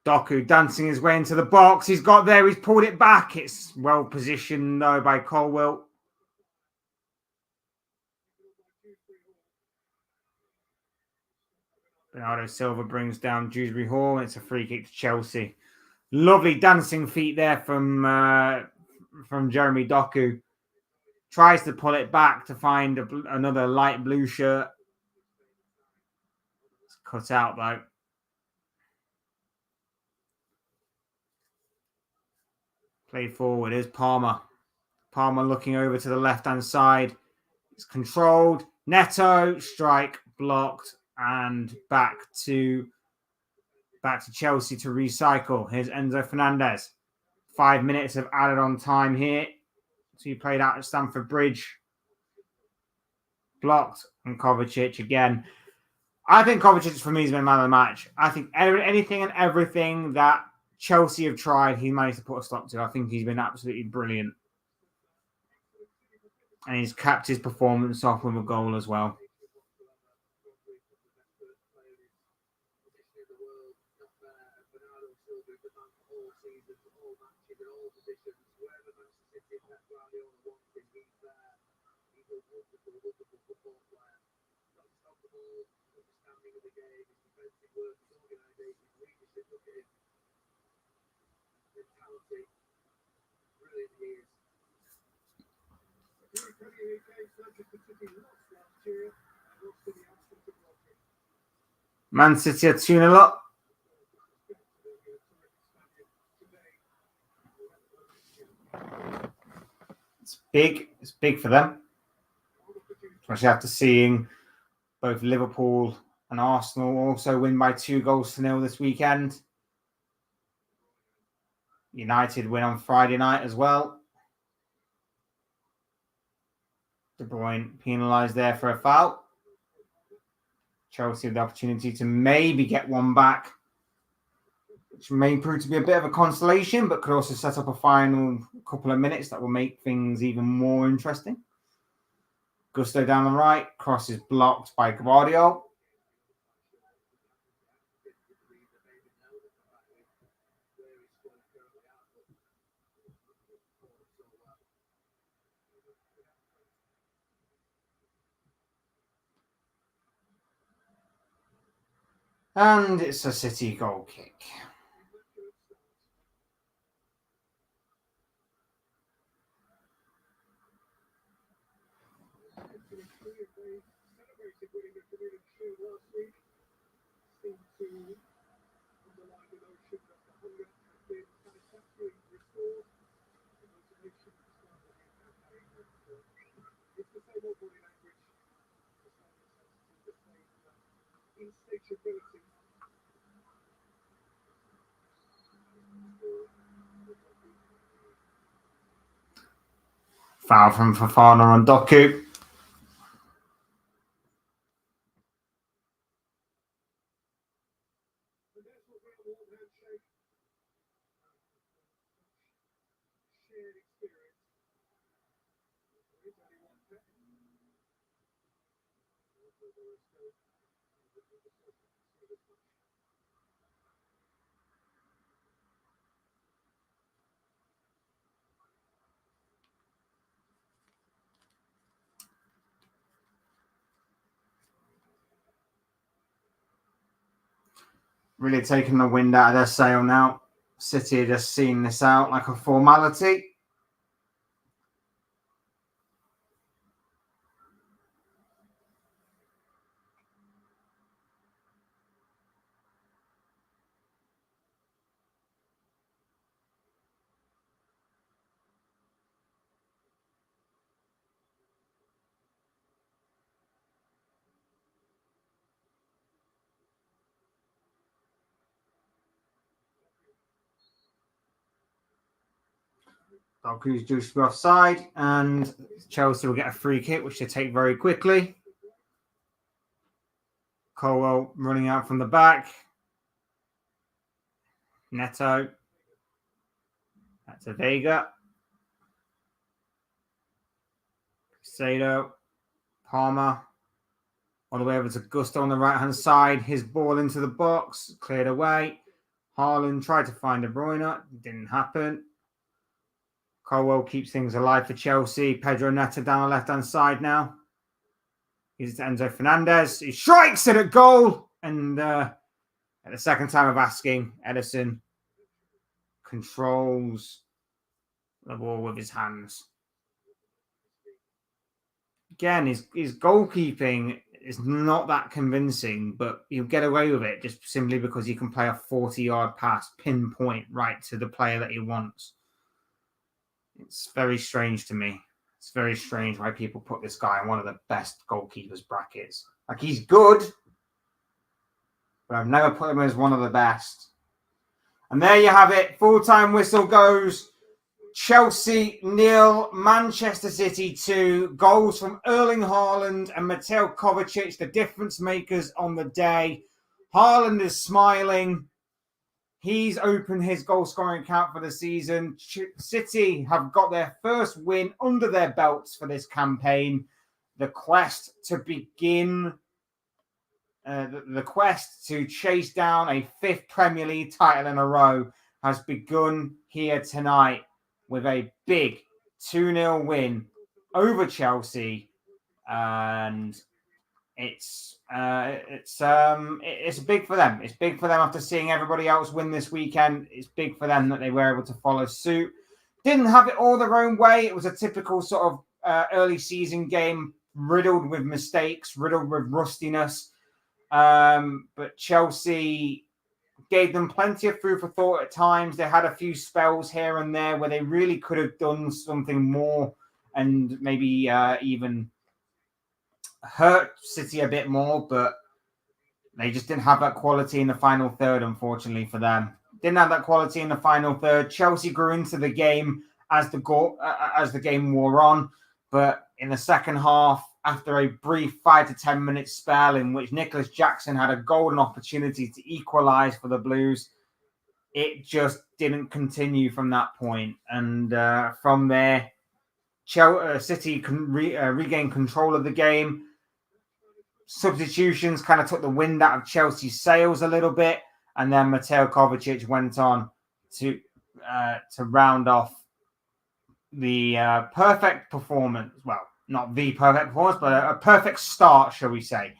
Doku dancing his way into the box. He's got there. He's pulled it back. It's well positioned, though, by Colwill. Bernardo Silva brings down Dewsbury Hall. It's a free kick to Chelsea. Lovely dancing feet there from Jeremy Doku. Tries to pull it back to find another light blue shirt. It's cut out, though. Played forward is Palmer. Palmer looking over to the left-hand side. It's controlled. Neto, strike, blocked, and back to Chelsea to recycle. Here's Enzo Fernandez. 5 minutes of added on time here. So he played out at Stamford Bridge. Blocked, and Kovacic again. I think Kovacic for me has been man of the match. I think anything and everything that Chelsea have tried, he managed to put a stop to. I think he's been absolutely brilliant. And he's capped his performance off with a goal as well. Man City are 2-0 up. It's big. It's big for them. Especially after seeing both Liverpool and Arsenal also win by 2-0 this weekend. United win on Friday night as well. De Bruyne penalised there for a foul. Chelsea have the opportunity to maybe get one back, which may prove to be a bit of a consolation, but could also set up a final couple of minutes that will make things even more interesting. Gusto down the right, cross is blocked by Gvardiol. And it's a City goal kick. Foul from Fofana on Doku. really taking the wind out of their sail now. City are just seeing this out like a formality. Doku's due to be offside, and Chelsea will get a free kick, which they take very quickly. Colwell running out from the back. Neto. That's a Vega. Sado. Palmer. All the way over to Gusto on the right-hand side. His ball into the box. Cleared away. Haaland tried to find De Bruyne. Didn't happen. Colwell keeps things alive for Chelsea. Pedro Neto down the left-hand side now. He's Enzo Fernandez. He strikes it at goal. And at the second time of asking, Edison controls the ball with his hands. Again, his goalkeeping is not that convincing, but he'll get away with it just simply because he can play a 40-yard pass, pinpoint right to the player that he wants. It's very strange to me. It's very strange why people put this guy in one of the best goalkeepers brackets. Like, he's good, but I've never put him as one of the best. And there you have it. Full-time whistle goes. Chelsea 0, Manchester City 2. Goals from Erling Haaland and Mateo Kovacic, the difference makers on the day. Haaland is smiling. He's opened his goal-scoring account for the season. City have got their first win under their belts for this campaign. The quest to begin, the quest to chase down a 5th Premier League title in a row has begun here tonight with a big 2-0 win over Chelsea, and it's big for them. It's big for them after seeing everybody else win this weekend. It's big for them that they were able to follow suit. Didn't have it all their own way. It was a typical sort of early season game, riddled with mistakes, riddled with rustiness. But Chelsea gave them plenty of food for thought at times. They had a few spells here and there where they really could have done something more and maybe even hurt City a bit more, but they just didn't have that quality in the final third, unfortunately for them. Didn't have that quality in the final third. Chelsea grew into the game as the game wore on, but in the second half, after a brief 5 to 10 minute spell in which Nicholas Jackson had a golden opportunity to equalise for the Blues, it just didn't continue from that point. And from there, City can regain control of the game. Substitutions kind of took the wind out of Chelsea's sails a little bit, and then Mateo Kovacic went on to round off the perfect performance. Well, not the perfect performance, but a perfect start, shall we say,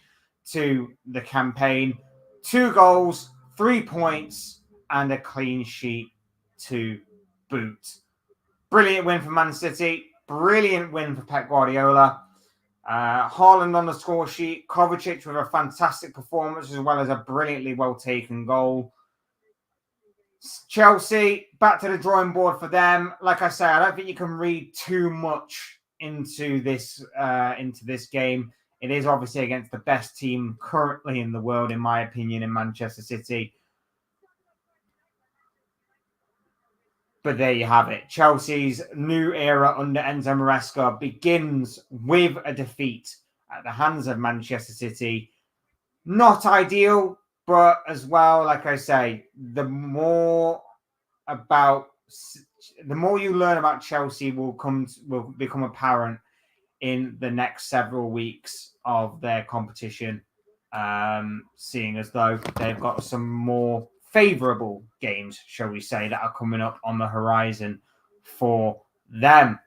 to the campaign. 2 goals, 3 points, and a clean sheet to boot. Brilliant win for Man City. Brilliant win for Pep Guardiola. Haaland on the score sheet. Kovacic with a fantastic performance as well as a brilliantly well-taken goal. Chelsea, back to the drawing board for them. Like I say, I don't think you can read too much into this game. It is obviously against the best team currently in the world, in my opinion, in Manchester City. But there you have it. Chelsea's new era under Enzo Maresca begins with a defeat at the hands of Manchester City. Not ideal, but as well, like I say, the more you learn about Chelsea will become apparent in the next several weeks of their competition, seeing as though they've got some more favourable games, shall we say, that are coming up on the horizon for them.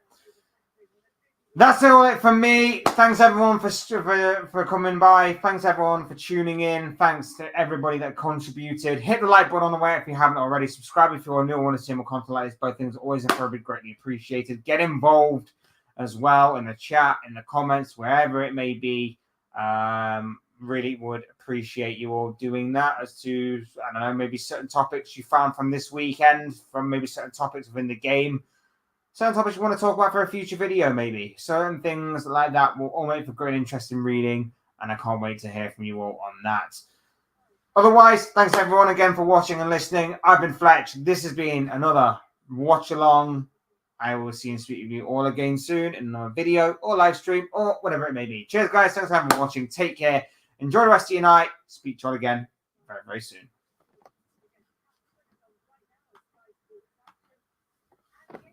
That's all it from me. Thanks everyone for coming by. Thanks everyone for tuning in. Thanks to everybody that contributed. Hit the like button on the way if you haven't already. Subscribe if you're new and want to see more content like this. Both things are always incredibly greatly appreciated. Get involved as well in the chat, in the comments, wherever it may be. Really would appreciate you all doing that as to, I don't know, maybe certain topics you found from this weekend, from maybe certain topics within the game. Certain topics you want to talk about for a future video, maybe. Certain things like that will all make for great interest in reading, and I can't wait to hear from you all on that. Otherwise, thanks everyone again for watching and listening. I've been Fletch. This has been another watch along. I will see and speak with you all again soon in another video or live stream or whatever it may be. Cheers, guys. Thanks for watching. Take care. Enjoy the rest of your night. Speak to you all again very, very soon.